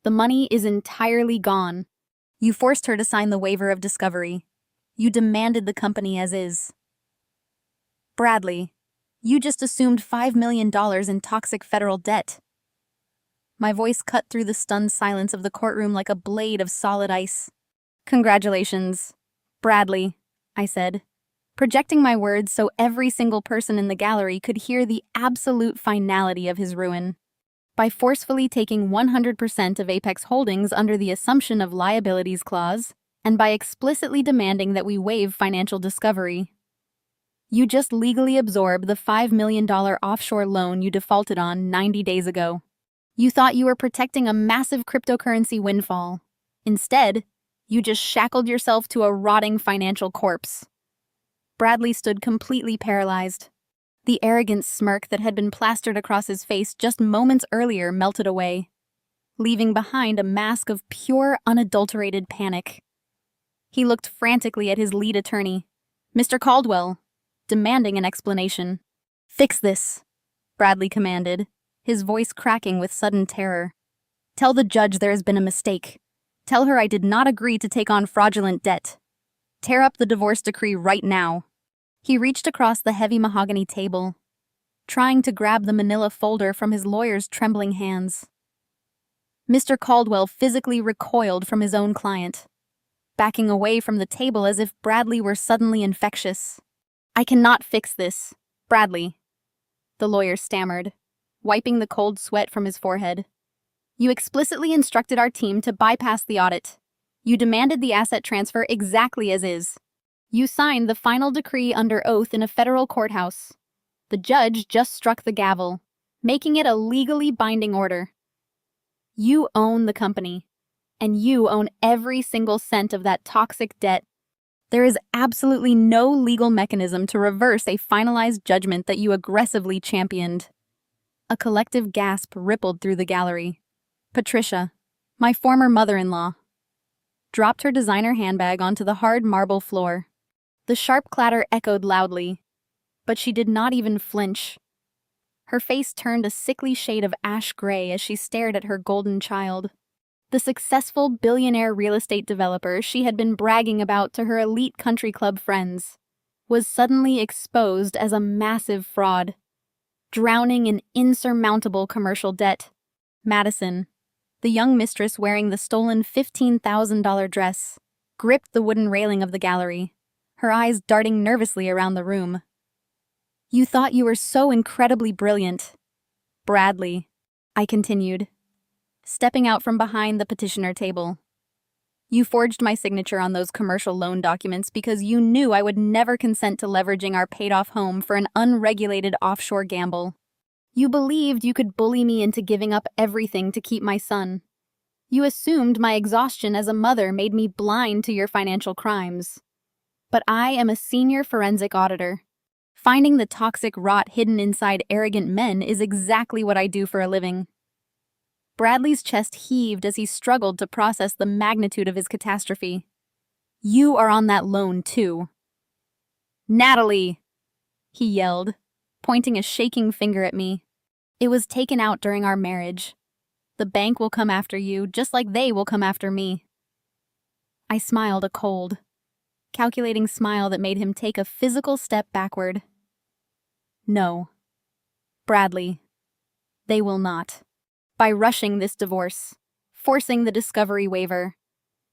The money is entirely gone. You forced her to sign the waiver of discovery. You demanded the company as is. Bradley, you just assumed $5 million in toxic federal debt." My voice cut through the stunned silence of the courtroom like a blade of solid ice. "Congratulations, Bradley," I said, projecting my words so every single person in the gallery could hear the absolute finality of his ruin. By forcefully taking 100% of Apex Holdings under the assumption of liabilities clause, and by explicitly demanding that we waive financial discovery. You just legally absorb the $5 million offshore loan you defaulted on 90 days ago. You thought you were protecting a massive cryptocurrency windfall. Instead, you just shackled yourself to a rotting financial corpse. Bradley stood completely paralyzed. The arrogant smirk that had been plastered across his face just moments earlier melted away, leaving behind a mask of pure, unadulterated panic. He looked frantically at his lead attorney, Mr. Caldwell, demanding an explanation. "Fix this," Bradley commanded, his voice cracking with sudden terror. "Tell the judge there has been a mistake. Tell her I did not agree to take on fraudulent debt. Tear up the divorce decree right now." He reached across the heavy mahogany table, trying to grab the manila folder from his lawyer's trembling hands. Mr. Caldwell physically recoiled from his own client, backing away from the table as if Bradley were suddenly infectious. "I cannot fix this, Bradley," the lawyer stammered, wiping the cold sweat from his forehead. "You explicitly instructed our team to bypass the audit. You demanded the asset transfer exactly as is. You signed the final decree under oath in a federal courthouse. The judge just struck the gavel, making it a legally binding order. You own the company, and you own every single cent of that toxic debt. There is absolutely no legal mechanism to reverse a finalized judgment that you aggressively championed." A collective gasp rippled through the gallery. Patricia, my former mother-in-law, dropped her designer handbag onto the hard marble floor. The sharp clatter echoed loudly, but she did not even flinch. Her face turned a sickly shade of ash gray as she stared at her golden child. The successful billionaire real estate developer she had been bragging about to her elite country club friends was suddenly exposed as a massive fraud, drowning in insurmountable commercial debt. Madison, the young mistress wearing the stolen $15,000 dress, gripped the wooden railing of the gallery, her eyes darting nervously around the room. "You thought you were so incredibly brilliant, Bradley," I continued, stepping out from behind the petitioner table. "You forged my signature on those commercial loan documents because you knew I would never consent to leveraging our paid-off home for an unregulated offshore gamble. You believed you could bully me into giving up everything to keep my son. You assumed my exhaustion as a mother made me blind to your financial crimes. But I am a senior forensic auditor. Finding the toxic rot hidden inside arrogant men is exactly what I do for a living." Bradley's chest heaved as he struggled to process the magnitude of his catastrophe. "You are on that loan, too." "Natalie!" he yelled, pointing a shaking finger at me. "It was taken out during our marriage. The bank will come after you, just like they will come after me." I smiled a cold, calculating smile that made him take a physical step backward. "No, Bradley, they will not. By rushing this divorce, forcing the discovery waiver,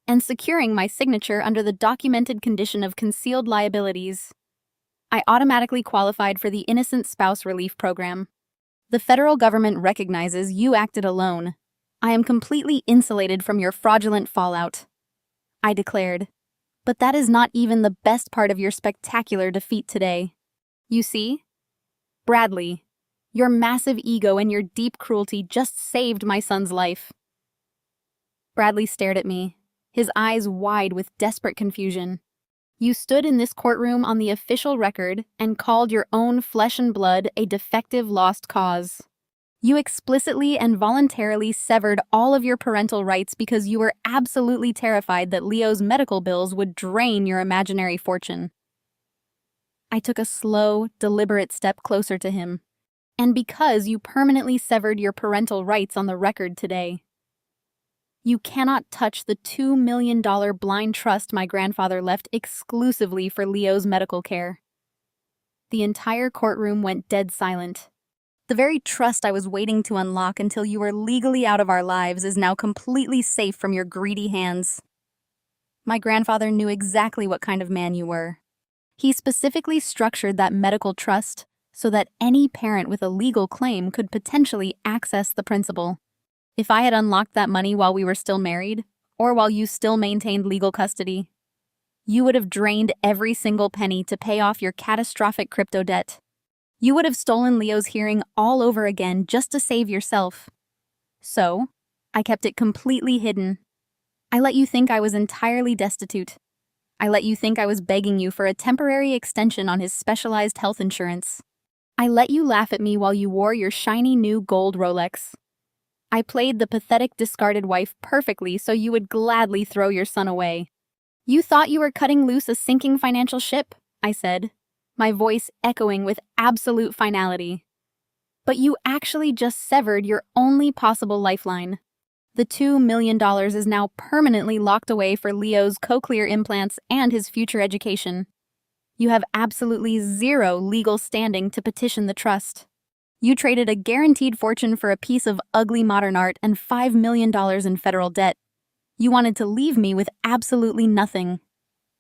and securing my signature under the documented condition of concealed liabilities, I automatically qualified for the Innocent Spouse Relief Program. The federal government recognizes you acted alone. I am completely insulated from your fraudulent fallout, I declared. But that is not even the best part of your spectacular defeat today. You see? Bradley, your massive ego and your deep cruelty just saved my son's life. Bradley stared at me, his eyes wide with desperate confusion. You stood in this courtroom on the official record and called your own flesh and blood a defective lost cause. You explicitly and voluntarily severed all of your parental rights because you were absolutely terrified that Leo's medical bills would drain your imaginary fortune. I took a slow, deliberate step closer to him. And because you permanently severed your parental rights on the record today. You cannot touch the $2 million blind trust my grandfather left exclusively for Leo's medical care. The entire courtroom went dead silent. The very trust I was waiting to unlock until you were legally out of our lives is now completely safe from your greedy hands. My grandfather knew exactly what kind of man you were. He specifically structured that medical trust so that any parent with a legal claim could potentially access the principal. If I had unlocked that money while we were still married, or while you still maintained legal custody, you would have drained every single penny to pay off your catastrophic crypto debt. You would have stolen Leo's hearing all over again just to save yourself. So, I kept it completely hidden. I let you think I was entirely destitute. I let you think I was begging you for a temporary extension on his specialized health insurance. I let you laugh at me while you wore your shiny new gold Rolex. I played the pathetic discarded wife perfectly so you would gladly throw your son away. You thought you were cutting loose a sinking financial ship, I said, my voice echoing with absolute finality. But you actually just severed your only possible lifeline. The $2 million is now permanently locked away for Leo's cochlear implants and his future education. You have absolutely zero legal standing to petition the trust. You traded a guaranteed fortune for a piece of ugly modern art and $5 million in federal debt. You wanted to leave me with absolutely nothing.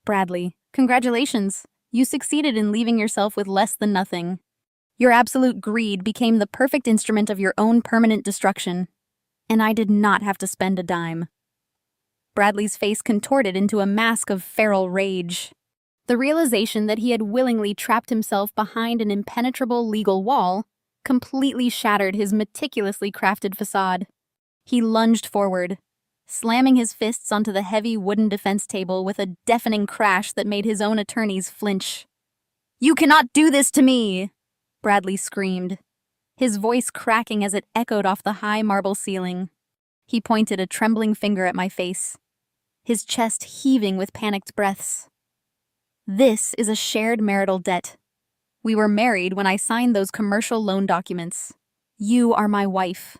Bradley, congratulations. You succeeded in leaving yourself with less than nothing. Your absolute greed became the perfect instrument of your own permanent destruction. And I did not have to spend a dime. Bradley's face contorted into a mask of feral rage. The realization that he had willingly trapped himself behind an impenetrable legal wall completely shattered his meticulously crafted facade. He lunged forward, slamming his fists onto the heavy wooden defense table with a deafening crash that made his own attorneys flinch. "You cannot do this to me!" Bradley screamed, his voice cracking as it echoed off the high marble ceiling. He pointed a trembling finger at my face, his chest heaving with panicked breaths. "This is a shared marital debt. We were married when I signed those commercial loan documents. You are my wife.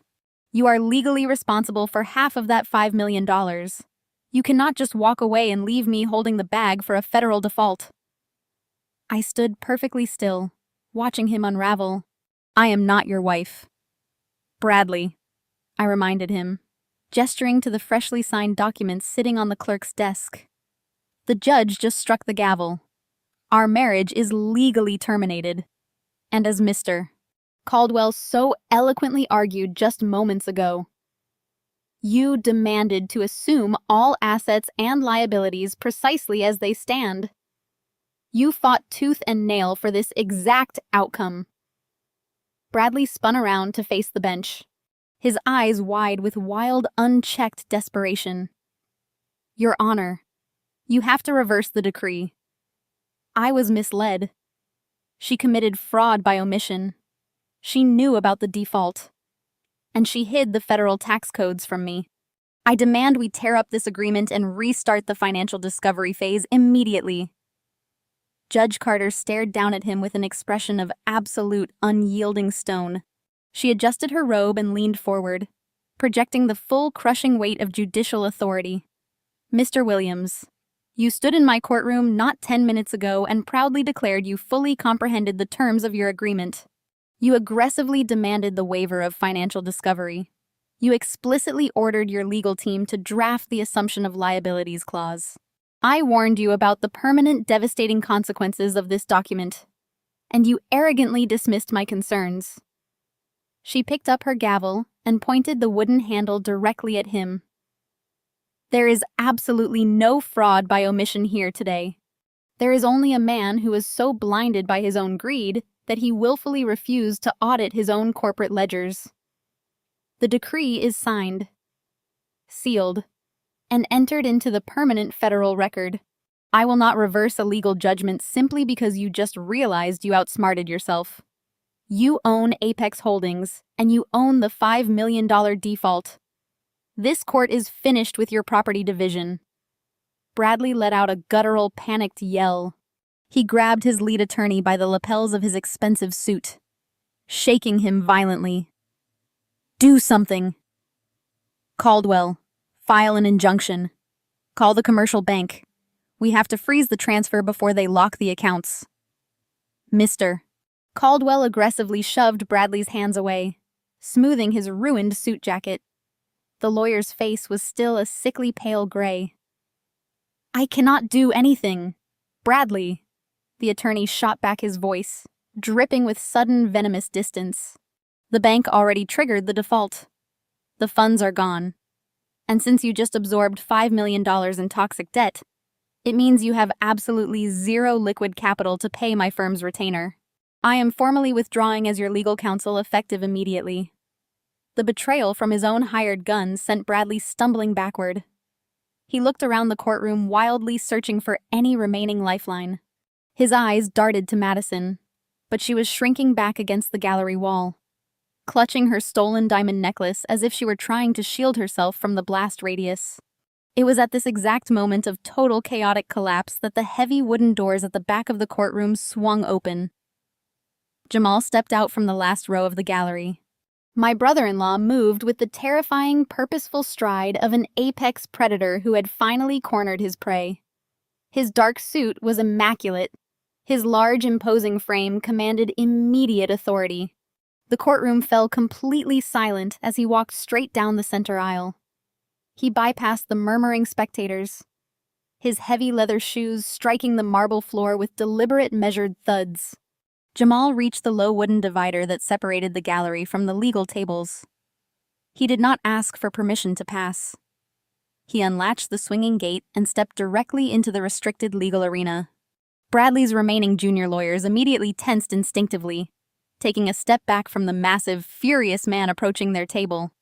You are legally responsible for half of that $5 million. You cannot just walk away and leave me holding the bag for a federal default." I stood perfectly still, watching him unravel. "I am not your wife." "Bradley," I reminded him, gesturing to the freshly signed documents sitting on the clerk's desk. The judge just struck the gavel. Our marriage is legally terminated. And as Mr. Caldwell so eloquently argued just moments ago, you demanded to assume all assets and liabilities precisely as they stand. You fought tooth and nail for this exact outcome. Bradley spun around to face the bench, his eyes wide with wild, unchecked desperation. "Your Honor, you have to reverse the decree. I was misled. She committed fraud by omission. She knew about the default. And she hid the federal tax codes from me. I demand we tear up this agreement and restart the financial discovery phase immediately." Judge Carter stared down at him with an expression of absolute, unyielding stone. She adjusted her robe and leaned forward, projecting the full crushing weight of judicial authority. "Mr. Williams, you stood in my courtroom not 10 minutes ago and proudly declared you fully comprehended the terms of your agreement. You aggressively demanded the waiver of financial discovery. You explicitly ordered your legal team to draft the assumption of liabilities clause. I warned you about the permanent devastating consequences of this document, and you arrogantly dismissed my concerns. She picked up her gavel and pointed the wooden handle directly at him. There is absolutely no fraud by omission here today. There is only a man who is so blinded by his own greed that he willfully refused to audit his own corporate ledgers. The decree is signed, sealed, and entered into the permanent federal record. I will not reverse a legal judgment simply because you just realized you outsmarted yourself. You own Apex Holdings, and you own the $5 million default. This court is finished with your property division. Bradley let out a guttural, panicked yell. He grabbed his lead attorney by the lapels of his expensive suit, shaking him violently. Do something. Caldwell, file an injunction. Call the commercial bank. We have to freeze the transfer before they lock the accounts. Mr. Caldwell aggressively shoved Bradley's hands away, smoothing his ruined suit jacket. The lawyer's face was still a sickly pale gray. I cannot do anything. Bradley. The attorney shot back his voice, dripping with sudden venomous distance. The bank already triggered the default. The funds are gone. And since you just absorbed $5 million in toxic debt, it means you have absolutely zero liquid capital to pay my firm's retainer. I am formally withdrawing as your legal counsel effective immediately. The betrayal from his own hired gun sent Bradley stumbling backward. He looked around the courtroom wildly searching for any remaining lifeline. His eyes darted to Madison, but she was shrinking back against the gallery wall, clutching her stolen diamond necklace as if she were trying to shield herself from the blast radius. It was at this exact moment of total chaotic collapse that the heavy wooden doors at the back of the courtroom swung open. Jamal stepped out from the last row of the gallery. My brother-in-law moved with the terrifying, purposeful stride of an apex predator who had finally cornered his prey. His dark suit was immaculate. His large, imposing frame commanded immediate authority. The courtroom fell completely silent as he walked straight down the center aisle. He bypassed the murmuring spectators, his heavy leather shoes striking the marble floor with deliberate, measured thuds. Jamal reached the low wooden divider that separated the gallery from the legal tables. He did not ask for permission to pass. He unlatched the swinging gate and stepped directly into the restricted legal arena. Bradley's remaining junior lawyers immediately tensed instinctively, taking a step back from the massive, furious man approaching their table.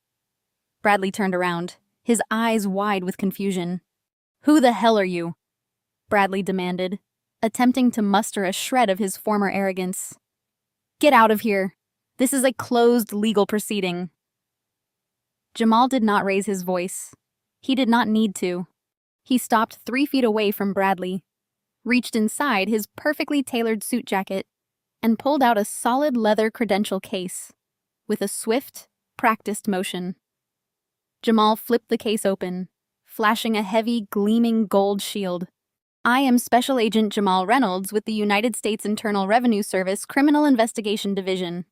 Bradley turned around, his eyes wide with confusion. "Who the hell are you?" Bradley demanded, attempting to muster a shred of his former arrogance. "Get out of here. This is a closed legal proceeding." Jamal did not raise his voice. He did not need to. He stopped 3 feet away from Bradley, reached inside his perfectly tailored suit jacket, and pulled out a solid leather credential case, with a swift, practiced motion. Jamal flipped the case open, flashing a heavy, gleaming gold shield. "I am Special Agent Jamal Reynolds with the United States Internal Revenue Service Criminal Investigation Division."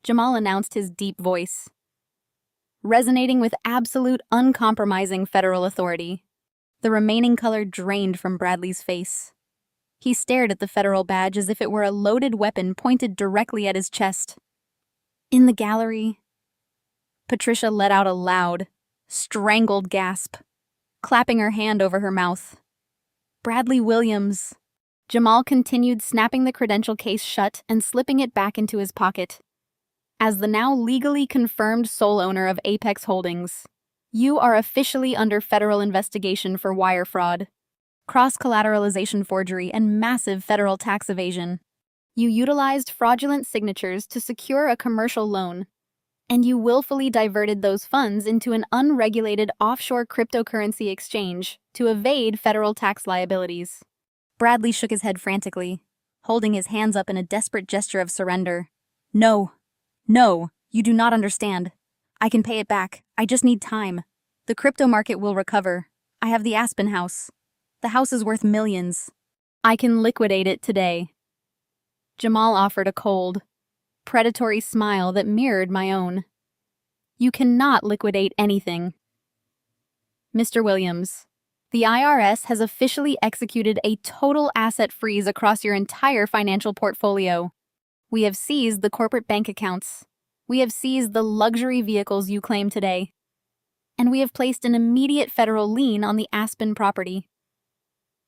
Jamal announced his deep voice, resonating with absolute, uncompromising federal authority. The remaining color drained from Bradley's face. He stared at the federal badge as if it were a loaded weapon pointed directly at his chest. In the gallery, Patricia let out a loud, strangled gasp, clapping her hand over her mouth. "Bradley Williams." Jamal continued snapping the credential case shut and slipping it back into his pocket. "As the now legally confirmed sole owner of Apex Holdings, you are officially under federal investigation for wire fraud, cross-collateralization forgery, and massive federal tax evasion. You utilized fraudulent signatures to secure a commercial loan, and you willfully diverted those funds into an unregulated offshore cryptocurrency exchange to evade federal tax liabilities." Bradley shook his head frantically, holding his hands up in a desperate gesture of surrender. "No. No, you do not understand. I can pay it back. I just need time. The crypto market will recover. I have the Aspen House. The house is worth millions. I can liquidate it today." Jamal offered a cold, predatory smile that mirrored my own. "You cannot liquidate anything. Mr. Williams, the IRS has officially executed a total asset freeze across your entire financial portfolio. We have seized the corporate bank accounts, We have seized the luxury vehicles you claim today, and we have placed an immediate federal lien on the Aspen property.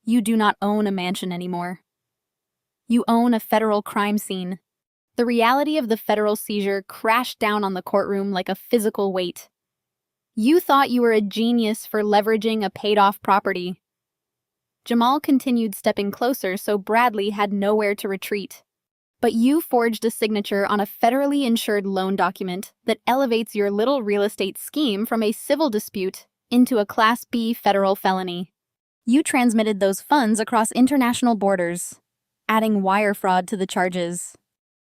You do not own a mansion anymore. You own a federal crime scene. The reality of the federal seizure crashed down on the courtroom like a physical weight. You thought you were a genius for leveraging a paid-off property. Jamal continued stepping closer so Bradley had nowhere to retreat. But you forged a signature on a federally insured loan document that elevates your little real estate scheme from a civil dispute into a Class B federal felony. You transmitted those funds across international borders, adding wire fraud to the charges.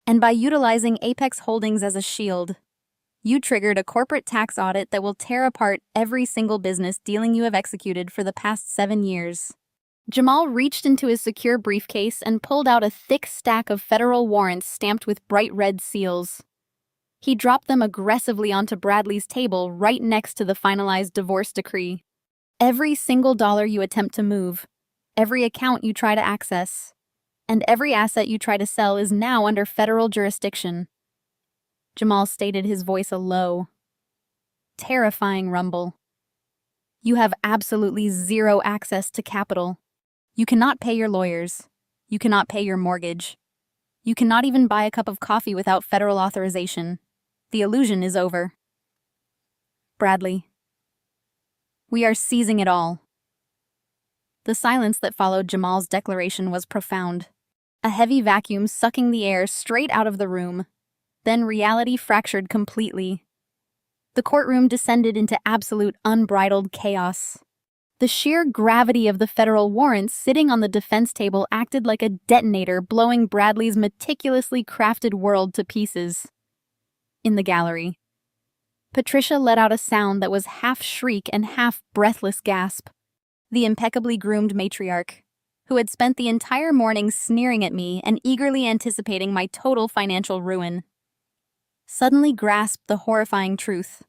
And by utilizing Apex Holdings as a shield, you triggered a corporate tax audit that will tear apart every single business dealing you have executed for the past 7 years. Jamal reached into his secure briefcase and pulled out a thick stack of federal warrants stamped with bright red seals. He dropped them aggressively onto Bradley's table right next to the finalized divorce decree. Every single dollar you attempt to move, every account you try to access, and every asset you try to sell is now under federal jurisdiction. Jamal stated, his voice a low, terrifying rumble. You have absolutely zero access to capital. You cannot pay your lawyers. You cannot pay your mortgage. You cannot even buy a cup of coffee without federal authorization. The illusion is over. Bradley, we are seizing it all. The silence that followed Jamal's declaration was profound. A heavy vacuum sucking the air straight out of the room. Then reality fractured completely. The courtroom descended into absolute unbridled chaos. The sheer gravity of the federal warrants sitting on the defense table acted like a detonator, blowing Bradley's meticulously crafted world to pieces. In the gallery, Patricia let out a sound that was half shriek and half breathless gasp. The impeccably groomed matriarch, who had spent the entire morning sneering at me and eagerly anticipating my total financial ruin, suddenly grasped the horrifying truth.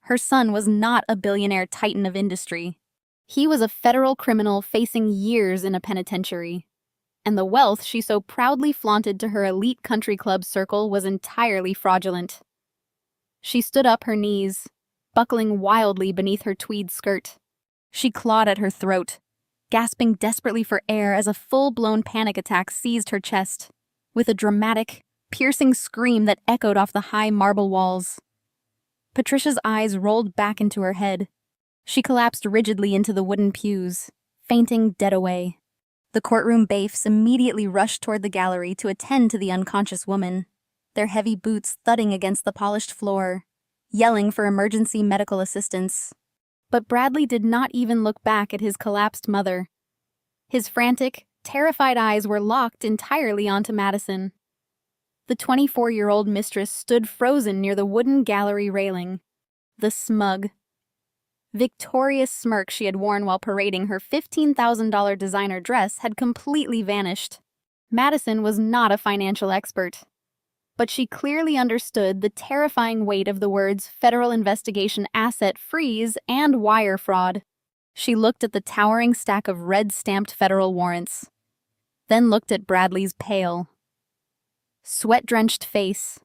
Her son was not a billionaire titan of industry. He was a federal criminal facing years in a penitentiary, and the wealth she so proudly flaunted to her elite country club circle was entirely fraudulent. She stood up, her knees buckling wildly beneath her tweed skirt. She clawed at her throat, gasping desperately for air as a full-blown panic attack seized her chest, with a dramatic, piercing scream that echoed off the high marble walls. Patricia's eyes rolled back into her head. She collapsed rigidly into the wooden pews, fainting dead away. The courtroom bailiffs immediately rushed toward the gallery to attend to the unconscious woman, their heavy boots thudding against the polished floor, yelling for emergency medical assistance. But Bradley did not even look back at his collapsed mother. His frantic, terrified eyes were locked entirely onto Madison. The 24-year-old mistress stood frozen near the wooden gallery railing. The smug, victorious smirk she had worn while parading her $15,000 designer dress had completely vanished. Madison was not a financial expert, but she clearly understood the terrifying weight of the words federal investigation asset freeze and wire fraud. She looked at the towering stack of red-stamped federal warrants, then looked at Bradley's pale, sweat-drenched face.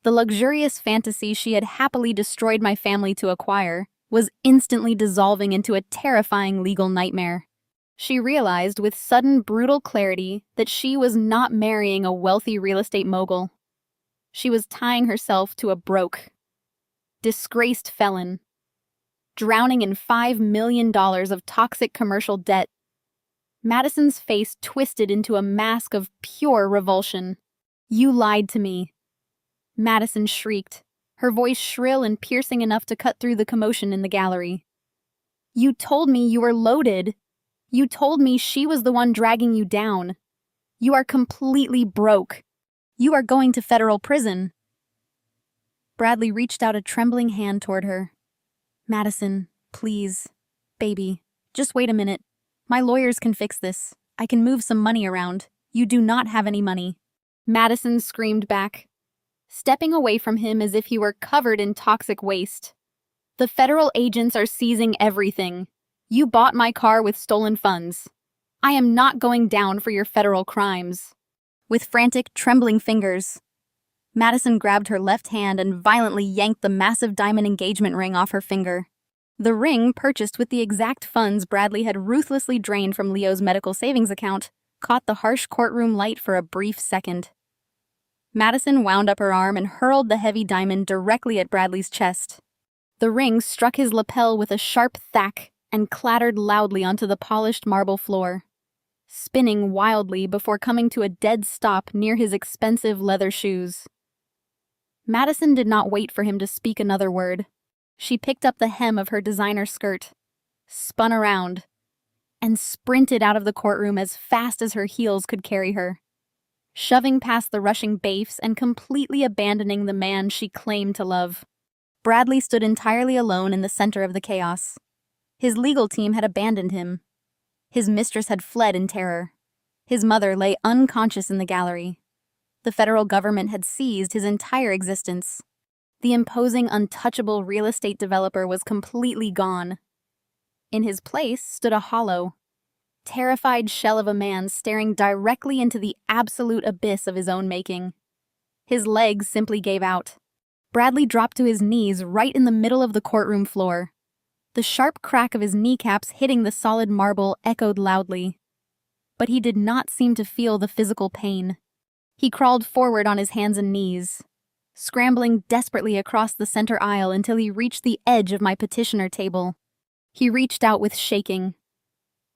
The luxurious fantasy she had happily destroyed my family to acquire was instantly dissolving into a terrifying legal nightmare. She realized with sudden, brutal clarity that she was not marrying a wealthy real estate mogul. She was tying herself to a broke, disgraced felon, drowning in $5 million of toxic commercial debt. Madison's face twisted into a mask of pure revulsion. "You lied to me," Madison shrieked, her voice shrill and piercing enough to cut through the commotion in the gallery. "You told me you were loaded. You told me she was the one dragging you down. You are completely broke. You are going to federal prison." Bradley reached out a trembling hand toward her. "Madison, please. Baby, just wait a minute. My lawyers can fix this. I can move some money around. You do not have any money." Madison screamed back, stepping away from him as if he were covered in toxic waste. "The federal agents are seizing everything. You bought my car with stolen funds. I am not going down for your federal crimes." With frantic, trembling fingers, Madison grabbed her left hand and violently yanked the massive diamond engagement ring off her finger. The ring, purchased with the exact funds Bradley had ruthlessly drained from Leo's medical savings account, caught the harsh courtroom light for a brief second. Madison wound up her arm and hurled the heavy diamond directly at Bradley's chest. The ring struck his lapel with a sharp thwack and clattered loudly onto the polished marble floor, spinning wildly before coming to a dead stop near his expensive leather shoes. Madison did not wait for him to speak another word. She picked up the hem of her designer skirt, spun around, and sprinted out of the courtroom as fast as her heels could carry her, shoving past the rushing baifs and completely abandoning the man she claimed to love. Bradley stood entirely alone in the center of the chaos. His legal team had abandoned him. His mistress had fled in terror. His mother lay unconscious in the gallery. The federal government had seized his entire existence. The imposing, untouchable real estate developer was completely gone. In his place stood a hollow, terrified shell of a man staring directly into the absolute abyss of his own making. His legs simply gave out. Bradley dropped to his knees right in the middle of the courtroom floor. The sharp crack of his kneecaps hitting the solid marble echoed loudly. But he did not seem to feel the physical pain. He crawled forward on his hands and knees, scrambling desperately across the center aisle until he reached the edge of my petitioner table. He reached out with shaking,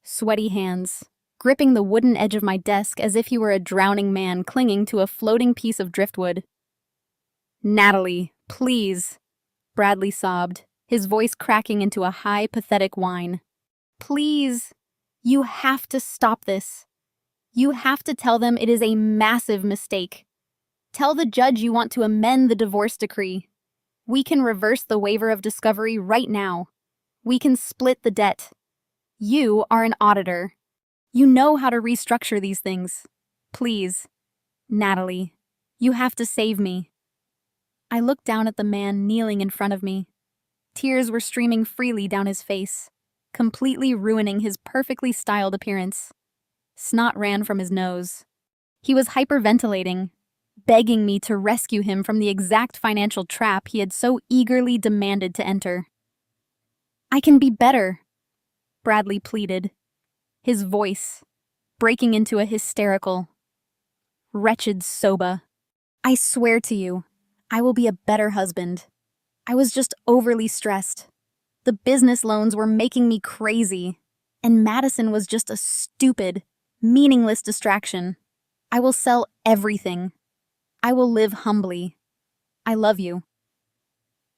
sweaty hands, gripping the wooden edge of my desk as if he were a drowning man clinging to a floating piece of driftwood. "Natalie, please," Bradley sobbed, his voice cracking into a high, pathetic whine. "Please, you have to stop this. You have to tell them it is a massive mistake. Tell the judge you want to amend the divorce decree. We can reverse the waiver of discovery right now. We can split the debt. You are an auditor. You know how to restructure these things. Please, Natalie, you have to save me." I looked down at the man kneeling in front of me. Tears were streaming freely down his face, completely ruining his perfectly styled appearance. Snot ran from his nose. He was hyperventilating, begging me to rescue him from the exact financial trap he had so eagerly demanded to enter. "I can be better," Bradley pleaded, his voice breaking into a hysterical, "Wretched Soba, I swear to you, I will be a better husband. I was just overly stressed. The business loans were making me crazy, and Madison was just a stupid, meaningless distraction. I will sell everything. I will live humbly. I love you.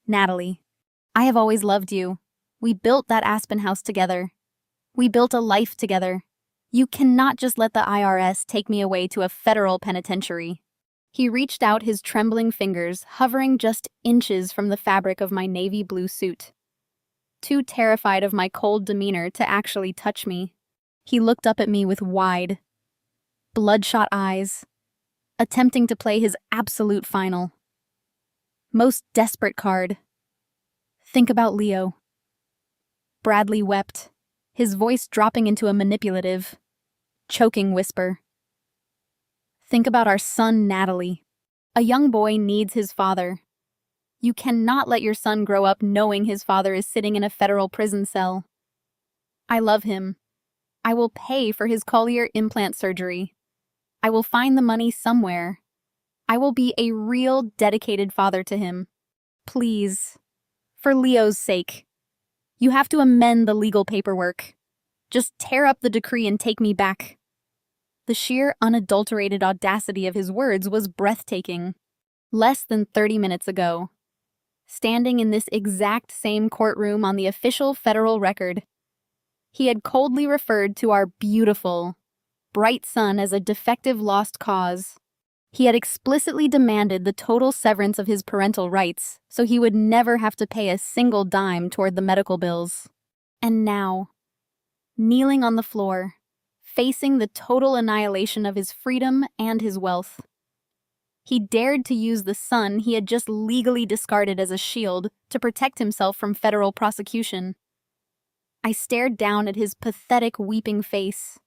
Natalie, I have always loved you. We built that Aspen house together. We built a life together. You cannot just let the IRS take me away to a federal penitentiary." He reached out his trembling fingers, hovering just inches from the fabric of my navy blue suit. Too terrified of my cold demeanor to actually touch me, he looked up at me with wide, bloodshot eyes, attempting to play his absolute final, most desperate card. "Think about Leo." Bradley wept, his voice dropping into a manipulative, choking whisper. "Think about our son, Natalie. A young boy needs his father. You cannot let your son grow up knowing his father is sitting in a federal prison cell. I love him. I will pay for his cochlear implant surgery. I will find the money somewhere. I will be a real, dedicated father to him. Please, for Leo's sake. You have to amend the legal paperwork. Just tear up the decree and take me back." The sheer, unadulterated audacity of his words was breathtaking. Less than 30 minutes ago, standing in this exact same courtroom on the official federal record, he had coldly referred to our beautiful, bright son as a defective lost cause. He had explicitly demanded the total severance of his parental rights so he would never have to pay a single dime toward the medical bills. And now, kneeling on the floor, facing the total annihilation of his freedom and his wealth, he dared to use the son he had just legally discarded as a shield to protect himself from federal prosecution. I stared down at his pathetic, weeping face.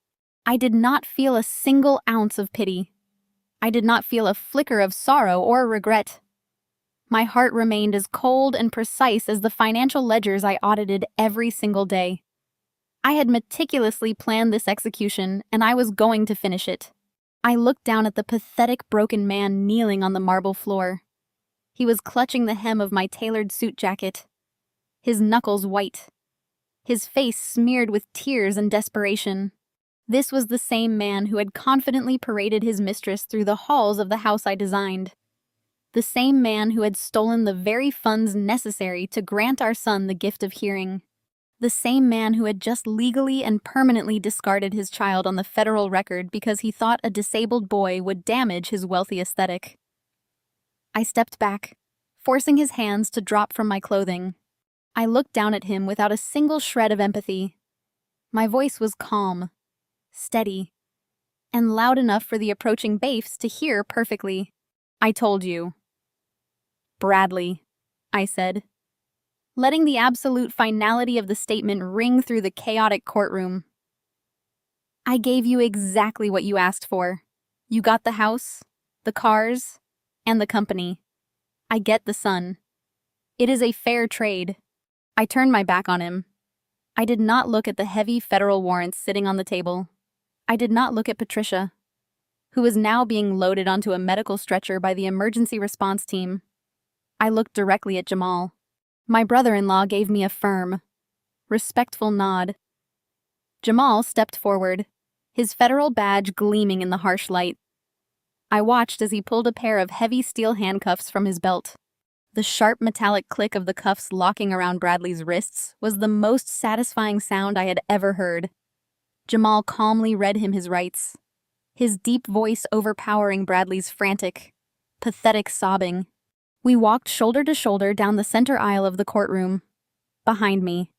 I did not feel a single ounce of pity. I did not feel a flicker of sorrow or regret. My heart remained as cold and precise as the financial ledgers I audited every single day. I had meticulously planned this execution, and I was going to finish it. I looked down at the pathetic broken man kneeling on the marble floor. He was clutching the hem of my tailored suit jacket, his knuckles white, his face smeared with tears and desperation. This was the same man who had confidently paraded his mistress through the halls of the house I designed. The same man who had stolen the very funds necessary to grant our son the gift of hearing. The same man who had just legally and permanently discarded his child on the federal record because he thought a disabled boy would damage his wealthy aesthetic. I stepped back, forcing his hands to drop from my clothing. I looked down at him without a single shred of empathy. My voice was calm, steady, and loud enough for the approaching Baifs to hear perfectly. I told you. Bradley, I said, letting the absolute finality of the statement ring through the chaotic courtroom. I gave you exactly what you asked for. You got the house, the cars, and the company. I get the son. It is a fair trade. I turned my back on him. I did not look at the heavy federal warrants sitting on the table. I did not look at Patricia, who was now being loaded onto a medical stretcher by the emergency response team. I looked directly at Jamal. My brother-in-law gave me a firm, respectful nod. Jamal stepped forward, his federal badge gleaming in the harsh light. I watched as he pulled a pair of heavy steel handcuffs from his belt. The sharp metallic click of the cuffs locking around Bradley's wrists was the most satisfying sound I had ever heard. Jamal calmly read him his rights, his deep voice overpowering Bradley's frantic, pathetic sobbing. We walked shoulder to shoulder down the center aisle of the courtroom. Behind me,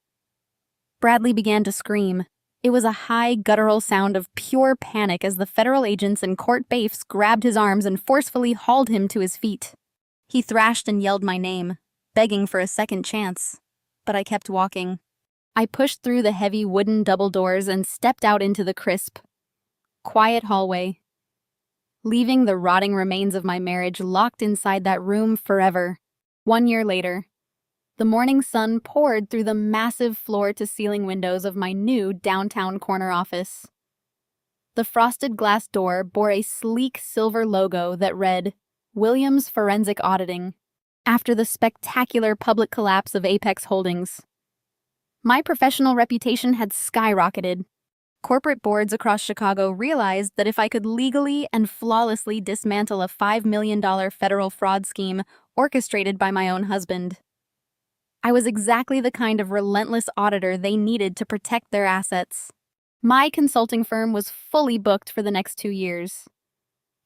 Bradley began to scream. It was a high, guttural sound of pure panic as the federal agents and court baifs grabbed his arms and forcefully hauled him to his feet. He thrashed and yelled my name, begging for a second chance, but I kept walking. I pushed through the heavy wooden double doors and stepped out into the crisp, quiet hallway, leaving the rotting remains of my marriage locked inside that room forever. 1 year later, the morning sun poured through the massive floor-to-ceiling windows of my new downtown corner office. The frosted glass door bore a sleek silver logo that read, Williams Forensic Auditing, after the spectacular public collapse of Apex Holdings. My professional reputation had skyrocketed. Corporate boards across Chicago realized that if I could legally and flawlessly dismantle a $5 million federal fraud scheme orchestrated by my own husband, I was exactly the kind of relentless auditor they needed to protect their assets. My consulting firm was fully booked for the next 2 years,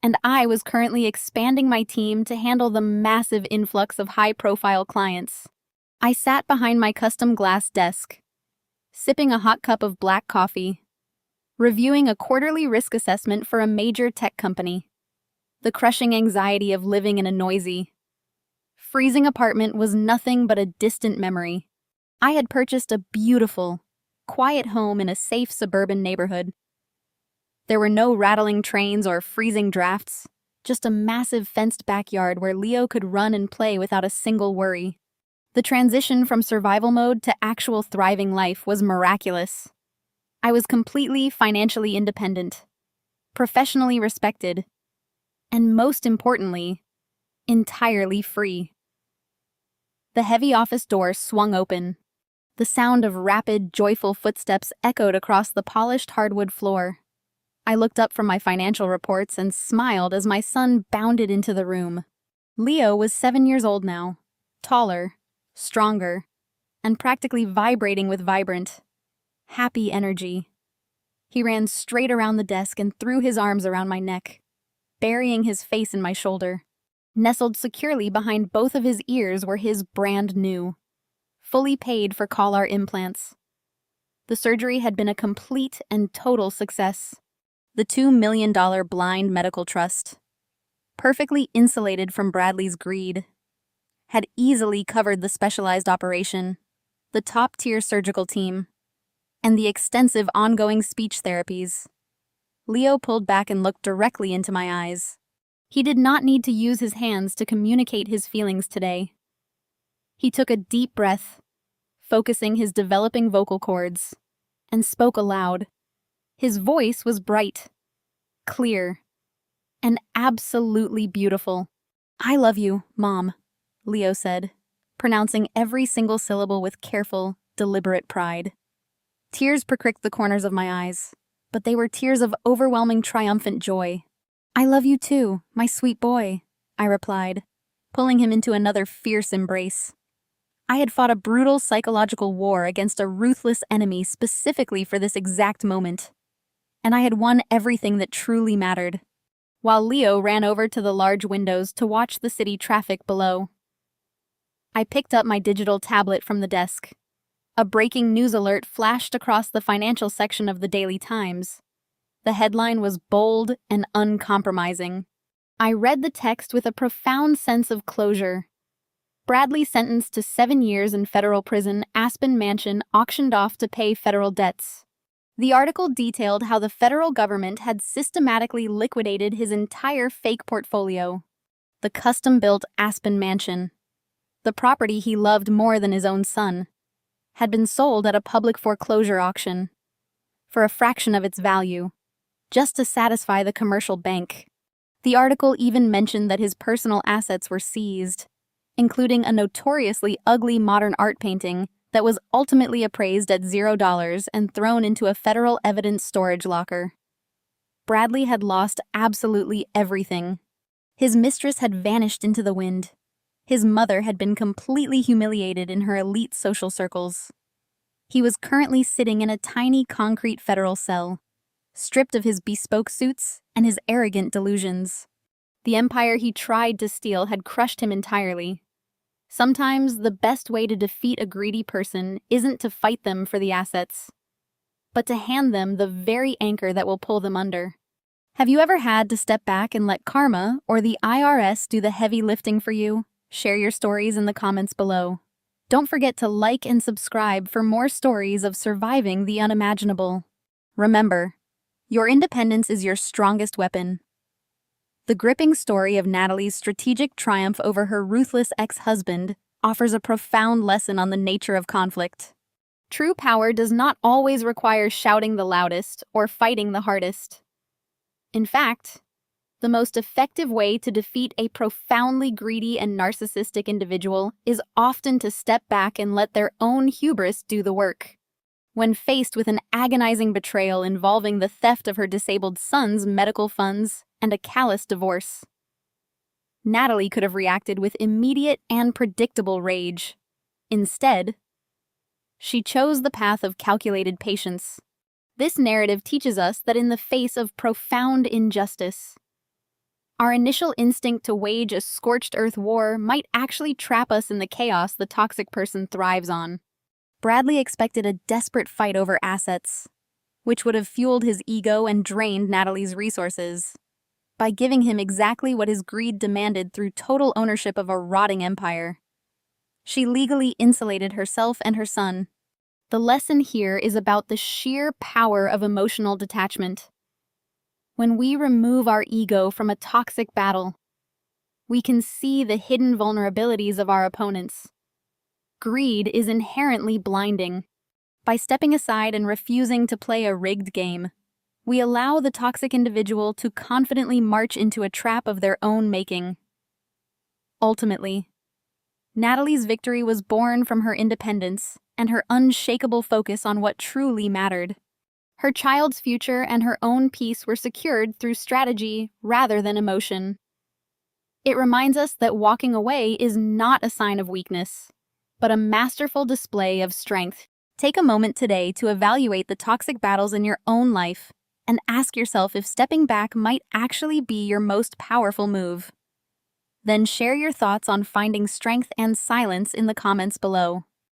and I was currently expanding my team to handle the massive influx of high-profile clients. I sat behind my custom glass desk, sipping a hot cup of black coffee, reviewing a quarterly risk assessment for a major tech company. The crushing anxiety of living in a noisy, freezing apartment was nothing but a distant memory. I had purchased a beautiful, quiet home in a safe suburban neighborhood. There were no rattling trains or freezing drafts, just a massive fenced backyard where Leo could run and play without a single worry. The transition from survival mode to actual thriving life was miraculous. I was completely financially independent, professionally respected, and most importantly, entirely free. The heavy office door swung open. The sound of rapid, joyful footsteps echoed across the polished hardwood floor. I looked up from my financial reports and smiled as my son bounded into the room. Leo was 7 years old now, taller, stronger, and practically vibrating with vibrant, happy energy. He ran straight around the desk and threw his arms around my neck, burying his face in my shoulder. Nestled securely behind both of his ears were his brand new, fully paid for collar implants. The surgery had been a complete and total success. The $2 million blind medical trust, perfectly insulated from Bradley's greed, had easily covered the specialized operation, the top-tier surgical team, and the extensive ongoing speech therapies. Leo pulled back and looked directly into my eyes. He did not need to use his hands to communicate his feelings today. He took a deep breath, focusing his developing vocal cords, and spoke aloud. His voice was bright, clear, and absolutely beautiful. "I love you, Mom," Leo said, pronouncing every single syllable with careful, deliberate pride. Tears pricked the corners of my eyes, but they were tears of overwhelming triumphant joy. "I love you too, my sweet boy," I replied, pulling him into another fierce embrace. I had fought a brutal psychological war against a ruthless enemy specifically for this exact moment, and I had won everything that truly mattered. While Leo ran over to the large windows to watch the city traffic below, I picked up my digital tablet from the desk. A breaking news alert flashed across the financial section of the Daily Times. The headline was bold and uncompromising. I read the text with a profound sense of closure. Bradley sentenced to 7 years in federal prison, Aspen Mansion auctioned off to pay federal debts. The article detailed how the federal government had systematically liquidated his entire fake portfolio. The custom-built Aspen Mansion, the property he loved more than his own son, had been sold at a public foreclosure auction for a fraction of its value, just to satisfy the commercial bank. The article even mentioned that his personal assets were seized, including a notoriously ugly modern art painting that was ultimately appraised at $0 and thrown into a federal evidence storage locker. Bradley had lost absolutely everything. His mistress had vanished into the wind. His mother had been completely humiliated in her elite social circles. He was currently sitting in a tiny concrete federal cell, stripped of his bespoke suits and his arrogant delusions. The empire he tried to steal had crushed him entirely. Sometimes the best way to defeat a greedy person isn't to fight them for the assets, but to hand them the very anchor that will pull them under. Have you ever had to step back and let karma or the IRS do the heavy lifting for you? Share your stories in the comments below. Don't forget to like and subscribe for more stories of surviving the unimaginable. Remember, your independence is your strongest weapon. The gripping story of Natalie's strategic triumph over her ruthless ex-husband offers a profound lesson on the nature of conflict. True power does not always require shouting the loudest or fighting the hardest. In fact, the most effective way to defeat a profoundly greedy and narcissistic individual is often to step back and let their own hubris do the work. When faced with an agonizing betrayal involving the theft of her disabled son's medical funds and a callous divorce, Natalie could have reacted with immediate and predictable rage. Instead, she chose the path of calculated patience. This narrative teaches us that in the face of profound injustice, our initial instinct to wage a scorched earth war might actually trap us in the chaos the toxic person thrives on. Bradley expected a desperate fight over assets, which would have fueled his ego and drained Natalie's resources. By giving him exactly what his greed demanded through total ownership of a rotting empire, she legally insulated herself and her son. The lesson here is about the sheer power of emotional detachment. When we remove our ego from a toxic battle, we can see the hidden vulnerabilities of our opponents. Greed is inherently blinding. By stepping aside and refusing to play a rigged game, we allow the toxic individual to confidently march into a trap of their own making. Ultimately, Natalie's victory was born from her independence and her unshakable focus on what truly mattered. Her child's future and her own peace were secured through strategy rather than emotion. It reminds us that walking away is not a sign of weakness, but a masterful display of strength. Take a moment today to evaluate the toxic battles in your own life and ask yourself if stepping back might actually be your most powerful move. Then share your thoughts on finding strength and silence in the comments below.